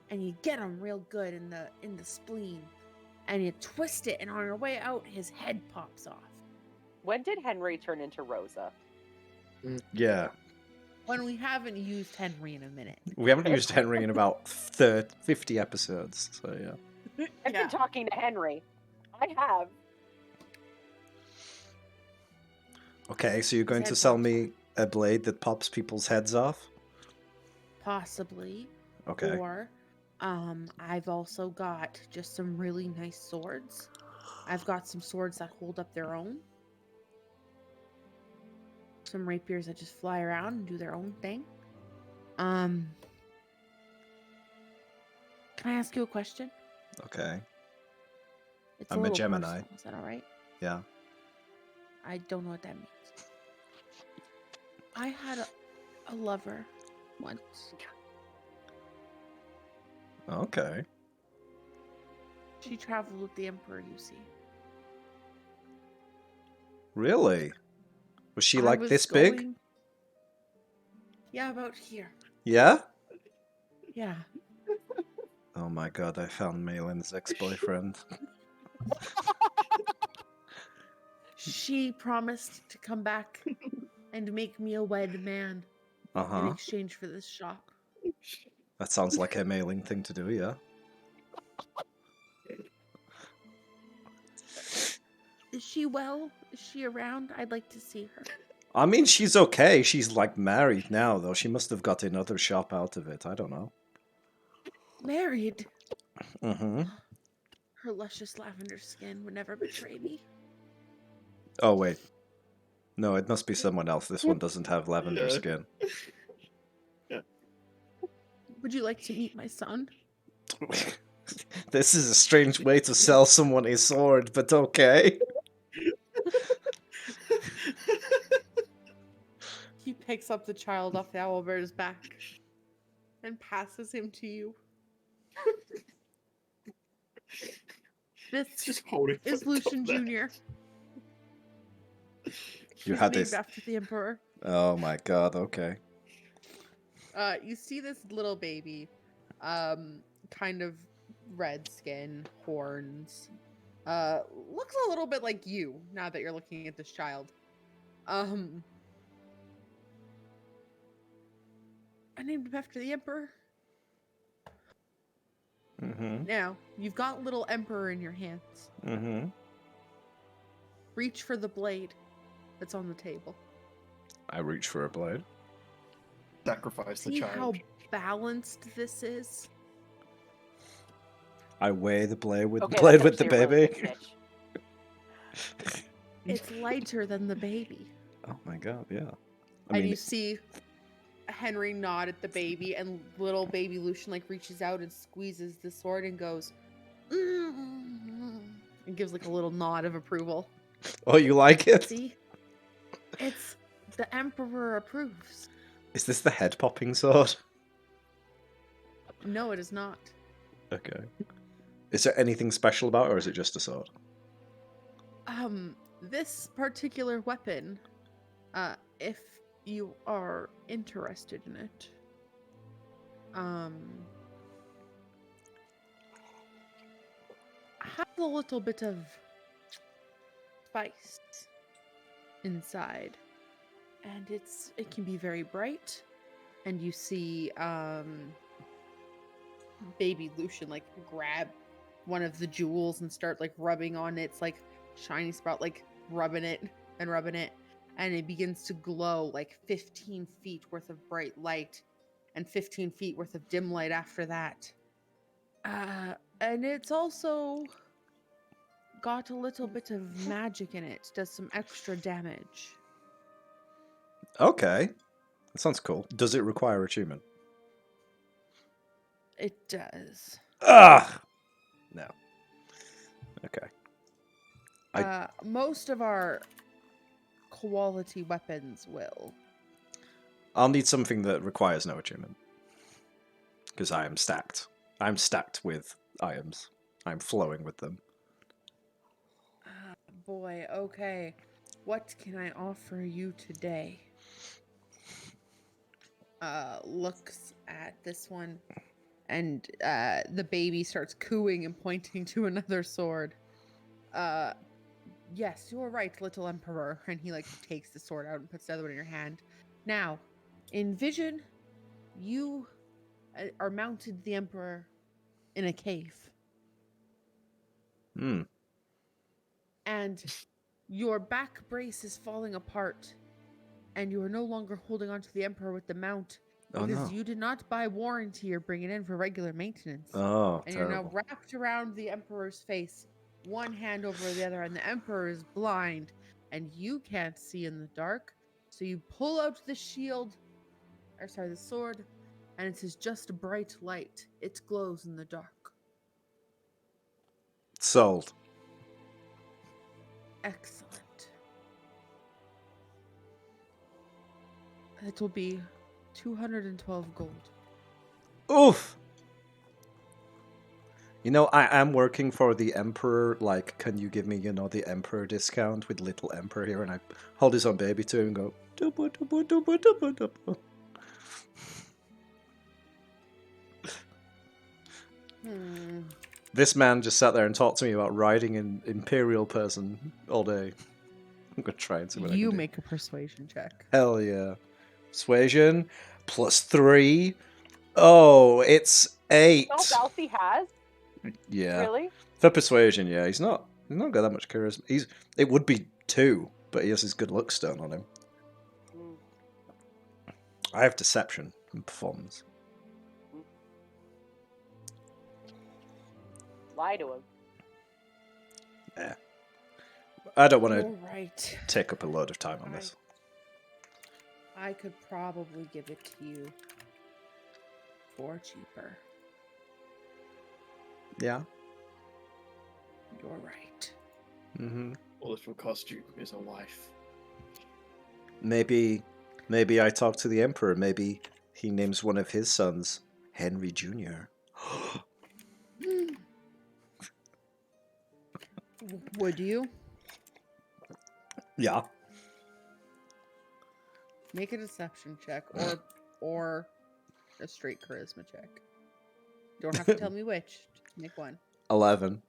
and you get him real good in the spleen, and you twist it, and on your way out, his head pops off. When did Henry turn into Rosa? Yeah. When we haven't used Henry in a minute. We haven't used Henry in about 50 episodes, so yeah. I've been talking to Henry. I have. Okay, so you're going His to head sell pops me a blade that pops people's heads off? Possibly. Okay. Or, I've also got just some really nice swords. I've got some swords that hold up their own. Some rapiers that just fly around and do their own thing. Can I ask you a question? Okay. It's I'm a little Gemini. personal. Is that all right? Yeah. I don't know what that means. I had a lover once. Okay. She traveled with the Emperor, you see. Really? Was she I like was this big? going- Yeah, about here. Yeah? Yeah. Oh my god, I found Malin's ex-boyfriend. She promised to come back and make me a wed man in Uh-huh. exchange for this shop. That sounds like a Mailing thing to do, yeah. Is she well? Is she around? I'd like to see her. I mean, she's okay. She's, like, married now, though. She must have got another shop out of it. I don't know. Married? Mm-hmm. Her luscious lavender skin would never betray me. Oh, wait. No, it must be someone else. This one doesn't have lavender Yeah. skin. Would you like to meet my son? This is a strange way to sell someone a sword, but okay. He picks up the child off the owlbear's back and passes him to you. This Just holding is from the top Lucian there. Jr. You He's had named this. after the Emperor. Oh my god, okay. You see this little baby, kind of red skin, horns. Looks a little bit like you now that you're looking at this child. I named him after the Emperor. Mm-hmm. Now, you've got little Emperor in your hands. Mm-hmm. Reach for the blade that's on the table. I reach for a blade. Sacrifice the See how child. balanced this is? I weigh the blade with Okay, blade that's with the actually a really baby. good pitch. It's lighter than the baby. Oh my god, yeah. And you see Henry nod at the baby, and little baby Lucian like reaches out and squeezes the sword and goes, and gives like a little nod of approval. oh, you like it? See, it's the Emperor approves. Is this the head popping sword? No, it is not. Okay. Is there anything special about it, or is it just a sword? This particular weapon, if you are interested in it, has a little bit of spice inside, and it can be very bright, and you see baby Lucian like grab one of the jewels and start like rubbing on its like shiny spot, like rubbing it, and it begins to glow like 15 feet worth of bright light and 15 feet worth of dim light after that. And it's also got a little bit of magic in it, does some extra damage. Okay. That sounds cool. Does it require attunement? It does. Ah! No. Okay. Most of our quality weapons will. I'll need something that requires no attunement. Because I am stacked. I'm stacked with items. I'm flowing with them. Boy, okay. What can I offer you today? Looks at this one, and the baby starts cooing and pointing to another sword. Yes, you are right, little Emperor. And he like takes the sword out and puts the other one in your hand. Now, in vision, you are mounted the Emperor in a cave. And your back brace is falling apart, and you are no longer holding onto the Emperor with the mount Oh because no. you did not buy warranty or bring it in for regular maintenance. Oh, And you're now terrible. wrapped around the Emperor's face, one hand over the other, and the Emperor is blind, and you can't see in the dark. So you pull out the the sword, and it is just a bright light. It glows in the dark. Sold. Excellent. It will be 212 gold. Oof! You know, I am working for the Emperor. Like, can you give me, the Emperor discount with little Emperor here? And I hold his own baby to him and go, "Dubba, dubba, dubba, dubba, dubba." This man just sat there and talked to me about riding an imperial person all day. I'm gonna try and see what I You can do. make a persuasion check. Hell yeah. Persuasion +3. Oh, it's 8. All Balthy has? Yeah. Really? For persuasion, yeah. He's not got that much charisma. It would be 2, but he has his good luck stone on him. Mm. I have deception and performance. Lie to him. Yeah. I don't want to You're right. take up a load of time on this. I could probably give it to you for cheaper. Yeah. You're right. Mm-hmm. All it will cost you is a life. Maybe I talk to the Emperor. Maybe he names one of his sons Henry Jr. Would you? Yeah. Make a deception check or a straight charisma check. You don't have to tell me which. Just make one. 11.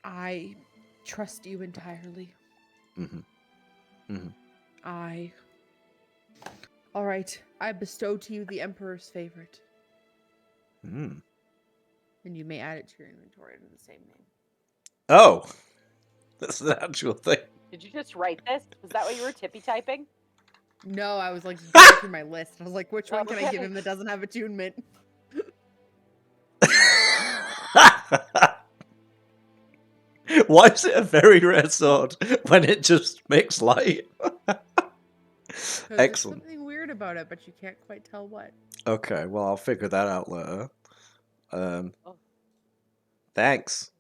I trust you entirely. Mm-hmm. All right. I bestow to you the Emperor's favorite, Mm. and you may add it to your inventory under the same name. Oh, that's an actual thing. Did you just write this? Was that what you were tippy typing? No, I was like going through my list. I was like, which one can I give Okay. him that doesn't have attunement? Why is it a very rare sword when it just makes light? 'Cause there's Excellent. something weird about it, but you can't quite tell what. Okay, well, I'll figure that out later. Oh. Thanks.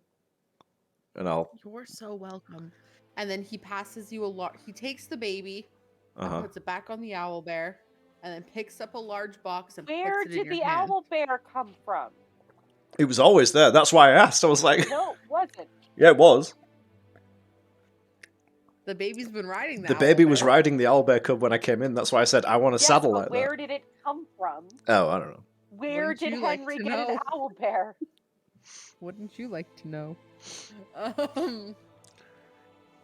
And I'll... You're so welcome. And then he passes you a lot. He takes the baby and Uh-huh. puts it back on the owlbear, and then picks up a large box and Where puts it in did your the hand. Owlbear come from? It was always there. That's why I asked. I was like, No, it wasn't. yeah, it was. The baby's been riding The baby was owlbear. riding the owlbear cub when I came in. That's why I said, I want a Yes, saddle but like where that. did it come from? Oh, I don't know. Where Wouldn't did you like Henry to get an know? Owlbear? Wouldn't you like to know?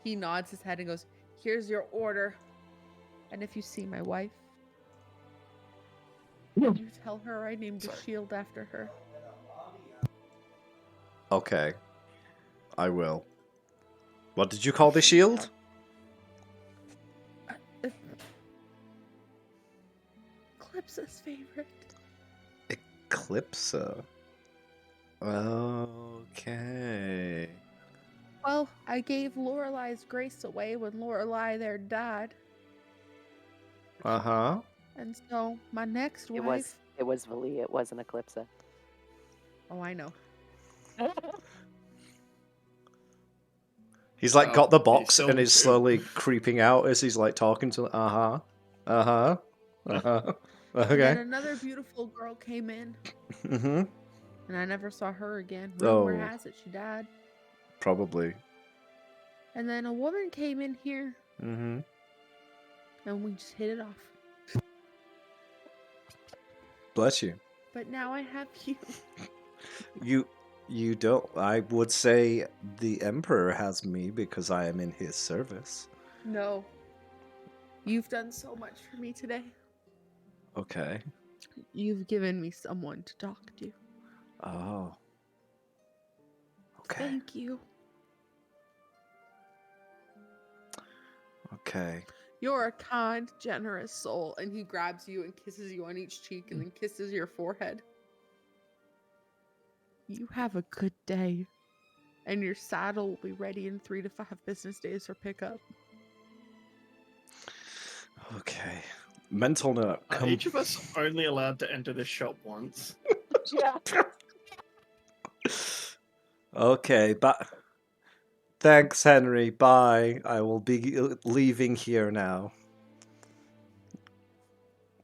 He nods his head and goes, "Here's your order. And if you see my wife, you tell her I named a shield after her." Okay. I will. What did you call the shield? Eclipse's favorite. Eclipsa. Okay. Well, I gave Lorelai's grace away when Lorelai there died. Uh-huh. And so my next It wife... was Valia. It wasn't Eclipsa. Oh, I know. He's like Oh, got the he's box so and is true. slowly creeping out as he's like talking to uh-huh. Uh-huh. Uh-huh. And then Okay. another beautiful girl came in, Mm-hmm. and I never saw her again. Oh. Rumor has it she died. Probably. And then a woman came in here, Mm-hmm. and we just hit it off. Bless you. But now I have you. You don't. I would say the Emperor has me because I am in his service. No. You've done so much for me today. Okay. You've given me someone to talk to. Oh. Okay. Thank you. Okay. You're a kind, generous soul. And he grabs you and kisses you on each cheek and then kisses your forehead. You have a good day. And your saddle will be ready in 3 to 5 business days for pickup. Okay. Mental note. Are each of us only allowed to enter this shop once? Yeah. Okay, but thanks, Henry. Bye. I will be leaving here now.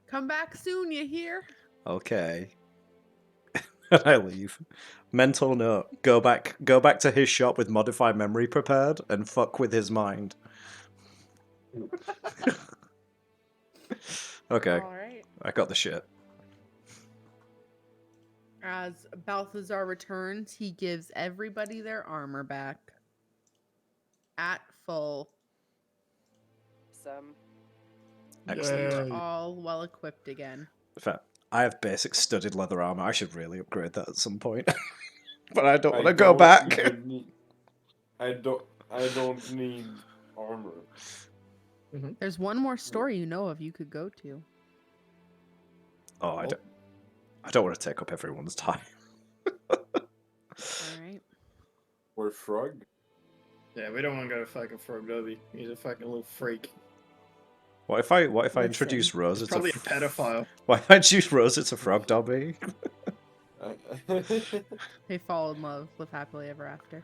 Come back soon, you hear? Okay. And I leave. Mental note. Go back to his shop with modified memory prepared and fuck with his mind. Okay. All right. I got the shit. As Balthazar returns, he gives everybody their armor back at full. Some. Excellent. You're Yay. all well equipped again. In fact, I have basic studded leather armor. I should really upgrade that at some point. But I don't want to go back. I don't need armor. There's one more story you know of you could go to. Oh, I don't want to take up everyone's time. All right. Or frog. Yeah, we don't want to go to fucking Frog Derby. He's a fucking little freak. What if I Listen, introduce Rosa He's to probably a pedophile. What if I introduce Rosa to Frog Dobby? They fall in love, live happily ever after.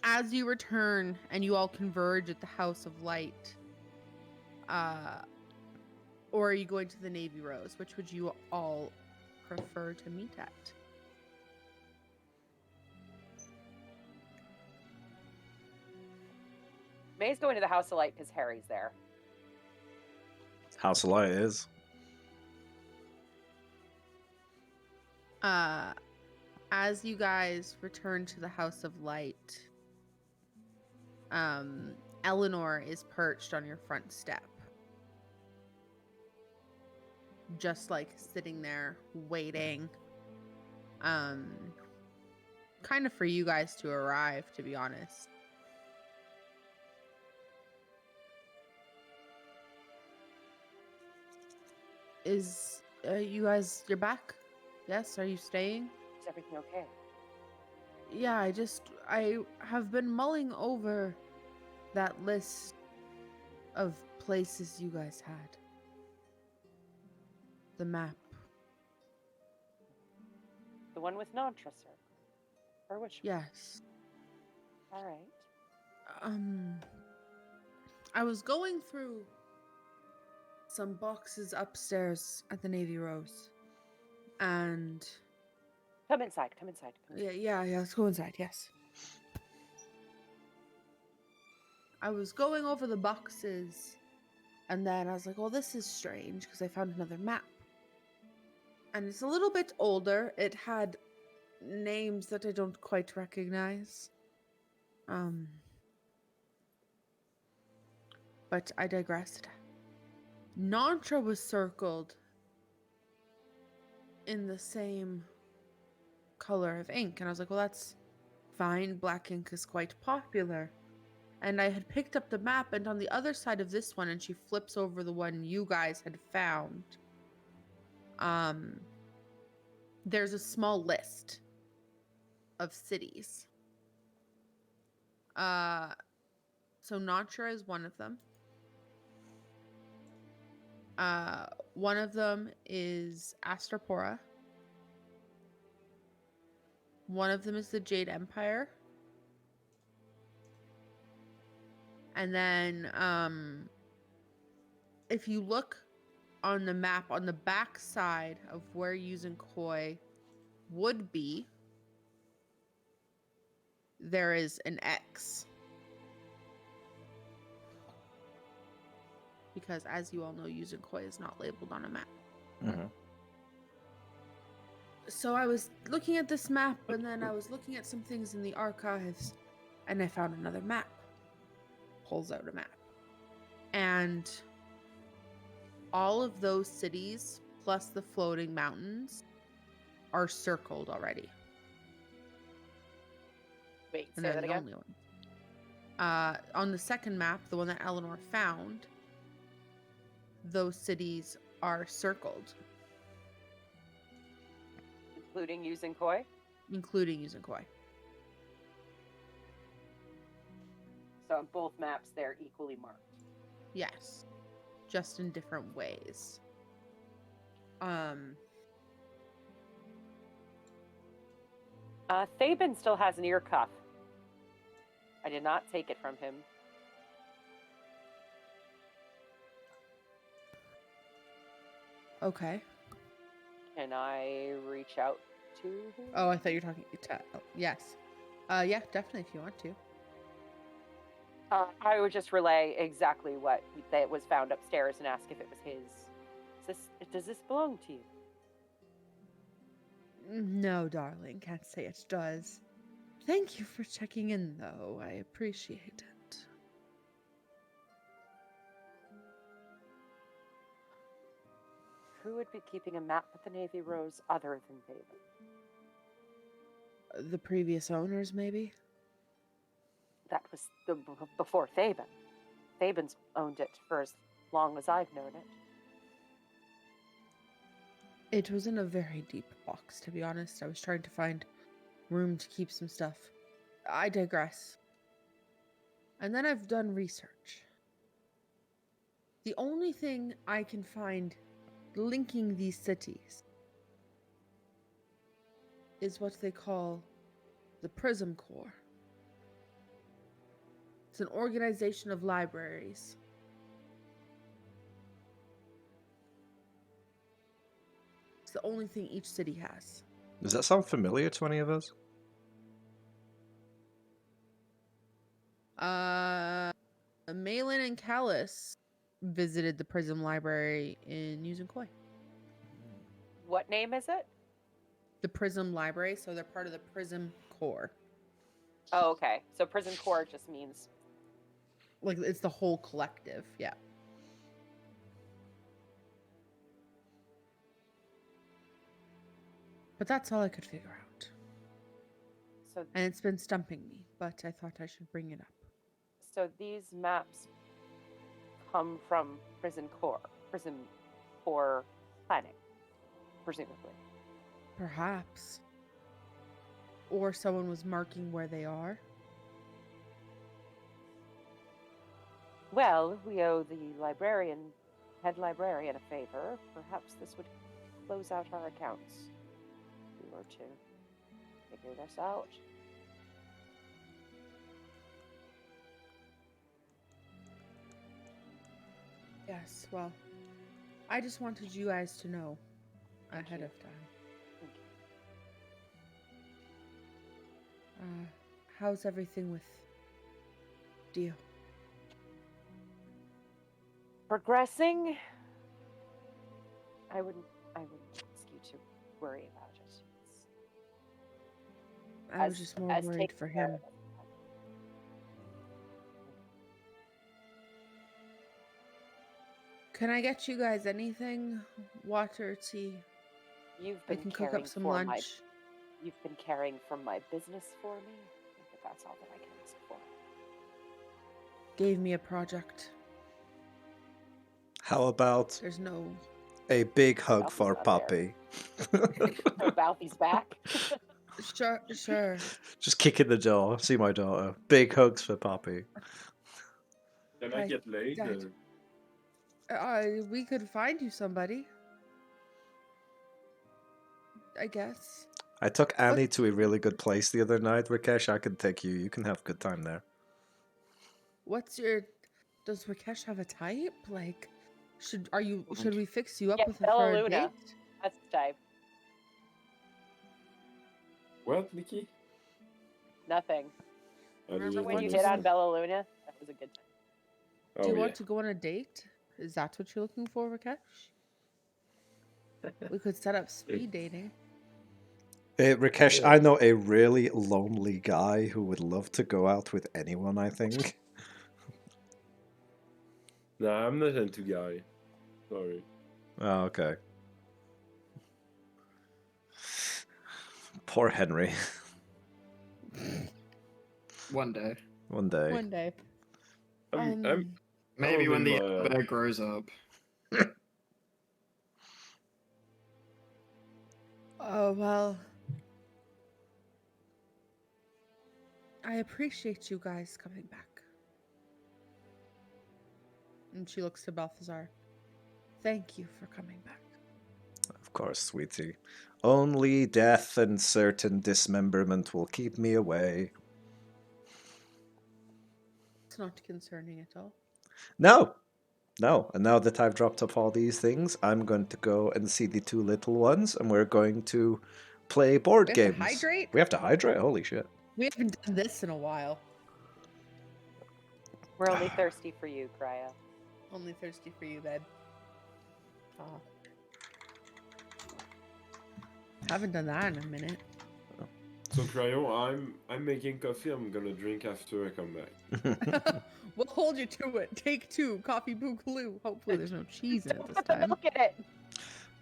As you return and you all converge at the House of Light, or are you going to the Navy Rose? Which would you all prefer to meet at? May's going to the House of Light because Harry's there. House of Light is. As you guys return to the House of Light, Eleanor is perched on your front step. Just like sitting there waiting. Kind of for you guys to arrive, to be honest. You're back? Yes, are you staying? Is everything okay? Yeah, I have been mulling over that list of places you guys had. The map. The one with Nantra, sir? Or which one? Yes. All right. I was going through some boxes upstairs at the Navy Rose. And Come inside. Come inside. yeah, let's go inside, yes. I was going over the boxes, and then I was like, well, this is strange, because I found another map. And it's a little bit older. It had names that I don't quite recognize. But I digressed. Nantra was circled in the same color of ink, and I was like, well, that's fine. Black ink is quite popular. And I had picked up the map, and on the other side of this one, and she flips over the one you guys had found, there's a small list of cities. So Nantra is one of them. One of them is Astapora. One of them is the Jade Empire. And then, if you look on the map, on the back side of where Yuuzhan Koi would be, there is an X. Because, as you all know, Yuuzhan Koi is not labeled on a map. Mm-hmm. So I was looking at this map, and then I was looking at some things in the archives, and I found another map. Pulls out a map. And all of those cities, plus the floating mountains, are circled already. Wait, And say they're that the again? only one. On the second map, the one that Eleanor found, those cities are circled. Including Yuuzhan Koi? Including Yuuzhan Koi. So on both maps, they're equally marked. Yes. Just in different ways. Thabin still has an ear cuff. I did not take it from him. Okay. Can I reach out to him? Oh, I thought you were talking. Yes. Yeah, definitely if you want to. I would just relay exactly what that was found upstairs and ask if it was his. Does this belong to you? No, darling, can't say it does. Thank you for checking in, though. I appreciate it. Who would be keeping a map with the Navy Rose other than David? The previous owners, maybe? That was before Thaben. Thaben's owned it for as long as I've known it. It was in a very deep box, to be honest. I was trying to find room to keep some stuff. I digress. And then I've done research. The only thing I can find linking these cities is what they call the Prism Corps. It's an organization of libraries. It's the only thing each city has. Does that sound familiar to any of us? Malin and Callus visited the Prism Library in Yuzunkoi. What name is it? The Prism Library, so they're part of the Prism Corps. Oh, okay. So Prison Corps just means... Like, it's the whole collective, yeah. But that's all I could figure out. So, And it's been stumping me, but I thought I should bring it up. so these maps come from Prison Corps planning, presumably. Perhaps. Or someone was marking where they are. Well, we owe the head librarian a favor. Perhaps this would close out our accounts. If we were to figure this out. Yes, well, I just wanted you guys to know ahead you. of time. Thank you. How's everything with Dio? Progressing. I wouldn't ask you to worry about it. I was just more worried taken for care him. of. Can I get you guys anything? Water, tea? You've I been can cook caring up some for lunch. You've been caring for my business for me. I think that's all that I can ask for. Gave me a project. How about There's no... a big hug Ralphie's for not Poppy? So Balthy's back. Sure. Just kick in the door. See my daughter. Big hugs for Poppy. Can I get laid? Dad. We could find you somebody. I guess. I took Annie to a really good place the other night, Rakesh. I can take you. You can have a good time there. Does Rakesh have a type? Like, should we fix you up Yeah, with Bella for a Luna. date? That's the type. What, Nikki? Nothing. I Remember didn't when you want hit to- on Bella Luna? That was a good time. Oh, Do you yeah. want to go on a date? Is that what you're looking for, Rakesh? We could set up speed dating. Rakesh, Yeah. I know a really lonely guy who would love to go out with anyone, I think. Nah, I'm not into guy. Sorry. Oh, okay. Poor Henry. One day. One day. One day. I'm Maybe when the Probably, owlbear grows up. Oh, well. I appreciate you guys coming back. And she looks to Balthazar. Thank you for coming back. Of course, sweetie. Only death and certain dismemberment will keep me away. It's not concerning at all. No! No. And now that I've dropped off all these things, I'm going to go and see the two little ones, and we're going to play board We have games. to hydrate? We have to hydrate? Holy shit. We haven't done this in a while. We're only thirsty for you, Cryo. Only thirsty for you, babe. Haven't done that in a minute. So Cryo, I'm making coffee. I'm gonna drink after I come back. We'll hold you to it. Take 2, coffee boogaloo. Hopefully there's no cheese in it Don't this put the time. milk in it.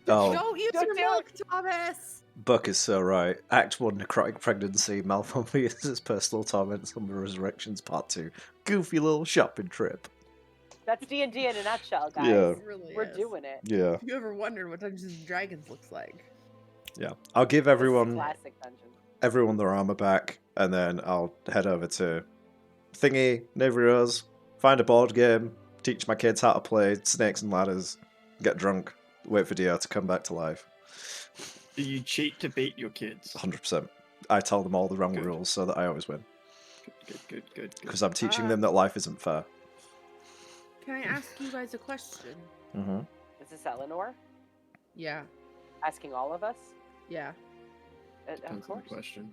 Oh, Don't use Don't your do milk, Thomas! Buck is so right. Act 1, necrotic pregnancy, Malvolious's personal torments on the Resurrections Part 2. Goofy little shopping trip. That's D&D in a nutshell, guys. Yeah. It really We're is. doing it. Yeah, If you ever wondered what Dungeons and Dragons looks like. yeah. I'll give This is everyone classic dungeon. their armor back, and then I'll head over to Thingy, Neighborhood, find a board game, teach my kids how to play Snakes and Ladders, get drunk, wait for Dio to come back to life. Do you cheat to beat your kids? 100%. I tell them all the wrong Good. rules so that I always win. Good. Because I'm teaching them that life isn't fair. Can I ask you guys a question? Mm-hmm. Is this Eleanor Yeah, asking all of us? yeah. Of Depends on course. the question.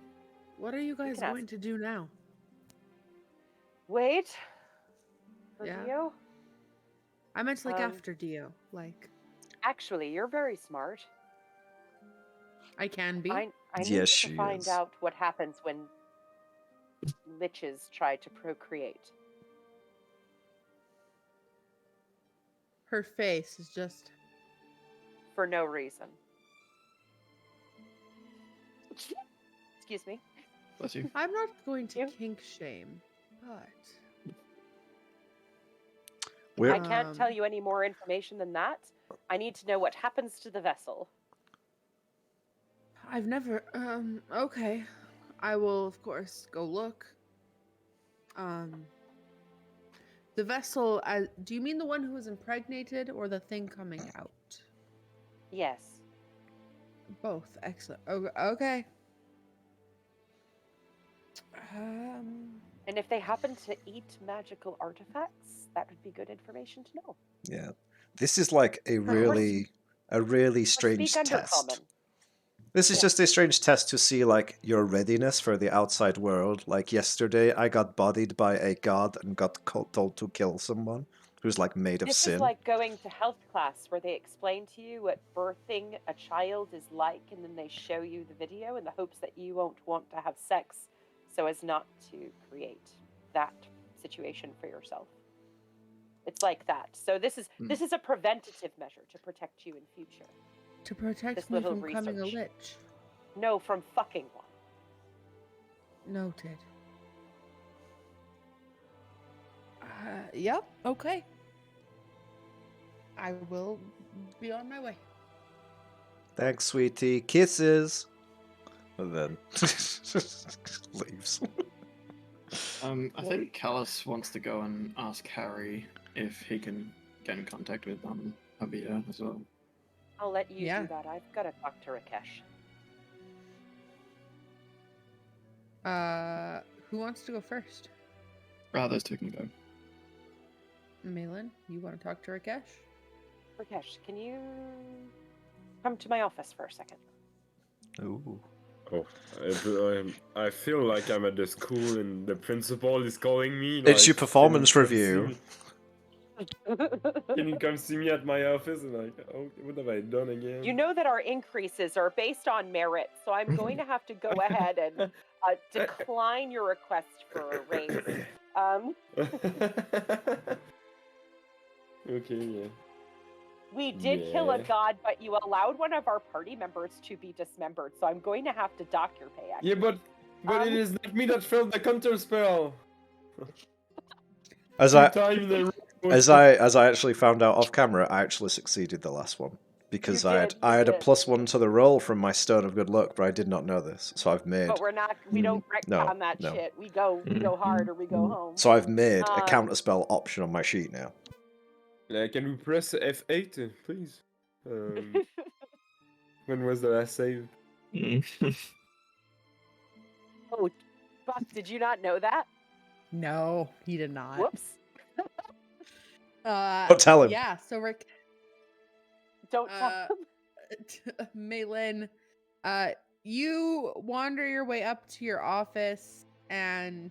What are you guys can ask. going to do now? Wait. For Yeah. Dio? I meant like Um, after Dio. Like, Actually, you're very smart. I can be. I need Yes, to she find is. out what happens when liches try to procreate. Her face is just. For no reason. Excuse me. Bless you. I'm not going to You? kink shame, but. We're, I can't Um, tell you any more information than that. I need to know what happens to the vessel. I've never. Okay. I will, of course, go look. The vessel. Do you mean the one who was impregnated or the thing coming out? Yes. Both. Excellent. Okay. And if they happen to eat magical artifacts, that would be good information to know. yeah. This is like a really Or strange speak test. undercommon. This is Yeah. just a strange test to see like your readiness for the outside world. Like yesterday, I got bodied by a god and got told to kill someone who's like made of This sin. is like going to health class where they explain to you what birthing a child is like, and then they show you the video in the hopes that you won't want to have sex so as not to create that situation for yourself. It's like that. So this is a preventative measure to protect you in future. To protect This me little from becoming a research. lich. No, from fucking one. Noted. Yep. Okay. I will be on my way. Thanks, sweetie. Kisses. And then leaves. I think Callus wants to go and ask Harry if he can get in contact with Abia as well. I'll let you Yeah. do that. I've got to talk to Rakesh. Who wants to go first? Those two can go. Malin, you want to talk to Rakesh? Rakesh, can you come to my office for a second? Ooh. Oh, I feel like I'm at the school and the principal is calling me. It's your like, performance "Can you come see review." me? Can you come see me at my office? And like, oh, what have I done again? You know that our increases are based on merit, so I'm going to have to go ahead and decline your request for a raise. Okay, yeah. We did kill a Yeah. god, but you allowed one of our party members to be dismembered, so I'm going to have to dock your pay. Actually. Yeah, but it is not me that failed the counter spell. As Two I times in a row. as I actually found out off camera, I actually succeeded the last one because You I did, had you a did. +1 to the roll from my Stone of Good Luck, but I did not know this, so I've made. But we don't retcon that no. shit. We go hard or we go home. So I've made a Um, counterspell option on my sheet now. Can we press F8, please? When was the last save? Oh, Buck, did you not know that? No, he did not. Whoops. Don't tell him. Yeah, so Rick, Don't tell Malin, you wander your way up to your office, and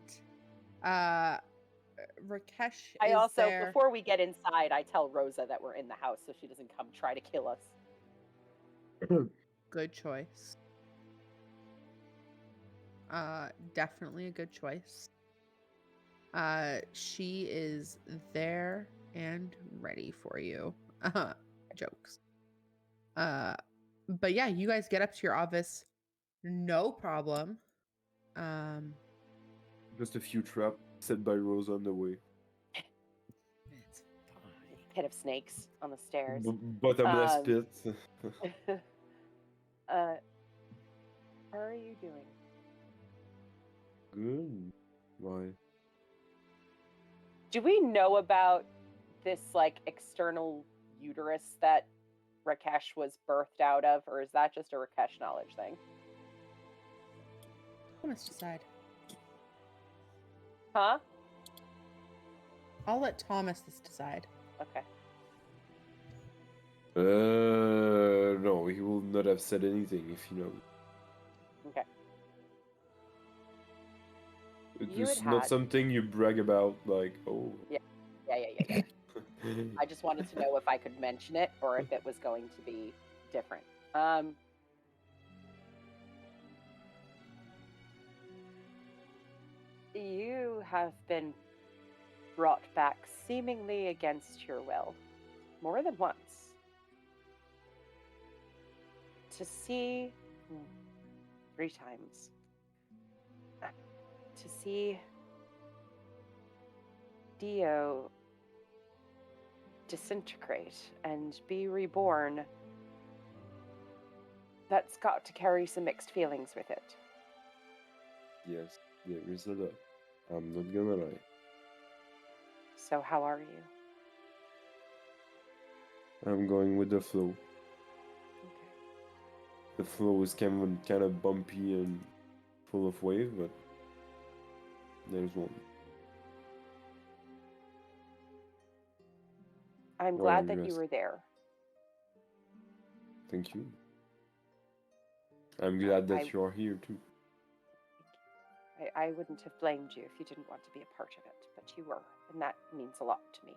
Rakesh I is also, there. before we get inside, I tell Rosa that we're in the house so she doesn't come try to kill us. Good choice. Definitely a good choice. She is there and ready for you. Jokes. But yeah, you guys get up to your office, no problem. Just a few traps set by Rose on the way. It's fine. Pit of snakes on the stairs. Bottomless pit. How are you doing? Good. Why? Do we know about this like external uterus that Rakesh was birthed out of, or is that just a Rakesh knowledge thing? I must decide. Huh? I'll let Thomas decide. Okay. No, he will not have said anything if he knows. Okay. It's not something you brag about, like, oh. Yeah. I just wanted to know if I could mention it or if it was going to be different. You have been brought back seemingly against your will more than once to see 3 times to see Dio disintegrate and be reborn. That's got to carry some mixed feelings with it. Yes, there is a lot. I'm not gonna lie. So how are you? I'm going with the flow. Okay. The flow is kind of bumpy and full of wave, but there's one. I'm Why glad are that you you were there. Thank you. I'm glad that you are here too. I wouldn't have blamed you if you didn't want to be a part of it, but you were, and that means a lot to me.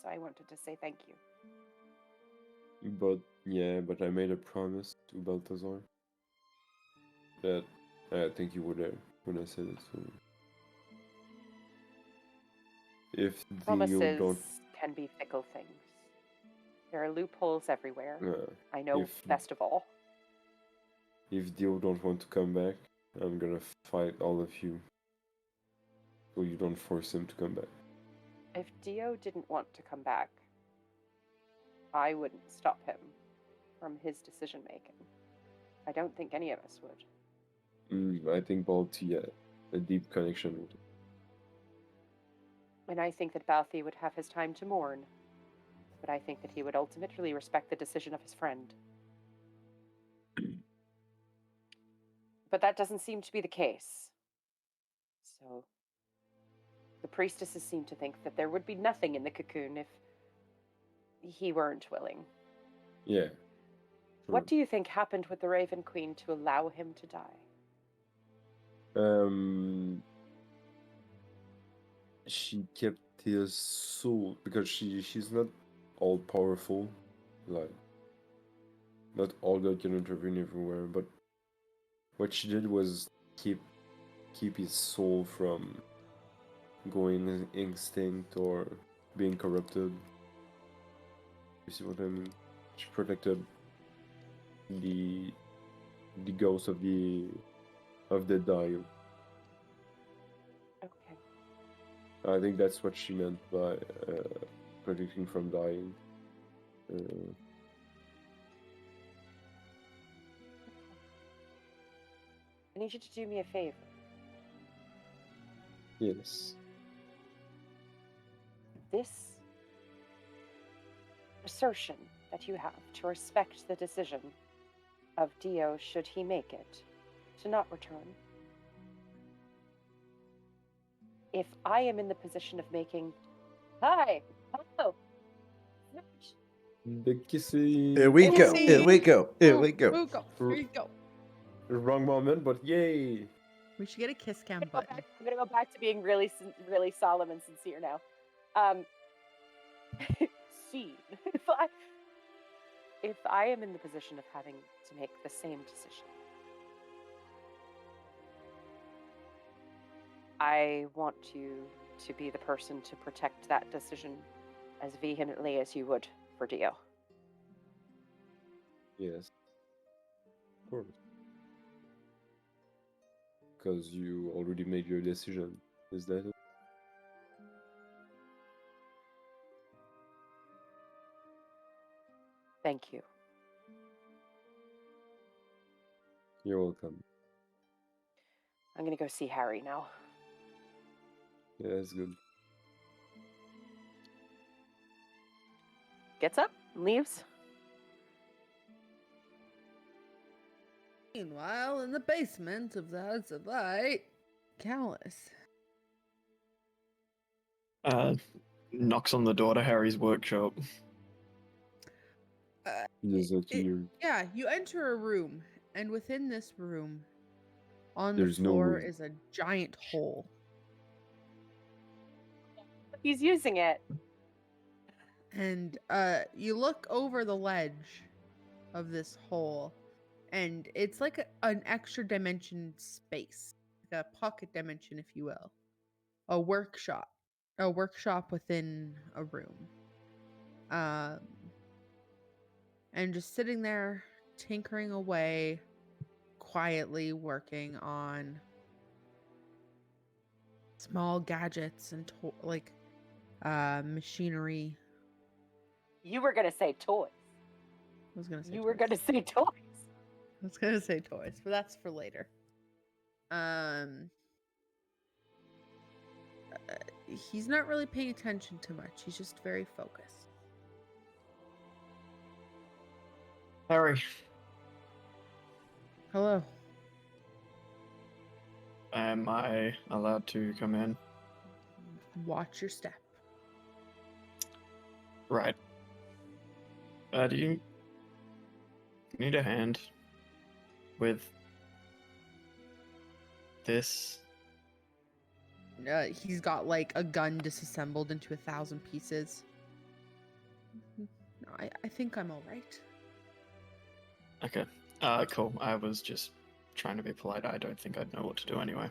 So I wanted to say thank you. But I made a promise to Balthazar that I think you were there when I said it. So if Dio Promises don't, can be fickle things. There are loopholes everywhere. I know if best of all. if Dio don't want to come back, I'm gonna fight all of you. So you don't force him to come back. If Dio didn't want to come back, I wouldn't stop him from his decision making. I don't think any of us would. I think Balti had a deep connection with him. And I think that Balthi would have his time to mourn. But I think that he would ultimately respect the decision of his friend. But that doesn't seem to be the case. So the priestesses seem to think that there would be nothing in the cocoon if he weren't willing. Yeah. What do you think happened with the Raven Queen to allow him to die? She kept his soul because she's not all powerful, like not all God can intervene everywhere, but what she did was keep his soul from going extinct or being corrupted. You see what I mean? She protected the ghost of the Dio. Okay. I think that's what she meant by protecting from dying. I need you to do me a favor. Yes. This assertion that you have to respect the decision of Dio should he make it to not return. If I am in the position of making... Hi! Hello! The kissing. Here we go. Kissing. Here we go. Here we go. Here we go. Wrong moment, but yay! We should get a kiss cam I'm button. gonna go back to being really solemn and sincere now. Scene. If I am in the position of having to make the same decision, I want you to be the person to protect that decision as vehemently as you would for Dio. Yes. Of course. Because you already made your decision. Is that it? Thank you. You're welcome. I'm gonna go see Harry now. Yeah, that's good. Gets up and leaves. Meanwhile, in the basement of the House of Light, Callus. Knocks on the door to Harry's workshop. Yes, you. Yeah, you enter a room, and within this room, on There's the no floor room. is a giant hole. He's using it. And you look over the ledge of this hole, and it's like an extra dimension space, like a pocket dimension, if you will. A workshop within a room. And just sitting there, tinkering away, quietly working on small gadgets and machinery. You were gonna say toys. I was gonna say You toys. were gonna say toys. I was gonna say toys, but that's for later. He's not really paying attention to much. He's just very focused. Harry, Hello. am I allowed to come in? Watch your step. Right. Do you need a hand with this? He's got like a gun disassembled into 1,000 pieces. No, I think I'm all right. Okay. Cool. I was just trying to be polite. I don't think I'd know what to do anyway.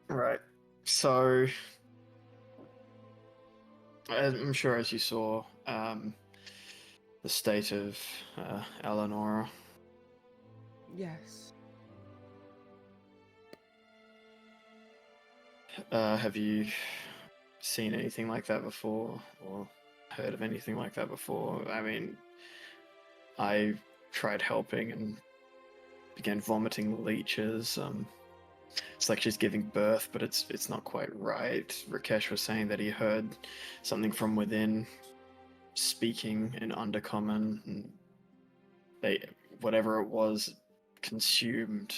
Right. So, I'm sure as you saw, the state of Eleanor. Yes. Have you seen anything like that before, or heard of anything like that before? I mean, I tried helping and began vomiting leeches. It's like she's giving birth, but it's not quite right. Rakesh was saying that he heard something from within, speaking in Undercommon, and whatever it was, consumed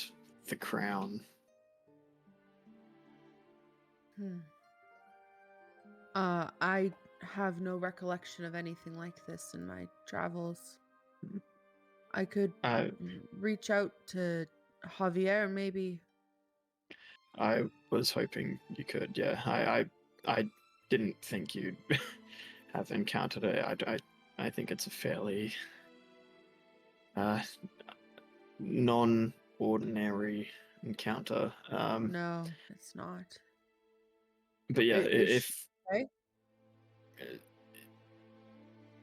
the crown. I have no recollection of anything like this in my travels. I could reach out to Javier, maybe. I was hoping you could. Yeah, I didn't think you'd have encountered it. I think it's a fairly non-ordinary encounter. No, it's not. But yeah, Is if okay?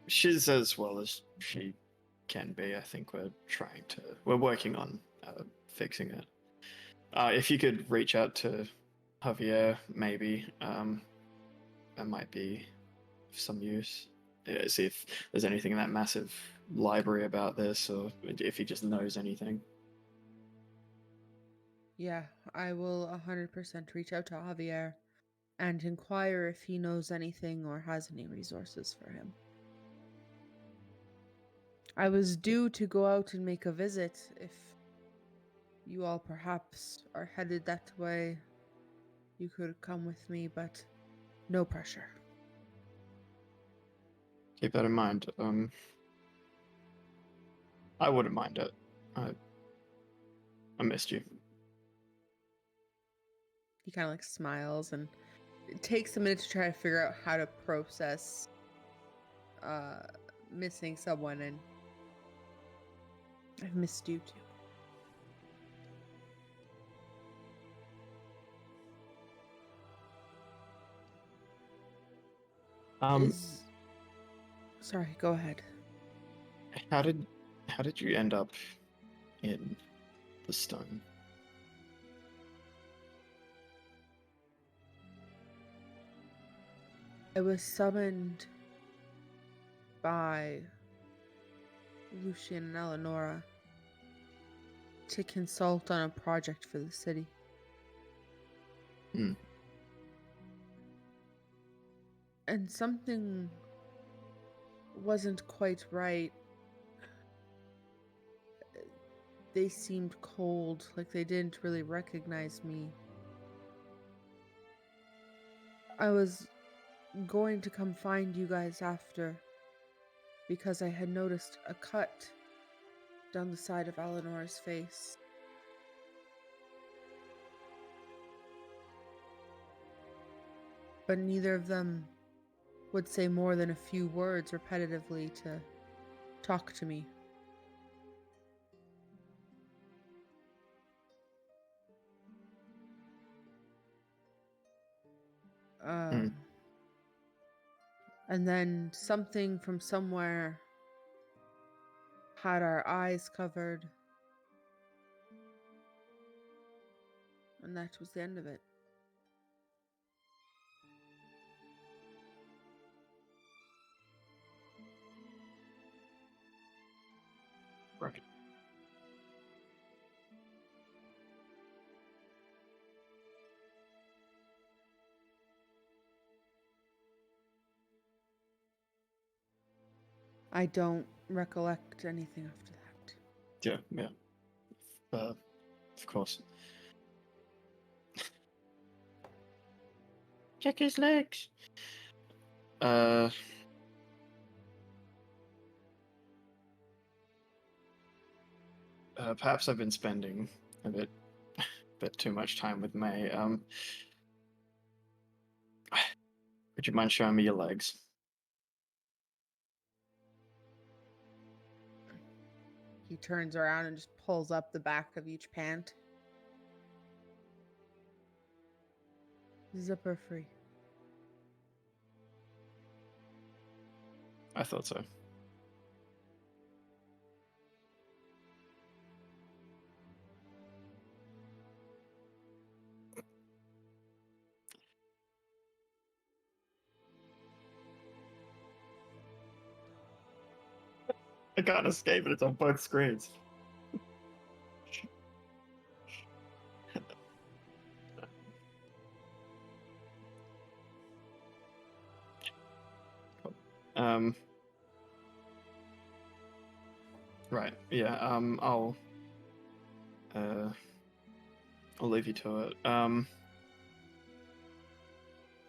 she's as well as she can be, I think we're working on fixing it. If you could reach out to Javier, maybe that might be of some use. See if there's anything in that massive library about this, or if he just knows anything. Yeah, I will 100% reach out to Javier and inquire if he knows anything or has any resources for him. I was due to go out and make a visit. If you all perhaps are headed that way, you could come with me, but no pressure. Keep that in mind. I wouldn't mind it. I missed you. He kind of like smiles, and it takes a minute to try to figure out how to process missing someone, and I've missed you too. Is sorry, go ahead. How did you end up in the stone? I was summoned by Lucian and Eleonora to consult on a project for the city. Hmm. And something wasn't quite right. They seemed cold, like they didn't really recognize me. I was going to come find you guys after, because I had noticed a cut down the side of Eleanor's face. But neither of them would say more than a few words repetitively to talk to me. And then something from somewhere had our eyes covered. And that was the end of it. Right. I don't recollect anything after that. Yeah. Of course. Check his legs. Perhaps I've been spending a bit too much time with May. Would you mind showing me your legs? He turns around and just pulls up the back of each pant. Zipper free. I thought so. I can't escape it. It's on both screens. Right. Yeah. I'll leave you to it. Yeah.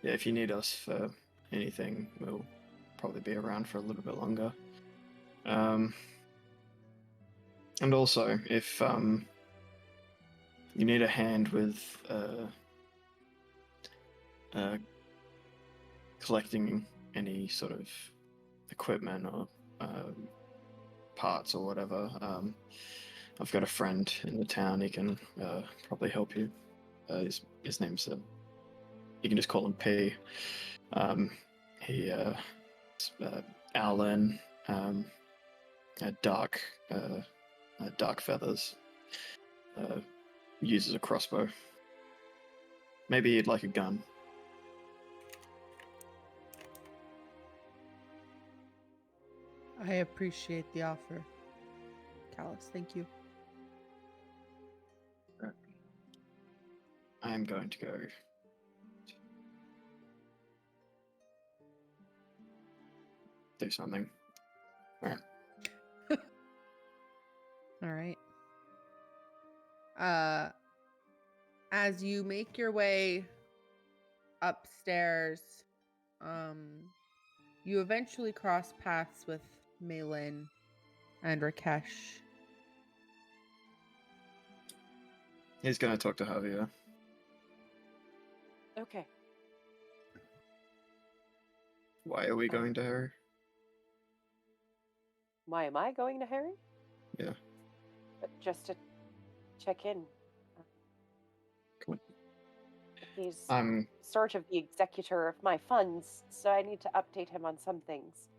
If you need us for anything, we'll probably be around for a little bit longer. And also, if you need a hand with collecting any sort of equipment or parts or whatever, I've got a friend in the town. He can probably help you. His name's you can just call him P. He Alan, dark feathers. Uses a crossbow. Maybe he'd like a gun. I appreciate the offer, Callus. Thank you. I am going to go do something. All right. All right. As you make your way upstairs, you eventually cross paths with Maylin and Rakesh. He's going to talk to Javier. Okay. Why are we going to her? Why am I going to Harry? Yeah. Just to check in. Cool. He's I'm sort of the executor of my funds, so I need to update him on some things.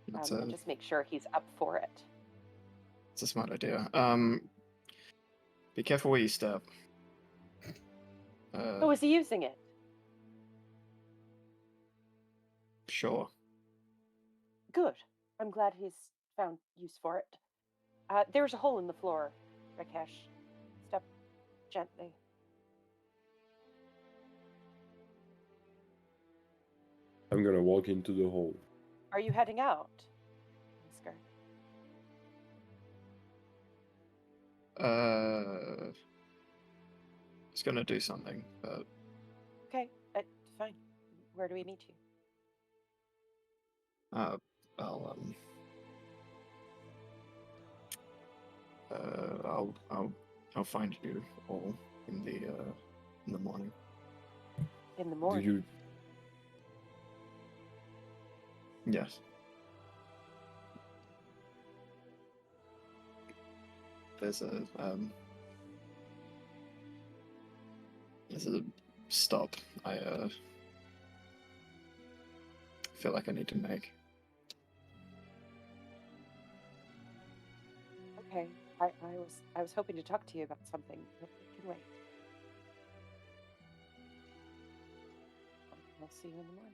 That's And just make sure he's up for it. it's a smart idea. Be careful where you step. Oh, is he using it? Sure. Good. I'm glad he's found use for it. There's a hole in the floor, Rakesh. Step gently. I'm gonna walk into the hole. Are you heading out? Oscar? It's gonna do something, but Okay, fine. Where do we meet you? I'll I'll find you all in the morning. In the Do morning. you? Yes. There's a stop I feel like I need to make. Okay. I was hoping to talk to you about something, but it can wait. I'll see you in the morning.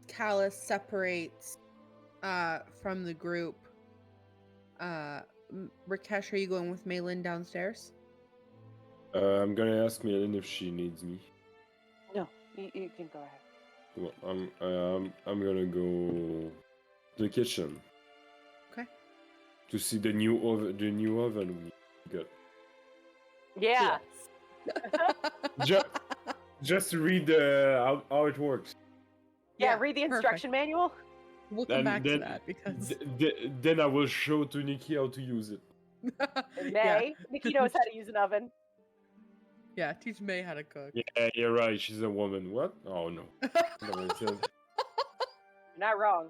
Callus separates from the group. Rakesh, are you going with Malin downstairs? I'm gonna ask Malin if she needs me. No, you can go ahead. Well, I'm gonna go to the kitchen. Okay. To see the new oven we got. Yeah. Just to read how it works. Yeah, read the instruction manual. We'll come back to that because then I will show to Nikki how to use it. May. Nikki knows how to use an oven. Yeah, teach May how to cook. Yeah, you're right. She's a woman. What? Oh no. Never said. You're not wrong.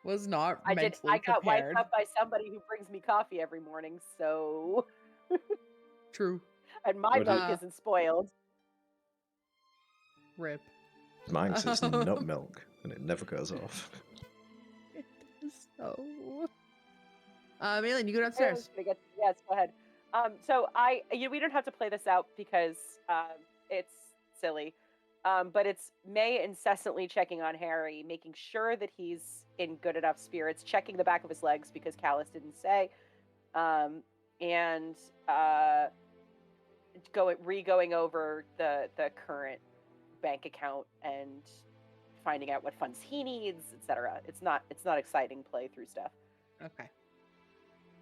Was not I mentally got wiped prepared. up by somebody who brings me coffee every morning, so True. and my But milk isn't spoiled. Rip. Mine says nut milk, and it never goes off. It is so. Malin, you go downstairs. Yes, go ahead. So we don't have to play this out because it's silly. But it's May incessantly checking on Harry, making sure that he's in good enough spirits, checking the back of his legs because Callus didn't say, and going over the current bank account and finding out what funds he needs, etc. It's not exciting playthrough stuff. Okay.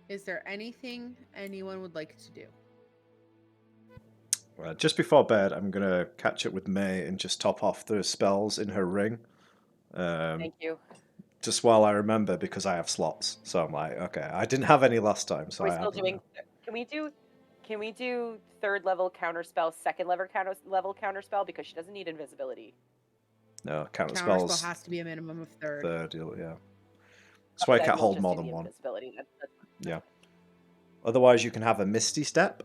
Is there anything anyone would like to do? Just before bed, I'm going to catch up with May and just top off the spells in her ring. Thank you. Just while I remember, because I have slots. So I'm like, okay, I didn't have any last time, so Are we I still have them doing? now. Can we do third level counterspell, second level counterspell because she doesn't need invisibility. No, counter Counterspell spells. has to be a minimum of third. Yeah. That's why I Then can't we'll hold just more do than the one. invisibility. That's Yeah. Otherwise, you can have a Misty Step.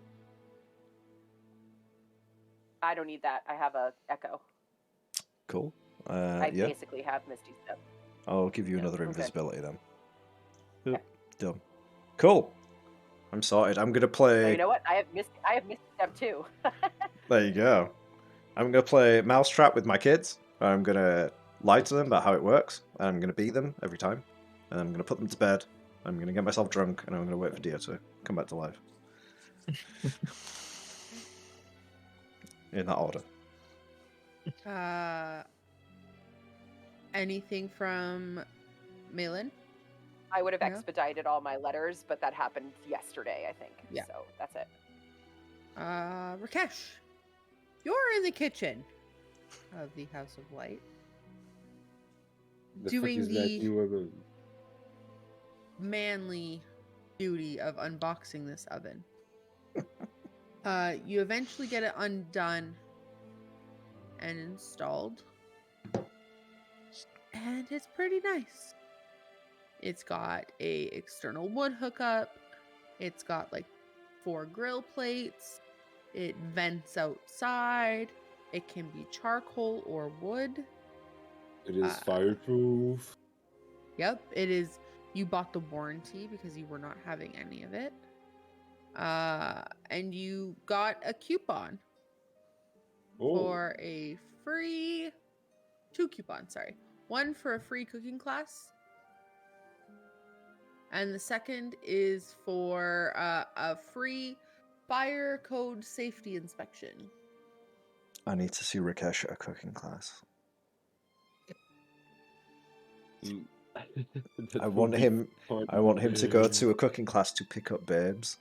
I don't need that. I have a echo. Cool. I Yeah. basically have Misty Step. I'll give you Yeah, another okay. invisibility then. Okay. Done. Cool. I'm sorted. I'm gonna play. So you know what? I have Misty Step too. There you go. I'm gonna play Mousetrap with my kids. I'm gonna lie to them about how it works. And I'm gonna beat them every time. And I'm gonna put them to bed. I'm gonna get myself drunk, and I'm gonna wait for Dio to come back to life. In that order. Anything from Malin? I would have No? expedited all my letters, but that happened yesterday, I think. Yeah. So that's it. Rakesh, you're in the kitchen of the House of Light. The Doing fuck is that the new oven? manly duty of unboxing this oven. You eventually get it undone and installed. And it's pretty nice. It's got a external wood hookup, It's got like 4 grill plates. It vents outside. It can be charcoal or wood. It is fireproof. Yep, it is. You bought the warranty because you were not having any of it. And you got a coupon Oh, for a free 2 coupons, sorry. One for a free cooking class. And the second is for a free fire code safety inspection. I need to see Rakesh at a cooking class. that I would want be him. fun. I want him to go to a cooking class to pick up babes.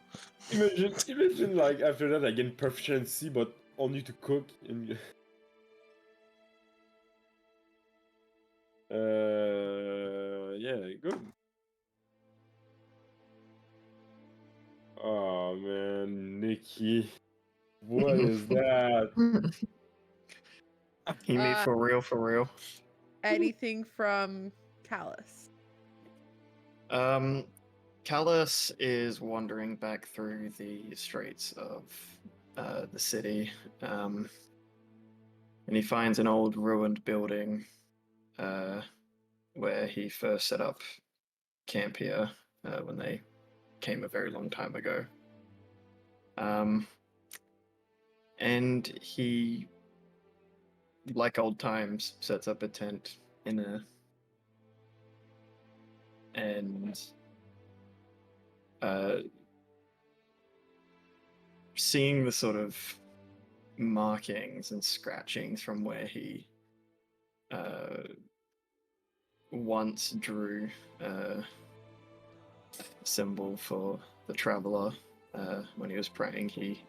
Imagine like after that I gain proficiency, but only to cook. In... yeah, good. Oh man, Nikki, what is that? You mean for real, for real? Anything from Callus? Callus is wandering back through the streets of the city, and he finds an old ruined building where he first set up camp here when they came a very long time ago. And he, like old times, sets up a tent in and seeing the sort of markings and scratchings from where he once drew a symbol for the traveler when he was praying, he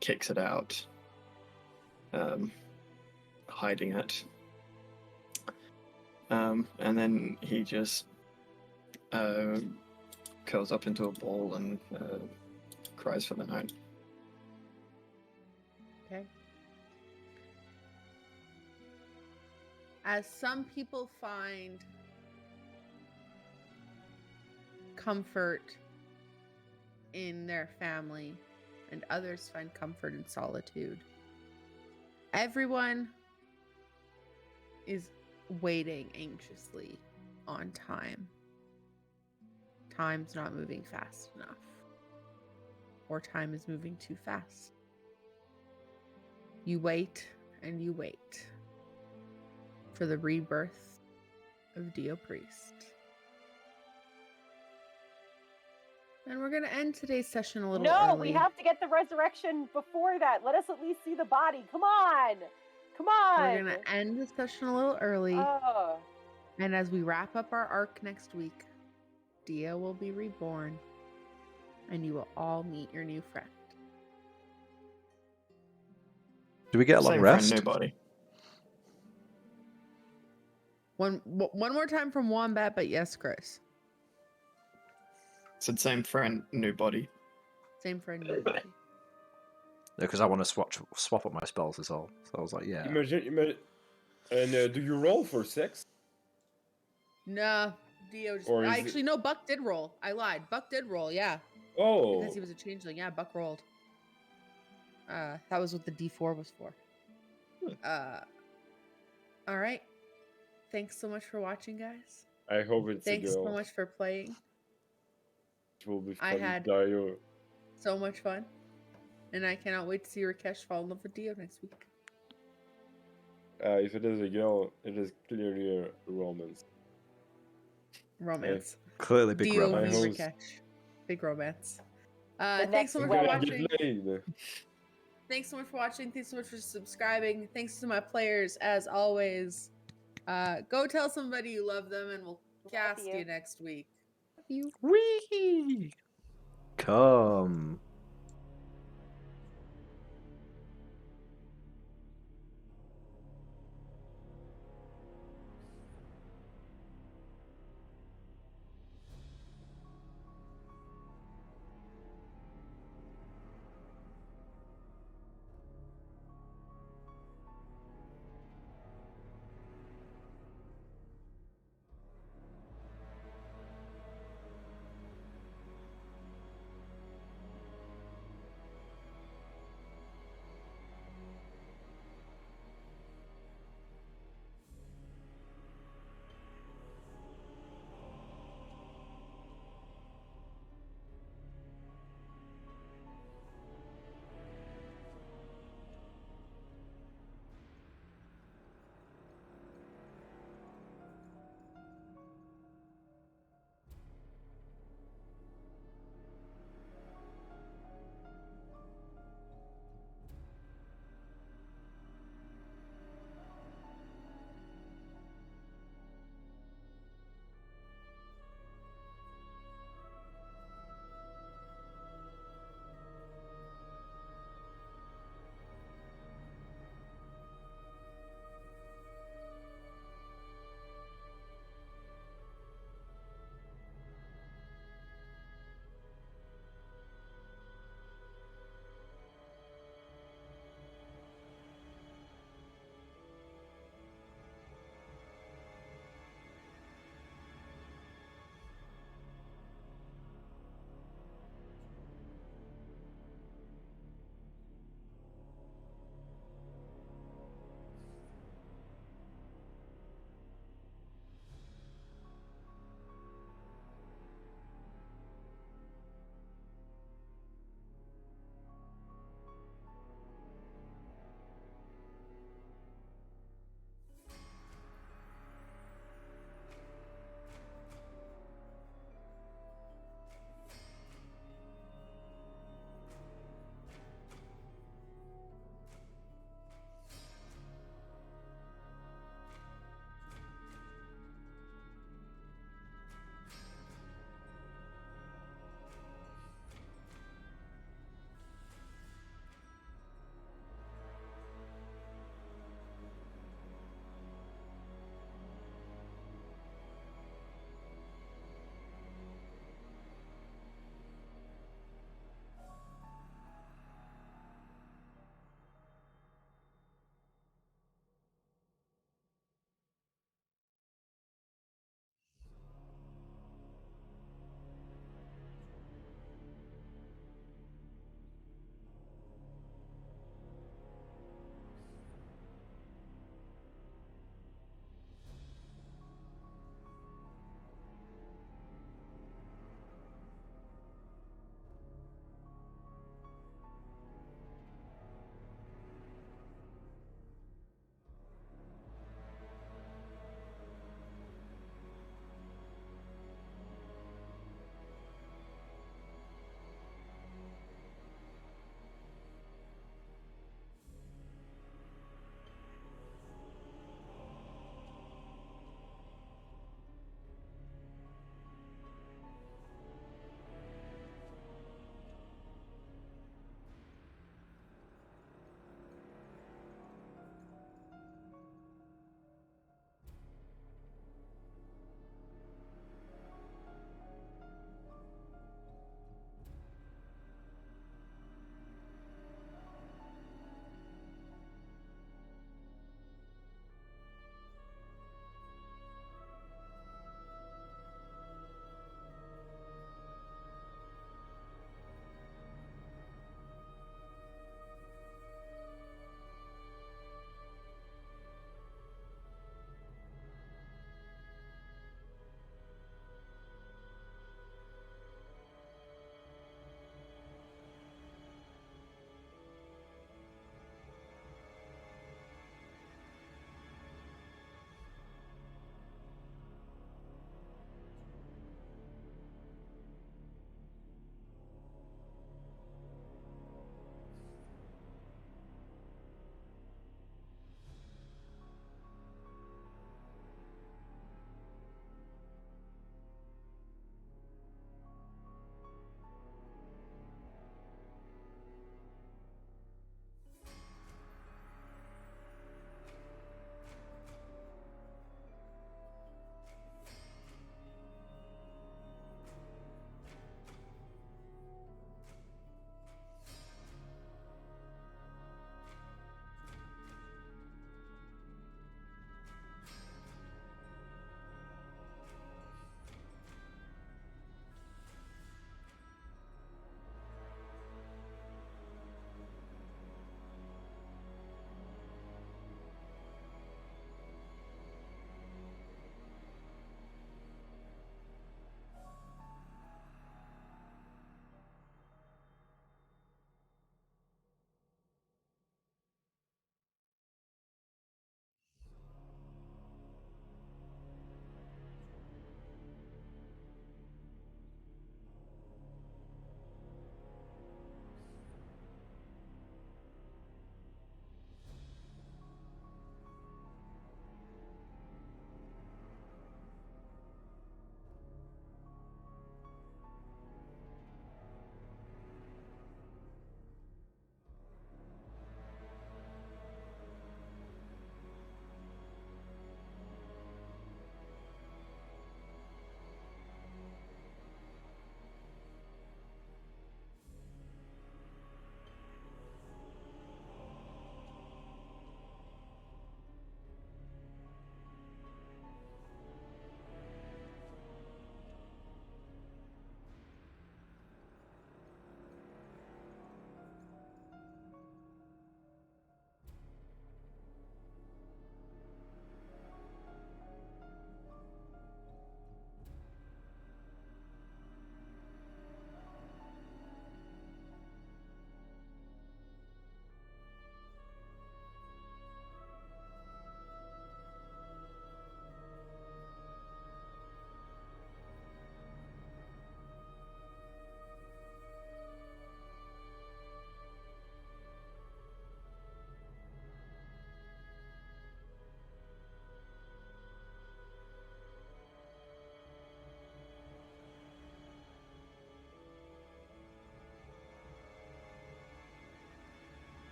kicks it out, hiding it. And then he just curls up into a ball and cries for the night. Okay. As some people find comfort in their family and others find comfort in solitude, everyone is waiting anxiously on time. Time's not moving fast enough, or time is moving too fast. You wait and you wait for the rebirth of Dio Priest. And we're going to end today's session a little No, early. we have to get the resurrection before that. Let us at least see the body. Come on. Come on. We're going to end the session a little early. Oh. And as we wrap up our arc next week, Dio will be reborn. And you will all meet your new friend. Do we get a long Same rest? friend, nobody. One more time from Wombat, but yes, Chris. Said same friend, new body. Same friend, new body. Because I want to swap up my spells is all. So I was like, yeah. Imagine. And do you roll for sex? No, Dio just... Or is Actually, no, Buck did roll. I lied. Buck did roll, yeah. Oh. Because he was a changeling. Yeah, Buck rolled. That was what the D4 was for. All right. Thanks so much for watching, guys. I hope it's Thanks a girl. so much for playing. It will be I fun. had- Dio. So much fun. And I cannot wait to see Rakesh fall in love with Dio next week. If it is a girl, it is clearly a romance. Romance. Clearly big Dio romance. v. I hope- Rakesh. Big romance. next Thanks so much wedding. for Gonna watching. get laid. Thanks so much for watching. Thanks so much for subscribing. Thanks to my players, as always. Go tell somebody you love them, and we'll cast you. you next week. Love you. Wee! Come.